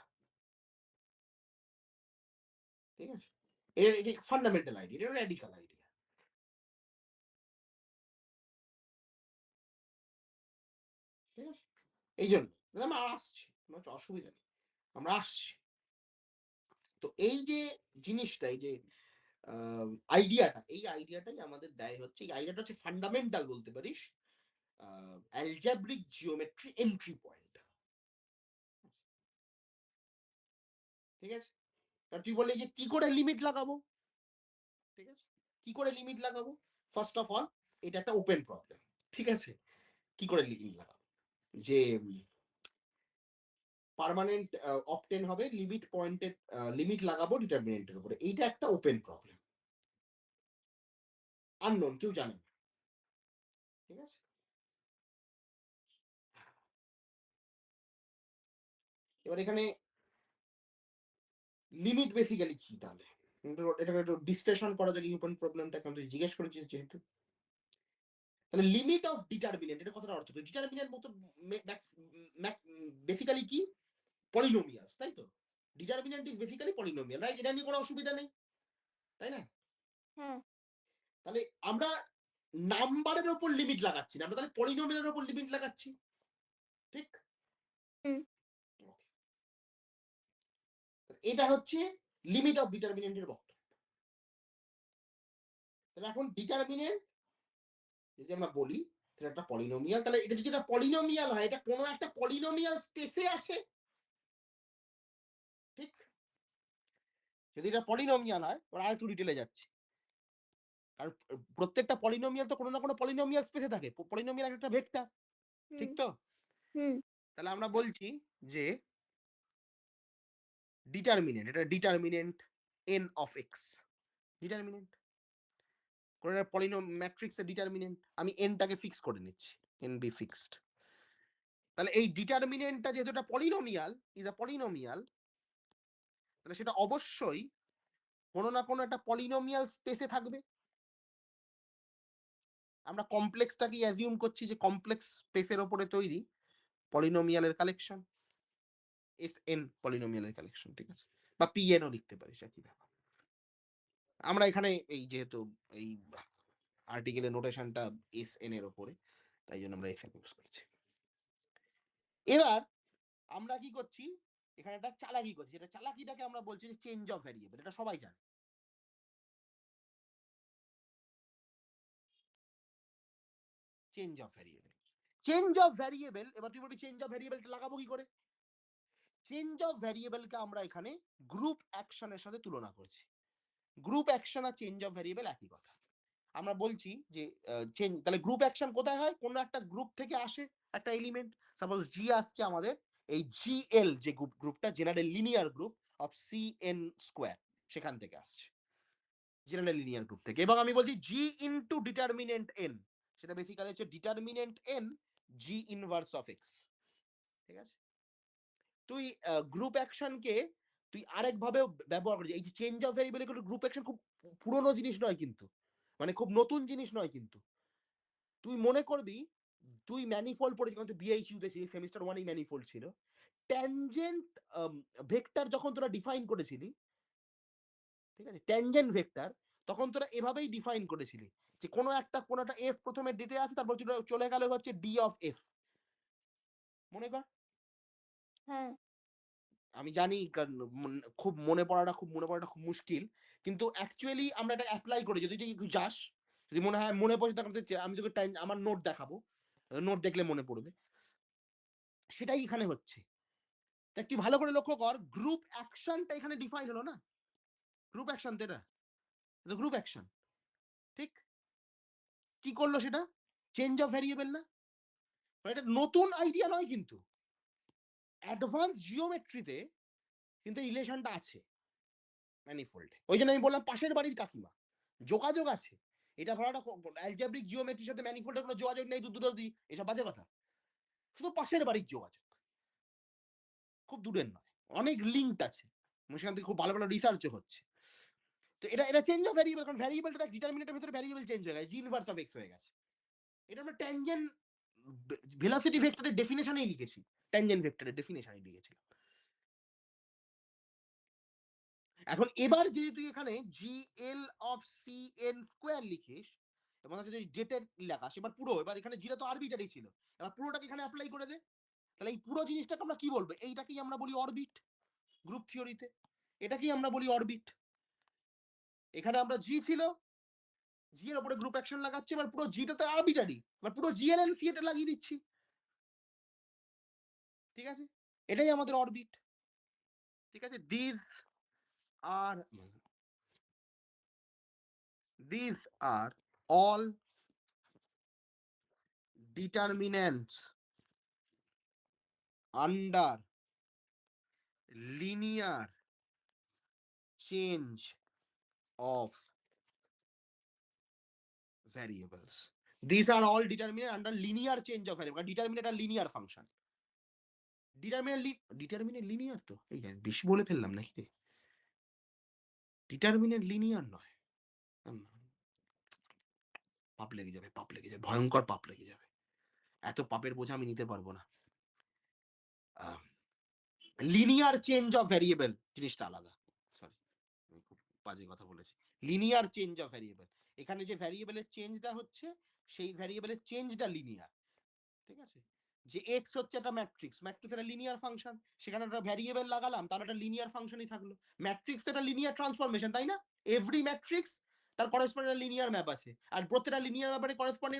ঠিক আছে? এটা ফান্ডামেন্টাল আইডিয়া, এটা রেডিক্যাল আইডিয়া। ঠিক আছে? এইজন্য আমরা আসছি। কোনো অসুবিধা নেই। আমরা আসছি। তো এই যে জিনিসটা এই যে আ আইডিয়াটা, এই আইডিয়াটাই আমাদের দেয় হচ্ছে এই আইডিয়াটা হচ্ছে ফান্ডামেন্টাল বলতে পারিস আ অ্যালজেব্রিক জিওমেট্রি এন্ট্রি পয়েন্ট। ঠিক আছে? কারণ তুই বললি যে কি করে লিমিট লাগাবো? ঠিক আছে? কি করে লিমিট লাগাবো? ফার্স্ট অফ অল এটা একটা ওপেন প্রবলেম। ঠিক আছে? কি করে লিমিট লাগাবো? যে পার্মানেন্ট অবটেন হবে লিমিট পয়েন্টের লিমিট লাগাবো ডিটারমিনেন্টের উপরে। এইটা একটা ওপেন প্রবলেম। আননোন কেউ জানে না। ঠিক আছে? এবার এখানে লিমিট বেসিক্যালি কি তাহলে? এটাকে একটু বিশ্লেষণ করা যাক এই ওপেন প্রবলেমটাকে তুই জিজ্ঞেস করেছিস যেহেতু। তাহলে লিমিট অফ ডিটারমিনেন্ট এটা কথাটার অর্থ কি? ডিটারমিনেন্ট মতো বেসিক্যালি কি? পলিনোমিয়ালস, তাই তো? Determinant is basically polynomial, right? এটা নিয়ে কোনো অসুবিধা নেই। তাই না? হ্যাঁ, তাহলে আমরা নাম্বারের উপর লিমিট লাগাচ্ছি না। আমরা তাহলে পলিনোমিয়ালের উপর লিমিট লাগাচ্ছি। ঠিক? হুম, ওকে। এটা হচ্ছে লিমিট অফ ডিটারমিনেন্টের বক্তব্য। তাহলে এখন ডিটারমিনেন্ট যদি আমরা বলি তাহলে একটা পলিনোমিয়াল, তাহলে এটা যদি একটা পলিনোমিয়াল হয় এটা কোনো একটা পলিনোমিয়াল স্পেসে আছে। ঠিক? যদি এটা পলিনোমিয়াল হয় ওরা আরেকটু ডিটেলে যাচ্ছি। কারণ প্রত্যেকটা পলিনোমিয়াল তো কোনো না কোনো পলিনোমিয়াল স্পেসে থাকে। পলিনোমিয়াল একটা ভেক্টর। হুম, ঠিক তো? হুম, তাহলে আমরা বলছি যে ডিটারমিনেন্ট, এটা determinant n of x। Determinant কোন একটা ম্যাট্রিক্স এর ডিটারমিনেন্ট আমি n টাকে ফিক্স করে নিচ্ছি। n be fixed। তাহলে এই ডিটারমিনেন্টটা যেহেতু একটা পলিনোমিয়াল ইজ আ পলিনোমিয়াল, তাহলে সেটা অবশ্যই কোনো না কোনো একটা পলিনোমিয়াল স্পেসে থাকবে। আমরা কমপ্লেক্সটাকেই অ্যাজিউম করছি যে কমপ্লেক্স স্পেসের উপরে তৈরি পলিনোমিয়ালের কালেকশন। Sn পলিনোমিয়ালের কালেকশন, ঠিক আছে? বা Pn ও লিখতে পারিস একই ব্যাপার। আমরা এখানে এই যেহেতু এই আর্টিকেলের নোটেশনটা Sn এর উপরে, তাই জন্য আমরা Sn ইউজ করছি। এবার আমরা কি করছি? এখানে একটা চালাকি করছি। এটা চালাকিটাকে আমরা বলছি যে চেঞ্জ অফ ভ্যারিয়েবল। এটা সবাই জানে। Change of variable. Change of variable এবার তুই বলবি চেঞ্জ অফ ভ্যারিয়েবলটা লাগাবো কি করে? চেঞ্জ অফ ভ্যারিয়েবলকে আমরা এখানে গ্রুপ অ্যাকশনের সাথে তুলনা করছি। গ্রুপ অ্যাকশন আর চেঞ্জ অফ ভ্যারিয়েবল একই কথা। আমরা বলছি যে চেঞ্জ তাহলে গ্রুপ অ্যাকশন কোথায় হয়? কোন একটা গ্রুপ থেকে আসে একটা এলিমেন্ট। সাপোজ জি আসছে আমাদের এই জিএল যে গ্রুপটা general linear group of CN square সেখান থেকে আসছে। জেনারেল লিনিয়ার গ্রুপ থেকে। এবং আমি বলছি জি ইনটু ডিটারমিনেন্ট এন। সেটা বেসিক্যালি হচ্ছে determinant N G inverse of x. ঠিক আছে? তুই গ্রুপ অ্যাকশনকে তুই আরেকভাবেও ব্যবহার করিস। এই যে চেঞ্জ অফ ভেরিয়েবল এগুলো গ্রুপ অ্যাকশন খুব পুরনো জিনিস নয় কিন্তু। মানে খুব নতুন জিনিস নয় কিন্তু। তুই মনে করবি তুই ম্যানিফোল্ড পড়েছিস কারণ তুই বিএইচইউ তে ছিলিস সেমিস্টার 1 এই ম্যানিফোল্ড ছিল। ট্যানজেন্ট ভেক্টর যখন তোরা ডিফাইন করেছিলি, ঠিক আছে? ট্যানজেন্ট ভেক্টর তখন তোরা এভাবেই ডিফাইন করেছিলি যে কোনো একটা এফ প্রথমে ডেটে আছে তারপর চলে গেল হচ্ছে ডি অফ এফ। মনে কর? হ্যাঁ, আমি জানি কারণ খুব মনে পড়াটা খুব মুশকিল। কিন্তু অ্যাকচুয়ালি আমরা এটা এপ্লাই করি। যদি তুই একটু যাস, যদি মনে হয় মনে পড়ছে তখন আমি তোকে আমার নোট দেখাবো। নোট দেখলে মনে পড়বে। সেটাই এখানে হচ্ছে। দেখ তুই ভালো করে লক্ষ্য কর, গ্রুপ অ্যাকশনটা এখানে ডিফাইন হলো না? গ্রুপ অ্যাকশন তো এটা। Group action. ঠিক? কি করলো সেটা? চেঞ্জ অফ ভেরিয়েবল না? মানে এটা নতুন আইডিয়া নয় কিন্তু। অ্যাডভান্স জিওমেট্রিতে কিন্তু রিলেশনটা আছে ম্যানিফোল্ডে। ওই জন্য আমি বললাম পাশের বাড়ির কাকিমা। যোগাযোগ আছে। এটা ধরাটা অ্যালজেব্রিক জিওমেট্রির সাথে ম্যানিফোল্ডের কোনো যোগাযোগ নেই, দুধ এসব বাজে কথা। শুধু পাশের বাড়ির যোগাযোগ। খুব দূরের নয়। অনেক লিঙ্ক আছে। এবং সেখান থেকে খুব ভালো, ভালো রিসার্চও হচ্ছে। তো এটা চেঞ্জ অফ ভেরিয়েবল, কারণ ভেরিয়েবলটা দেখ ডিটারমিনেন্টের ভিতরে ভেরিয়েবল চেঞ্জ হয়ে গেছে, জি ইনভার্স অফ এক্স হয়ে গেছে। এটা আমরা ট্যানজেন্ট ভেলোসিটি ভেক্টরের ডেফিনেশনেই লিখেছি। ট্যানজেন্ট ভেক্টরের ডেফিনেশনেই লিখেছিলাম। এখন এবার যদি তুই এখানে GL of C N square লিখিস এবং যদি ডেটের লেখাস, এবার এখানে জিটা তো আরবিটারি ছিল, এবার পুরোটাকে এখানে অ্যাপ্লাই করে দে। তাহলে এই পুরো জিনিসটাকে আমরা কি বলবো? এইটাকেই আমরা বলি অরবিট গ্রুপ থিওরিতে। এটাকেই আমরা বলি অরবিট। এখানে আমরা জি ছিল, জি এর উপরে গ্রুপ অ্যাকশন লাগাচ্ছি, এবার পুরো জিটা তো আরবিটারি, এবার পুরো জিএল এন্ড সি এটা লাগিয়ে দিচ্ছি। ঠিক আছে, এটাই আমাদের অরবিট। ঠিক আছে, আর these are all determinants under linear change of variables. These are all determinant under linear change of variables. Determinant a linear function. Determinant linear তো এই বেশি বলে ফেললাম নাকি রে? ডিটারমিনেন্ট লিনিয়ার নয়। পাপ লেগে যাবে, পাপ লেগে যাবে, ভয়ঙ্কর পাপ লেগে যাবে। এত পাপের বোঝা আমি নিতে পারবো না। লিনিয়ার চেঞ্জ অফ ভ্যারিয়েবল জিনিসটা আলাদা। সরি, আমি খুব বাজে কথা বলেছি। লিনিয়ার চেঞ্জ অফ ভ্যারিয়েবল, এখানে যে ভ্যারিয়েবলের চেঞ্জটা হচ্ছে সেই ভ্যারিয়েবলের চেঞ্জটা লিনিয়ার। ঠিক আছে, যে এক্স হচ্ছে একটা ম্যাট্রিক্স, ম্যাট্রিক্স একটা লিনিয়ার ফাংশন, সেখানে একটা ভ্যারিয়েবল লাগালাম, তাহলে একটা লিনিয়ার ফাংশনই থাকলো। ম্যাট্রিক্স একটা লিনিয়ার ট্রান্সফরমেশন, তাই না? এভরি ম্যাট্রিক্স তার করেসপন্ডিং লিনিয়ার ম্যাপ আছে, আর প্রত্যেকটা লিনিয়ার ম্যাপের করেসপন্ডিং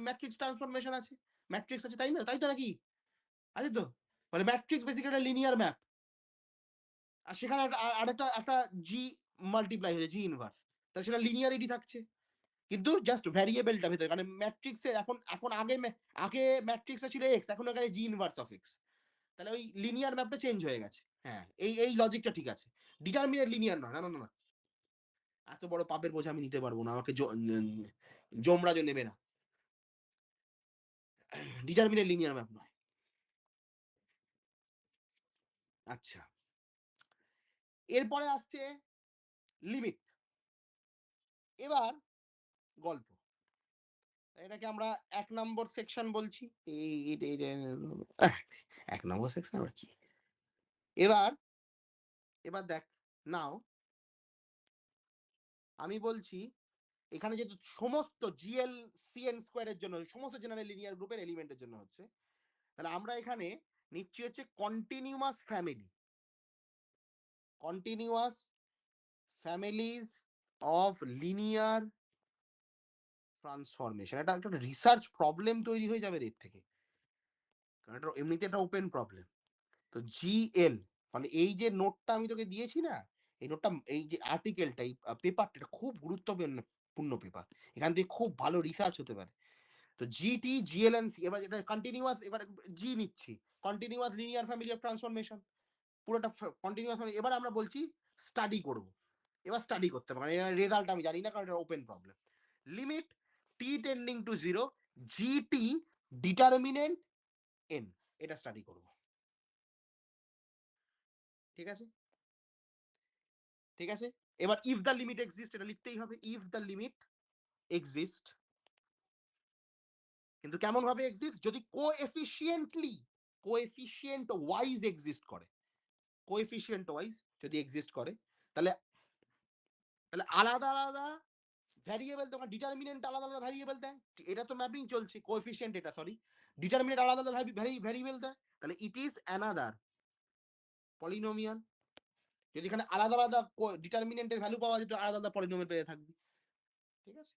ম্যাট্রিক্স ট্রান্সফরমেশন আছে। ম্যাট্রিক্স আছে, তাই না? তাই তো নাকি? আছে তো? মানে ম্যাট্রিক্স বেসিক্যালি একটা লিনিয়ার ম্যাপ, আর সেখানে আরেকটা একটা জি মাল্টিপ্লাই হয়েছে, জি ইনভার্স, তা সেটা লিনিয়ারিটি থাকছে। কিন্তু জাস্ট ভ্যারিয়েবলটা ভেতরে, মানে ম্যাট্রিক্সের এখন এখন আগে ম্যাট্রিক্সটা ছিল এক্স, এখন হয়ে গেছে জি ইনভার্স অফ এক্স। তাহলে ওই লিনিয়ার ম্যাপটা চেঞ্জ হয়ে গেছে। হ্যাঁ, এই লজিকটা ঠিক আছে। ডিটারমিনেন্ট লিনিয়ার নয়, না না না। এত বড় পাপের বোঝা আমি নিতে পারবো না, আমাকে যমরাজ নেবে না। ডিটারমিনেন্ট লিনিয়ার ম্যাপ নয়। আচ্ছা, এরপরে আসছে লিমিট। এবার গল্প, এটাকে আমরা ১ নম্বর সেকশন বলছি। এক নম্বর সেকশন আবার কি? এবার এবার দেখ, নাও আমি বলছি এখানে যেহেতু সমস্ত জিএল সিএন স্কোয়ারের জন্য, সমস্ত জেনারেল লিনিয়ার গ্রুপের এলিমেন্টের জন্য হচ্ছে, তাহলে আমরা এখানে নিচ্ছি হচ্ছে continuous family, continuous families of linear transformation. এটা একটা রিসার্চ প্রবলেম তৈরি হয়ে যাবে এর থেকে, কারণ এটা এমনিতে একটা ওপেন প্রবলেম। তো জিএল, মানে এই যে নোটটা আমি তোকে দিয়েছি না, এই নোটটা, এই যে আর্টিকেলটা, এই পেপারটা, এটা খুব গুরুত্বপূর্ণ পেপার, এখান থেকে খুব ভালো রিসার্চ হতে পারে। তো জিটি জিএল এন্ড সি, এবার এটা কন্টিনিউয়াস, এবার জি নিচ্ছি, continuous linear family of transformation, পুরোটা কন্টিনিউয়াস। এবার আমরা বলছি স্টাডি করব, এবার স্টাডি করতে হবে, মানে রেজাল্ট আমি জানি না, কারণ এটা open problem. Limit t tending to zero, GT determinant n, এটা স্টাডি করব। ঠিক আছে, ঠিক আছে। এবার ইফ দ্য লিমিট এক্সিস্ট, এটা লিখতেই হবে, ইফ দ্য লিমিট এক্সিস্ট। কিন্তু কেমন ভাবে এক্সিস্ট? যদি কোএফিসিয়েন্ট ওয়াইজ এক্সিস্ট করে, কোএফিসিয়েন্ট ওয়াইজ যদি এক্সিস্ট করে, তাহলে তাহলে আলাদা আলাদা ভ্যারিয়েবল, তোমার ডিটারমিনেন্ট আলাদা আলাদা ভ্যারিয়েবল দেয়। এটা তো ম্যাপিং চলছে, কোএফিসিয়েন্ট এটা, সরি, ডিটারমিনেন্ট আলাদা আলাদা ভ্যারিয়েবল দেয়, তাহলে ইট ইজ অ্যানাদার পলিনোমিয়াল। যদি এখানে আলাদা আলাদা ডিটারমিনেন্টের ভ্যালু পাওয়া যেত, আলাদা আলাদা পলিনোমিয়াল পেয়ে থাকবি। ঠিক আছে,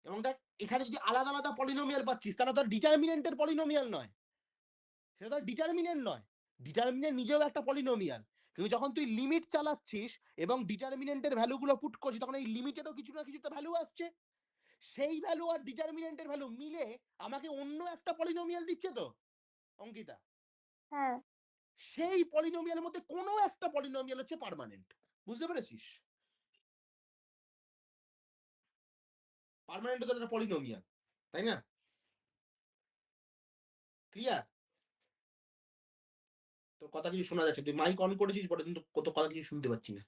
এবং দেখ এখানে যদি আলাদা আলাদা পলিনোমিয়াল পাচ্ছিস, তাহলে তো ডিটারমিনেন্টের পলিনোমিয়াল নয়, সেটা তো ডিটারমিনেন্ট নয়, ডিটারমিনেন্ট নিজেও একটা পলিনোমিয়াল, কিন্তু যখন তুই লিমিট চালাচ্ছিস এবং ডিটারমিনেন্টের ভ্যালুগুলো পুট করছিস, তখন এই লিমিটেরও কিছু না কিছু তো ভ্যালু আসছে। সেই ভ্যালু আর ডিটারমিনেন্টের ভ্যালু মিলে আমাকে অন্য একটা পলিনোমিয়াল দিচ্ছে তো অঙ্কিতা। হ্যাঁ। সেই পলিনোমিয়ালের মধ্যে কোনো একটা পলিনোমিয়াল হচ্ছে পার্মানেন্ট। বুঝতে পেরেছিস? পার্মানেন্ট তো একটা পলিনোমিয়াল, তাই না? ক্লিয়ার? তোর কথা কিছু শোনা যাচ্ছে, তুই মাইক অন করেছিস বটে, কিন্তু কত কথা কিছু শুনতে পাচ্ছি না।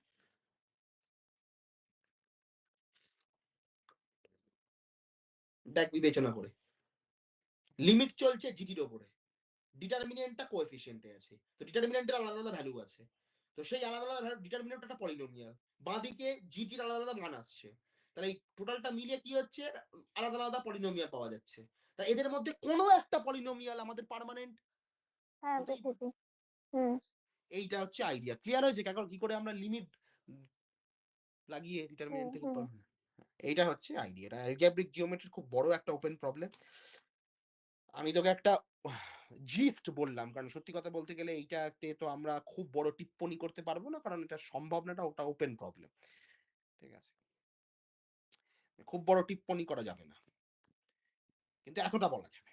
দেখ বিবেচনা করে, লিমিট চলছে জিটির ওপরে, ডিটারমিনেন্টটা কোএফিসিয়েন্টে আছে, তো ডিটারমিনেন্টের আলাদা আলাদা ভ্যালু আছে, তো সেই আলাদা আলাদা ভ্যালু ডিটারমিনেন্ট একটা পলিনোমিয়াল, বাঁদিকে জিটির আলাদা আলাদা মান আসছে, তাহলে এই টোটালটা মিলিয়ে কি হচ্ছে, আলাদা আলাদা পলিনোমিয়াল পাওয়া যাচ্ছে। তা এদের মধ্যে কোনো একটা পলিনোমিয়াল আমাদের পার্মানেন্ট হ্যাঁ, হতেই পারে। বুঝেছি। হুম। এইটা হচ্ছে আইডিয়া। ক্লিয়ার হয়েছে কাকর কি করে আমরা লিমিট লাগিয়ে হুম। ডিটারমিনেন্ট থেকে হুম। এইটা হচ্ছে আইডিয়া। এটা অ্যালজেব্রিক জিওমেট্রির খুব বড় একটা ওপেন প্রবলেম। আমি তোকে একটা জিস্ট বললাম, কারণ সত্যি কথা বলতে গেলে এইটাতে তো আমরা খুব বড় টিপ্পনী করতে পারবো না, কারণ এটা সম্ভব না, ওটা ওপেন প্রবলেম। ঠিক আছে, খুব বড় টিপ্পনী করা যাবে না, কিন্তু এতটা বলা যাবে।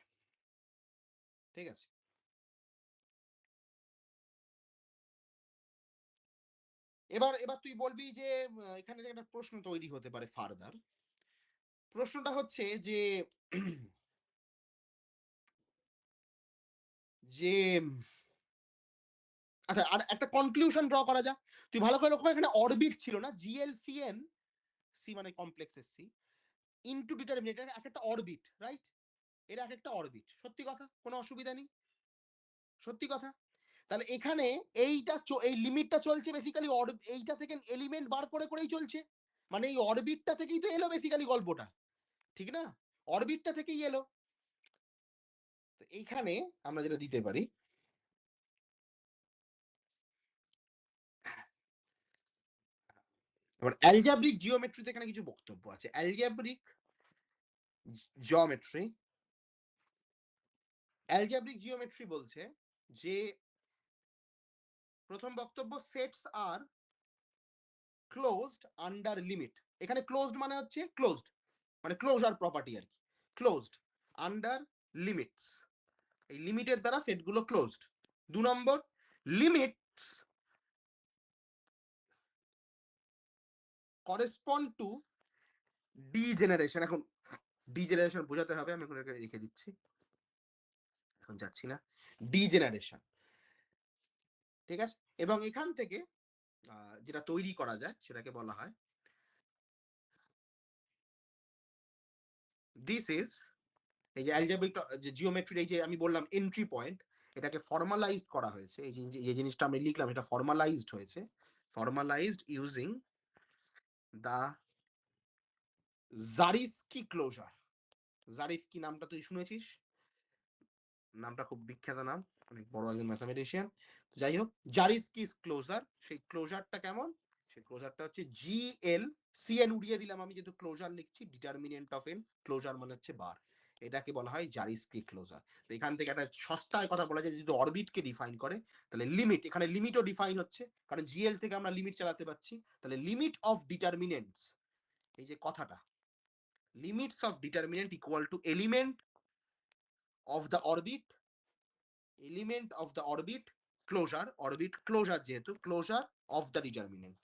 ঠিক আছে, এবার এবার তুই বলবি যে এখানে যে একটা প্রশ্ন তৈরি হতে পারে ফার্দার, প্রশ্নটা হচ্ছে যে যে আচ্ছা, আর একটা কনক্লুশন ড্র করা যাক। তুই ভালো করে লক্ষ্য, এখানে অরবিট ছিল না, জিএলসিএন, সি মানে কমপ্লেক্সের সি, ইনটু ডিটারমিনেন্ট, এক একটা অরবিট, রাইট? এর এক একটা অরবিট, সত্যি কথা, কোনো অসুবিধা নেই, সত্যি কথা। তাহলে এখানে এইটা এই লিমিটটা চলছে বেসিক্যালি এইটা থেকে এলিমেন্ট বার করে করেই চলছে, মানে এই অরবিটটা থেকেই তো এলো বেসিক্যালি গল্পটা, ঠিক না? অরবিটটা থেকেই এলো। তো এইখানে আমরা যেটা দিতে পারি, এবার অ্যালজেব্রিক জিওমেট্রিতে এখানে কিছু বক্তব্য আছে। অ্যালজেব্রিক জিওমেট্রি, অ্যালজেব্রিক জিওমেট্রি বলছে যে প্রথম বক্তব্য, সেটস আর ক্লোজড আন্ডার লিমিট। এখানে ক্লোজড মানে হচ্ছে ক্লোজড, মানে ক্লোজার প্রপার্টি আর কি, ক্লোজড আন্ডার লিমিটস, এই লিমিটের দ্বারা সেটগুলো ক্লোজড। দু নম্বর, লিমিটস করেসপন্ড টু ডিজেনারেশন। এখন ডিজেনারেশন বোঝাতে হবে, আমি এখন রেখে দিচ্ছি, এখন যাচ্ছি না, ডিজেনারেশন। ঠিক আছে, এবং এখান থেকে যেটা তৈরি করা যায় সেটাকে বলা হয়, দিস ইজ, এই যে অ্যালজেব্রিক যে জিওমেট্রির এই যে আমি বললাম এন্ট্রি পয়েন্ট, এটাকে ফর্মালাইজড করা হয়েছে, এই যে জিনিসটা আমি লিখলাম এটা ফর্মালাইজড হয়েছে, ফর্মালাইজড ইউজিং দা জারিস্কি ক্লোজার। জারিস্কি নামটা তুই শুনেছিস, নামটা খুব বিখ্যাত নাম, অনেক বড় একজন ম্যাথামেটিশিয়ান। যাই হোক, জারিস্কি ক্লোজার, সেই ক্লোজারটা কেমন, সেই ক্লোজারটা হচ্ছে জিএল, সিএন উড়িয়ে দিলাম আমি, যেহেতু ক্লোজার লিখছি, ডিটারমিনেন্ট অফ এন, ক্লোজার মানে হচ্ছে বার, এটাকে বলা হয় জারিস্কি ক্লোজার। তো এখান থেকে একটা সস্তায় কথা বলা যায়, যদি অরবিটকে ডিফাইন করে, তাহলে লিমিট, এখানে লিমিটও ডিফাইন হচ্ছে, কারণ জিএল থেকে আমরা লিমিট চালাতে পারছি, তাহলে লিমিট অফ ডিটারমিনেন্টস, এই যে কথাটা, limits of determinant equal to element of the orbit, element of the orbit closure, orbit closure যেহেতু, ক্লোজার অফ দ্য ডিটারমিনেন্ট,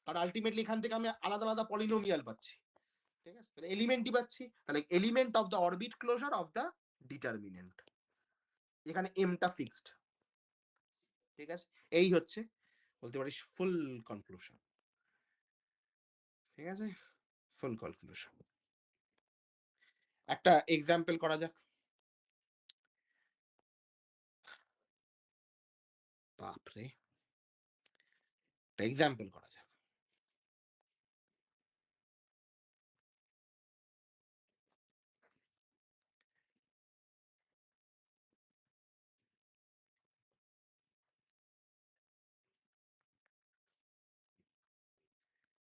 কারণ আলটিমেটলি এখান থেকে আমি আলাদা আলাদা পলিনোমিয়াল পাচ্ছি। ঠিক আছে, তাহলে এলিমেন্টই পাচ্ছি, তাহলে element of the orbit closure of the determinant, এখানে এমটা ফিক্সড। ঠিক আছে, এই হচ্ছে বলতে পারিস ফুল কনক্লুশন। ঠিক আছে, ফুল কনক্লুশন। একটা এক্সাম্পল করা যাক, বাপরে, একটা এক্সাম্পল করা যাক।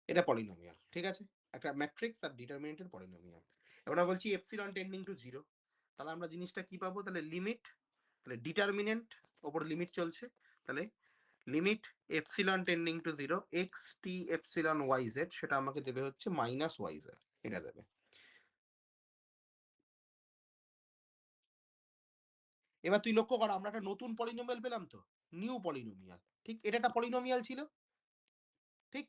এটা পলিনোমিয়াল, ঠিক আছে, একটা ম্যাট্রিক্স আর ডিটারমিনেন্টের পলিনোমিয়াল। এবার বলছি এপসিলন টেন্ডিং টু জিরো, তাহলে আমরা জিনিসটা কি পাবো, তাহলে লিমিট, তাহলে ডিটারমিনেন্ট ওপরে লিমিট চলছে, তাহলে limit epsilon tending to 0 X T epsilon Y Z, সেটা আমাকে দেবে হচ্ছে মাইনাস ওয়াই জেড, এটা দেবে। এবার তুই লক্ষ্য কর, আমরা একটা নতুন পলিনোমিয়াল পেলাম তো, নিউ পলিনোমিয়াল, ঠিক? এটা একটা পলিনোমিয়াল ছিল, ঠিক?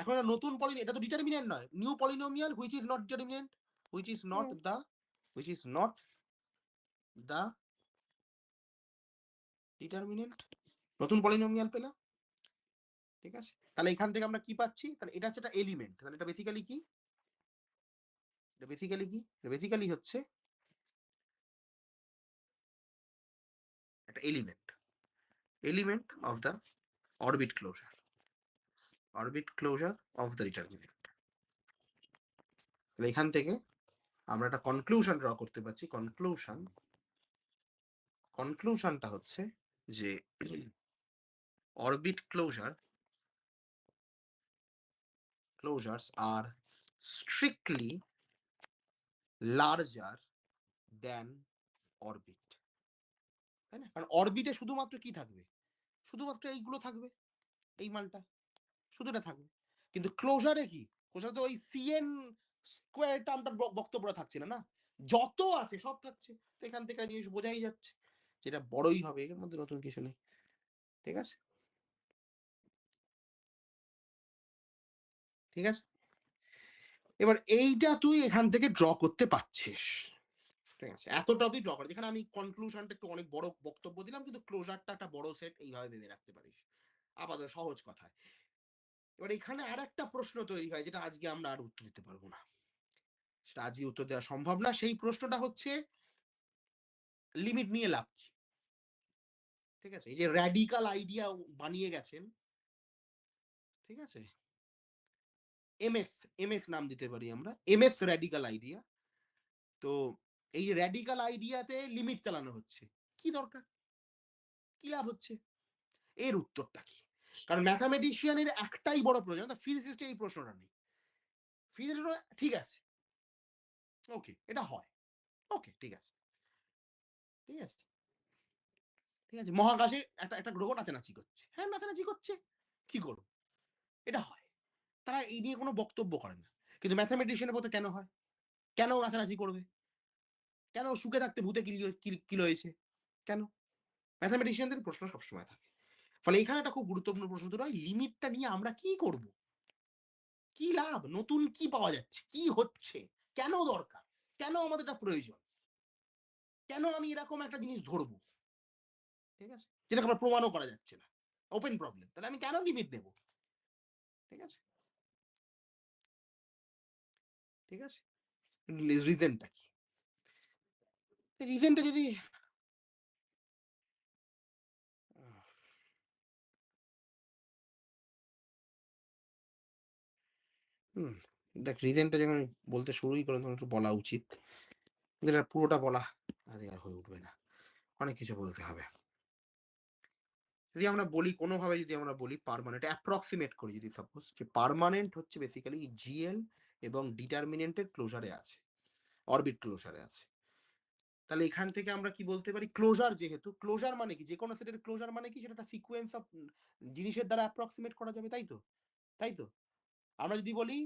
এখন একটা নতুন এটা তো ডিটারমিনেন্ট নয়, new polynomial which is not determinant, which is not hmm, the, which is not the determinant, নতুন পলিনোমিয়াল পেলাম, ঠিক আছে? তাহলে এখান থেকে আমরা কি পাচ্ছি, তাহলে এটা হচ্ছে একটা এলিমেন্ট, তাহলে এটা বেসিক্যালি কি, এটা বেসিক্যালি কি, এটা বেসিক্যালি হচ্ছে একটা element, element of the orbit closure, orbit closure of the determinant. তাহলে এখান থেকে আমরা একটা কনক্লুশন ড্র করতে পারছি, কনক্লুশন, কনক্লুশনটা হচ্ছে যে orbit closures are strictly larger than orbit, তাই না? কারণ অরবিটে শুধুমাত্র কি থাকবে, শুধুমাত্র এইগুলো থাকবে, এই মালটা শুধু এটা থাকবে, কিন্তু ক্লোজারে কি, ক্লোজারে তো ওই সিএন স্কোয়ার টার্মটার বক্তব্যটা থাকছে না, না, যত আছে সব থাকছে। তো এখান থেকে একটা জিনিস বোঝাই যাচ্ছে, যেটা বড়ই হবে, এর মধ্যে নতুন কিছু নেই, ঠিক আছে, ঠিক আছে। এবার এইটা তুই এখান থেকে ড্র করতে পারছিস, ঠিক আছে, এতটা অব্দি ড্র করে, যেখানে আমি কনক্লুশনটা একটু অনেক বড় বক্তব্য দিলাম, কিন্তু ক্লোজারটা একটা বড় সেট, এইভাবে ভেবে রাখতে পারিস আপাতত সহজ কথায়। এবার এখানে আর একটা প্রশ্ন তৈরি হয়, যেটা আজকে আমরা আর উত্তর দিতে পারবো না, সেটা আজই উত্তর দেওয়া সম্ভব না। সেই প্রশ্নটা হচ্ছে লিমিট নিয়ে লাভ কি, ঠিক আছে? এই যে র্যাডিক্যাল আইডিয়া বানিয়ে গেছেন, ঠিক আছে, এমএস, এমএস নাম দিতে পারি আমরা, এমএস র্যাডিক্যাল আইডিয়া। তো এই র্যাডিক্যাল আইডিয়াতে লিমিট চালানো হচ্ছে, কি দরকার, কি লাভ হচ্ছে, এর উত্তরটা কি? কারণ ম্যাথামেটিশিয়ানের একটাই বড় প্রয়োজন, ফিজিসিস্টের এই প্রশ্নটা নেই। ফিজিক্স ঠিক আছে, ওকে এটা হয়, ওকে ঠিক আছে, ঠিক আছে, ঠিক আছে, মহাকাশে একটা একটা গ্রহ নাচানাচি করছে, হ্যাঁ নাচানাচি করছে, কি করবো, এটা হয়, তারা এই নিয়ে কোনো বক্তব্য করে না। কিন্তু ম্যাথামেটিশিয়ানের মধ্যে কেন হয়, কেন নাচানাচি করবে, কেন সুখে থাকতে ভূতে কিল হয়েছে, কেন? ম্যাথামেটিশিয়ানদের প্রশ্ন সবসময় থাকে। ফলে এখানে একটা খুব গুরুত্বপূর্ণ প্রশ্ন তো হয়, লিমিটটা নিয়ে আমরা কি করব, কি লাভ, নতুন কি পাওয়া যাচ্ছে, কি হচ্ছে, কেন দরকার, কেন আমাদের এটা প্রয়োজন, কেন আমি এরকম একটা জিনিস ধরবো, ঠিক আছে, যেটাকে আমার প্রমাণও করা যাচ্ছে না, ওপেন প্রবলেম, তাহলে আমি কেন লিমিট দেব, ঠিক আছে, ঠিক আছে, রিজনটা কি, রিজনটা যদি হুম, দেখ রিজনটা যখন বলতে শুরুই করলাম তখন একটু বলা উচিত, কিন্তু এটা পুরোটা বলা আজকে আর হয়ে উঠবে না, অনেক কিছু বলতে হবে। যদি আমরা বলি কোনোভাবে, যদি আমরা বলি পার্মানেন্ট অ্যাপ্রক্সিমেট করি, যদি সাপোজ যে পার্মানেন্ট হচ্ছে বেসিক্যালি জিএল এবং ডিটারমিনেন্টের ক্লোজারে আছে, অরবিট ক্লোজারে আছে, তাহলে এখান থেকে আমরা কি বলতে পারি, ক্লোজার, যেহেতু ক্লোজার মানে কি, যে কোনো সেটের ক্লোজার মানে কি, সেটা একটা সিকোয়েন্স অফ জিনিসের দ্বারা অ্যাপ্রক্সিমেট করা যাবে, তাই তো, তাই তো। আমরা যদি বলি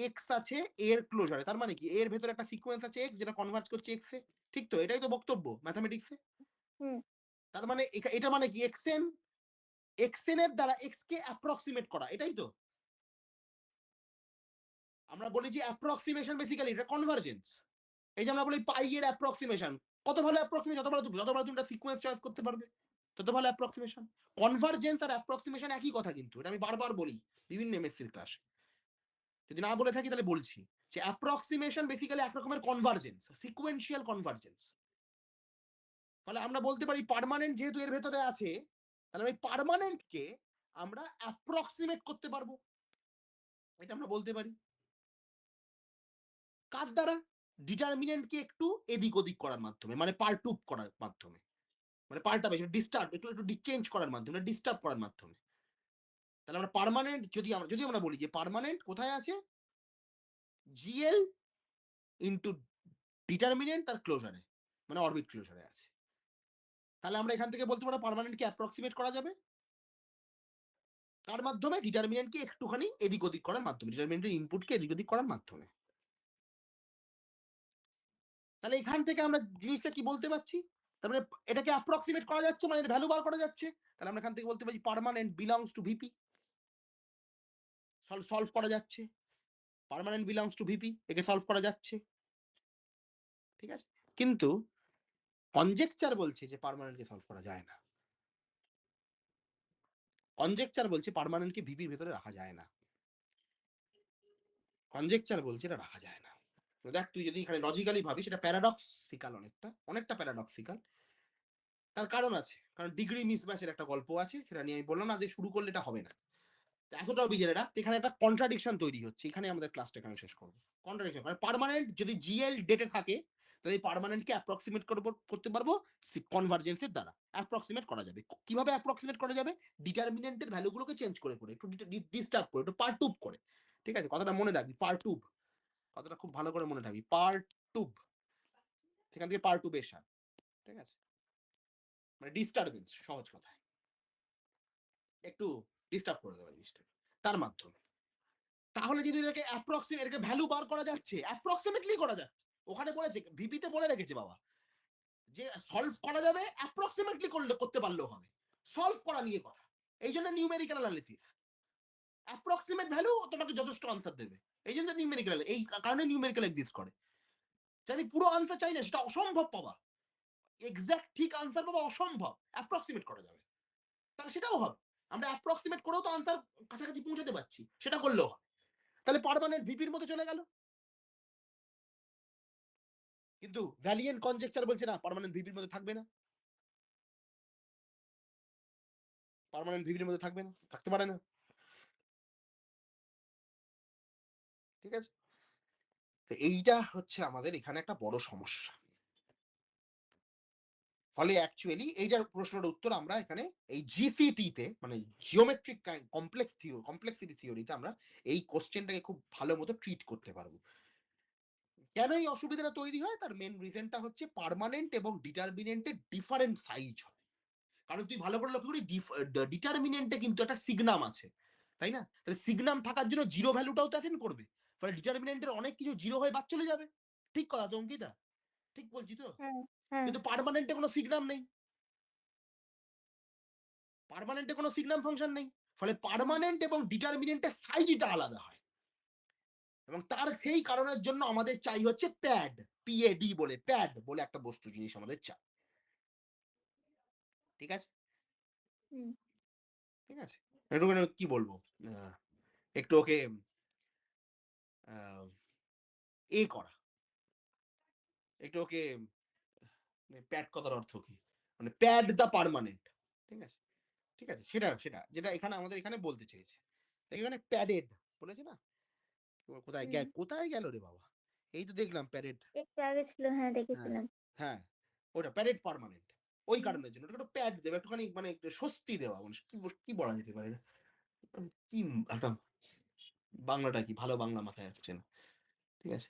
এক্স আছে এর ক্লোজারে, তার মানে কি এর ভেতরে একটা সিকোয়েন্স আছে এক্স, যেটা কনভার্জ করছে এক্স এ, ঠিক তো, এটাই তো বক্তব্য ম্যাথামেটিক্সে। হুম, তার মানে এটা মানে কি এক্সএন, এক্সএন এর দ্বারা এক্স কে অ্যাপ্রক্সিমেট করা, এটাই তো। আমরা বলি যে অ্যাপ্রক্সিমেশন বেসিক্যালি এটা কনভার্জেন্স। এই যে আমরা বলি পাই এর অ্যাপ্রক্সিমেশন, কত ভালো অ্যাপ্রক্সিমেশন, যত ভালো তুমি একটা সিকোয়েন্স চয়েস করতে পারবে, তত ভালো অ্যাপ্রক্সিমেশন। কনভার্জেন্স আর অ্যাপ্রক্সিমেশন একই কথা, কিন্তু এটা আমি বারবার বলি বিভিন্ন এমএসসির ক্লাসে, যদি না বলে থাকি তাহলে বলছি, যে অ্যাপ্রক্সিমেশন বেসিক্যালি এক রকমের কনভার্জেন্স, সিকোয়েন্সিয়াল কনভার্জেন্স। ফলে আমরা বলতে পারি পার্মানেন্ট যেহেতু এর ভেতরে আছে, তাহলে ওই পার্মানেন্টকে আমরা অ্যাপ্রক্সিমেট করতে পারবো, এটা আমরা বলতে পারি, কার দ্বারা, ডিটারমিনেন্টকে একটু এদিক ওদিক করার মাধ্যমে, মানে পার্টুপ করার মাধ্যমে, মানে পাল্টাবে, ডিস্টার্ব একটু একটু চেঞ্জ করার মাধ্যমে, ডিস্টার্ব করার মাধ্যমে। তাহলে আমরা পার্মানেন্ট যদি আমরা বলি যে পার্মানেন্ট কোথায় আছে, জিএল ইন্টু ডিটারমিনেন্ট তার ক্লোজারে, মানে অরবিট ক্লোজারে আছে। তাহলে আমরা এখান থেকে বলতে পারবো পার্মানেন্টকে অ্যাপ্রক্সিমেট করা যাবে কার মাধ্যমে? ডিটারমিনেন্টকে একটুখানি এদিক ওদিক করার মাধ্যমে, ডিটারমিনেন্টের ইনপুটকে এদিক ওদিক করার মাধ্যমে। তাহলে এখান থেকে আমরা জিনিসটা কি বলতে পারছি? তারপরে এটাকে অ্যাপ্রক্সিমেট করা যাচ্ছে, মানে এর ভ্যালু বার করা যাচ্ছে। তাহলে আমরা এখান থেকে বলতে পারি permanent belongs to VP. Solve করা যাচ্ছে। পার্মানেন্ট বিলংস টু ভিপি, একে সলভ করা যাচ্ছে। ঠিক আছে? কিন্তু কনজেকচার বলছে যে পার্মানেন্টকে সলভ করা যায় না। কনজেকচার বলছে পার্মানেন্টকে ভিপির ভেতরে রাখা যায় না। কনজেকচার বলছে এটা রাখা যায় না। দেখ তুই যদি এখানে লজিক্যালি ভাবিস, এটা প্যারাডক্সিক্যাল, অনেকটা প্যারাডক্সিক্যাল। তার কারণ আছে, কারণ ডিগ্রি মিসম্যাচের একটা গল্প আছে, সেটা নিয়ে আমি বললাম না যে শুরু করলে এটা হবে না। এতটাও বিজের এটা, এখানে একটা কন্ট্রাডিকশন তৈরি হচ্ছে। এখানে আমাদের ক্লাসটা এখানে শেষ করবো। কন্ট্রাডিকশন মানে পার্মানেন্ট যদি জিএল ডেটে থাকে, তাহলে পার্মানেন্টকে অ্যাপ্রক্সিমেট করতে পারবো কনভার্জেন্সের দ্বারা। অ্যাপ্রক্সিমেট করা যাবে। কিভাবে অ্যাপ্রক্সিমেট করা যাবে? ডিটারমিনেন্টের ভ্যালুগুলোকে চেঞ্জ করে একটু ডিস্টার্ব করে, একটু পারটুব করে। ঠিক আছে, কথাটা মনে রাখবি, পারটুব। কথাটা খুব ভালো করে মনে রাখবি, পারটুব। সেখান থেকে পারটুবেশন। ঠিক আছে, মানে ডিস্টারবেন্স, সহজ কথায় একটু ডিস্টার্ব করে দেওয়া জিনিসটা তার মাধ্যমে। তাহলে যদি এটাকে এটাকে ভ্যালু বার করা যাচ্ছে, অ্যাপ্রক্সিমেটলি করা যাচ্ছে। ওখানে বলেছে, ভিপিতে বলে রেখেছে বাবা, যে সলভ করা যাবে, অ্যাপ্রক্সিমেটলি করতে পারলেও হবে। সলভ করা নিয়ে কথা। এই জন্য নিউমেরিক্যাল অ্যানালিসিস। অ্যাপ্রক্সিমেট ভ্যালু তোমাকে যথেষ্ট আনসার দেবে। এই জন্য নিউমেরিক্যাল, এই কারণে নিউমেরিক্যাল এক্সিস্ট করে। জানি পুরো আনসার চাই না, সেটা অসম্ভব পাবা। এক্সাক্ট ঠিক আনসার পাবা অসম্ভব, অ্যাপ্রক্সিমেট করা যাবে। তাহলে সেটাও হবে। আমরা অ্যাপ্রক্সিমেট করেও তো আনসার কাছাকাছি পৌঁছাতে পারছি, সেটা করলেও হয়। তাহলে পার্মানেন্ট ভিপির মধ্যে চলে গেল। কিন্তু ভ্যালিয়েন্ট কনজেকচার বলছে না, পার্মানেন্ট ভিপির মধ্যে থাকবে না। পার্মানেন্ট ভিপির মধ্যে থাকবে না, থাকতে পারে না। ঠিক আছে, তো এইটা হচ্ছে আমাদের এখানে একটা বড় সমস্যা। ফলে অ্যাকচুয়ালি এইটার প্রশ্নের উত্তর আমরা এখানে এই জিসিটি তে, মানে জিওমেট্রিক কমপ্লেক্সিটি থিওরিতে আমরা এই কোশ্চেনটাকে খুব ভালো মতো ট্রিট করতে পারবো। কেন এই অসুবিধাটা তৈরি হয়? তার মেন রিজনটা হচ্ছে পার্মানেন্ট এবং ডিটারমিনেন্টের ডিফারেন্ট সাইজ হয়। কারণ তুই ভালো করে লক্ষ্য করি, ডিটারমিনেন্টে কিন্তু একটা সিগনাম আছে, তাই না? তাহলে সিগনাম থাকার জন্য জিরো ভ্যালুটাও তো অ্যাটেন্ড করবে। ফলে ডিটারমিনেন্টের অনেক কিছু জিরো হয়ে বাদ চলে যাবে। ঠিক কথা তো অঙ্কিতা? ঠিক বলছি তো? হ্যাঁ, হ্যাঁ, কিন্তু পার্মানেন্টে কোনো সিগনাম নেই। পার্মানেন্টে কোনো সিগনাম ফাংশন নেই। ফলে পার্মানেন্ট এবং ডিটারমিনেন্টের সাইজটা আলাদা হয়। এবং তার সেই কারণের জন্য আমাদের চাই হচ্ছে প্যাড, পিএডি বলে, প্যাড বলে একটা বস্তু জিনিস আমাদের চাই। ঠিক আছে? হুম, ঠিক আছে? একটু কি বলবো? একটু ওকে করা। একটু ওকে, প্যাড কথার অর্থ কি? মানে প্যাড দ্য পার্মানেন্ট। ঠিক আছে? ঠিক আছে? সেটা যেটা এখানে আমাদের এখানে বলতে চেয়েছে। এখানে প্যাডেড বলেছে না? হুম। কোথায় গেল রে বাবা? এই তো দেখলাম প্যারেড। একটু আগে ছিল, হ্যাঁ হ্যাঁ, দেখেছিলাম। হ্যাঁ। ওটা প্যারেড পার্মানেন্ট। ওই হুম, কারণের জন্য ওটাকে একটু প্যাড দেবে, একটুখানি মানে একটু স্বস্তি দেওয়া। মানে কি বলা যেতে পারে এটা? কি একটা বাংলাটা কি? ভালো বাংলা মাথায় আসছে না। ঠিক আছে?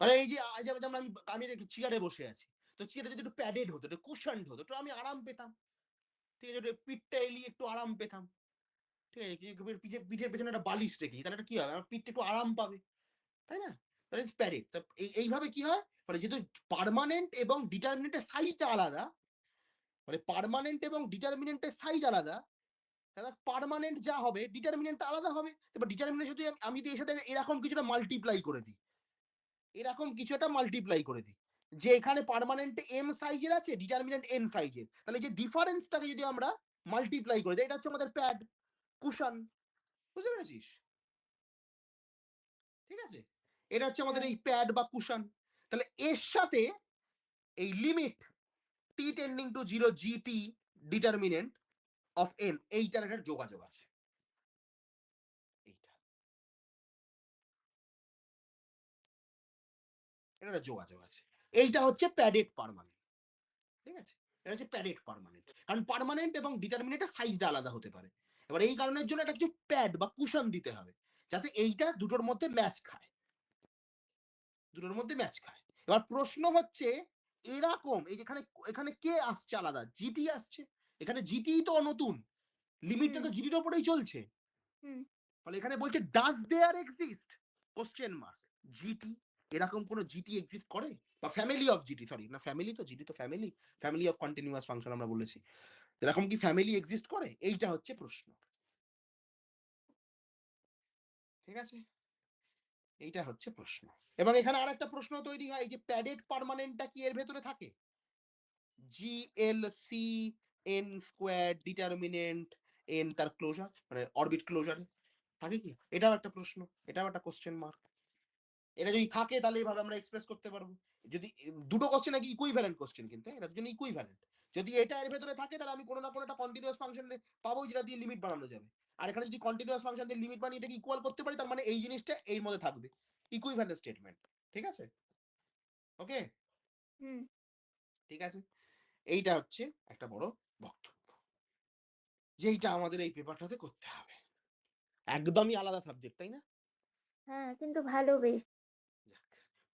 মানে এই যে যেমন আমি চেয়ারে বসে আছি। তো চেয়ারটা যদি একটু প্যাডেড হতো, একটু কুশনড হতো, একটু আমি আরাম পেতাম। ঠিক আছে? একটু পিঠটা এলিয়ে একটু আরাম পেতাম। ঠিক আছে? পিঠের পেছনে একটা বালিশ রেখেছি, তাহলে এটা কি হবে? আমার পিঠটা একটু আরাম পাবে। তাই না? That is parade. তো এইভাবে কি হয়? মানে যেহেতু পার্মানেন্ট এবং ডিটারমিনেন্টের সাইজটা আলাদা, মানে পার্মানেন্ট এবং ডিটারমিনেন্টের সাইজ আলাদা, তাহলে পার্মানেন্ট যা হবে ডিটারমিনেন্ট আলাদা হবে। এবার ডিটারমিনেন্ট যদি আমি যদি এর সাথে এরকম কিছুটা মাল্টিপ্লাই করে দিই, এরকম কিছু একটা মাল্টিপ্লাই করে দিই, যে এখানে পার্মানেন্ট এম সাইজের আছে, ডিটারমিনেন্ট এন সাইজের, তাহলে যে ডিফারেন্সটাকে যদি আমরা মাল্টিপ্লাই করে দিই, এটা হচ্ছে আমাদের প্যাড, কুশন। বুঝতে পেরেছিস? ঠিক আছে, এটা হচ্ছে আমাদের হ্যাঁ, এই প্যাড বা কুশন। তাহলে এর সাথে এই limit t tending to 0 gt determinant of n, এইটার একটা যোগাযোগ আছে। এইটা, এটা একটা যোগাযোগ আছে। এইটা হচ্ছে প্যাডেড পার্মানেন্ট। ঠিক আছে, এটা হচ্ছে প্যাডেড পার্মানেন্ট। কারণ পার্মানেন্ট এবং ডিটারমিনেন্টের সাইজটা আলাদা হতে পারে। এবার এই কারণের জন্য একটা কিছু প্যাড বা কুশন দিতে হবে, যাতে এইটা দুটোর মধ্যে ম্যাচ খায়। দুটোর মধ্যে ম্যাচ খায়। এবার প্রশ্ন হচ্ছে এরকম এই যে এখানে এখানে কে আসছে আলাদা? জিটি আসছে। এখানে জিটিই তো নতুন। লিমিটটা হুম, তো জিটির উপরেই চলছে। হুম। ফলে এখানে বলছে does there exist? Question mark. GT এরকম কোন জিটি এক্সিস্ট করে? বা ফ্যামিলি অফ জিটি, সরি না family to GT to family. Family of continuous function আমরা বলেছি। এরকম কি ফ্যামিলি এক্সিস্ট করে? এইটা হচ্ছে প্রশ্ন। ঠিক আছে? এইটা হচ্ছে প্রশ্ন। এবং এখানে আরেকটা প্রশ্ন তৈরি হয় যে প্যাডেড পার্মানেন্টটা কি এর ভেতরে থাকে? GLC N square determinant N তার ক্লোজার মানে অরবিট ক্লোজারে থাকে কি? এটাও একটা প্রশ্ন। এটাও একটা কোশ্চেন মার্ক। এটা যদি থাকে তাহলে এইভাবে আমরা এক্সপ্রেস করতে পারবো। যদি দুটো কোশ্চেন নাকি ইকুইভ্যালেন্ট কোশ্চেন কিন্তু হ্যাঁ? এটা দুজনে ইকুইভ্যালেন্ট। যদি এটা এর ভেতরে থাকে তাহলে আমি কোনো না কোনো একটা কন্টিনিউয়াস ফাংশন পাবো যেটা দিয়ে লিমিট বানানো যাবে। আর এখানে যদি কন্টিনিউয়াস ফাংশন দিয়ে লিমিট বানিয়ে এটাকে ইকুয়াল করতে পারি তার মানে এই জিনিসটা এর মধ্যে থাকবে। Equivalent statement. ঠিক আছে? ওকে? হুম। ঠিক আছে? এইটা হচ্ছে একটা বড় বক্তব্য। যেইটা আমাদের এই পেপারটাতে করতে হবে। একদমই আলাদা সাবজেক্ট, তাই না? হ্যাঁ, কিন্তু ভালো বেশ। যাক।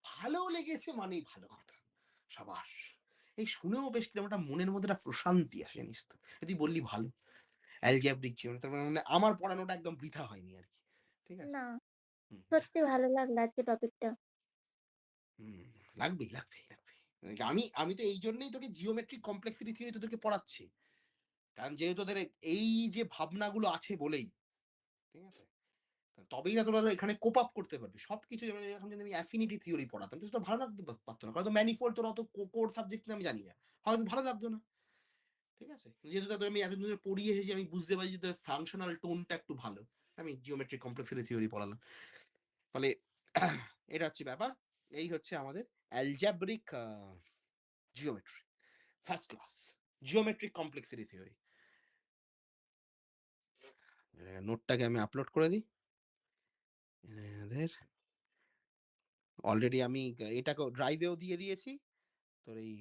ভালো লেগেছে মানেই ভালো কথা। সাবাস! এই শুনেও বেশ কিরকম একটা মনের মধ্যে একটা প্রশান্তি আসে জানিস তো। তুই বললি ভালো। অ্যালজেব্রিক জিওমেট্রি তার মানে আমার পড়ানোটা একদম বৃথা হয়নি আরকি। ঠিক আছে? না, হুম, যাক। সত্যি ভালো লাগলো আজকে টপিকটা। হুম, লাগবেই। আমি আমি তো এইজন্যই তোকে জিওমেট্রিক কমপ্লেক্সিটি থিওরি তোদেরকে পড়াচ্ছি। কারণ যেহেতু তোদের এই যে ভাবনাগুলো আছে বলেই, ঠিক আছে? তবেই না তোরা এখানে কোপ আপ করতে পারবি। সবকিছু যেমন এখন যদি আমি অ্যাফিনিটি থিওরি পড়াতাম তো ভালো লাগতে পারত না। কারণ ম্যানিফোল্ড তোর অত কোর সাবজেক্ট কিনা আমি জানি না। হয়তো ভালো লাগতো না। ঠিক আছে? যেহেতু তোদের আমি এতদিন ধরে পড়িয়ে এসেছি আমি বুঝতে পারি যে তোদের ফাংশনাল টোনটা একটু ভালো। আমি জিওমেট্রিক কমপ্লেক্সিটি থিওরি পড়ালাম। ফলে এটা হচ্ছে ব্যাপার। এই হচ্ছে আমাদের algebraic geometry. First class. Geometric complexity theory. নোটটাকে আমি আপলোড করে দিই। এদের অলরেডি আমি এটাকেও ড্রাইভেও দিয়ে দিয়েছি। তোর এই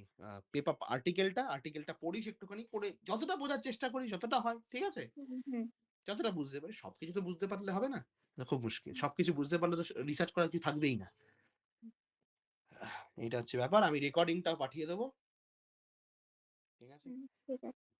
পেপার আর্টিকেলটা পড়িস একটুখানি পড়ে যতটা বোঝার চেষ্টা করিস, যতটা হয়। ঠিক আছে? হুম, হুম, যতটা বুঝতে পারিস। সবকিছু তো বুঝতে পারলে হবে না। খুব মুশকিল। সবকিছু বুঝতে পারলে তো রিসার্চ করার কিছু থাকবেই না। এইটা হচ্ছে ব্যাপার। আমি রেকর্ডিংটাও পাঠিয়ে দেব। ঠিক আছে? হুম, ঠিক আছে।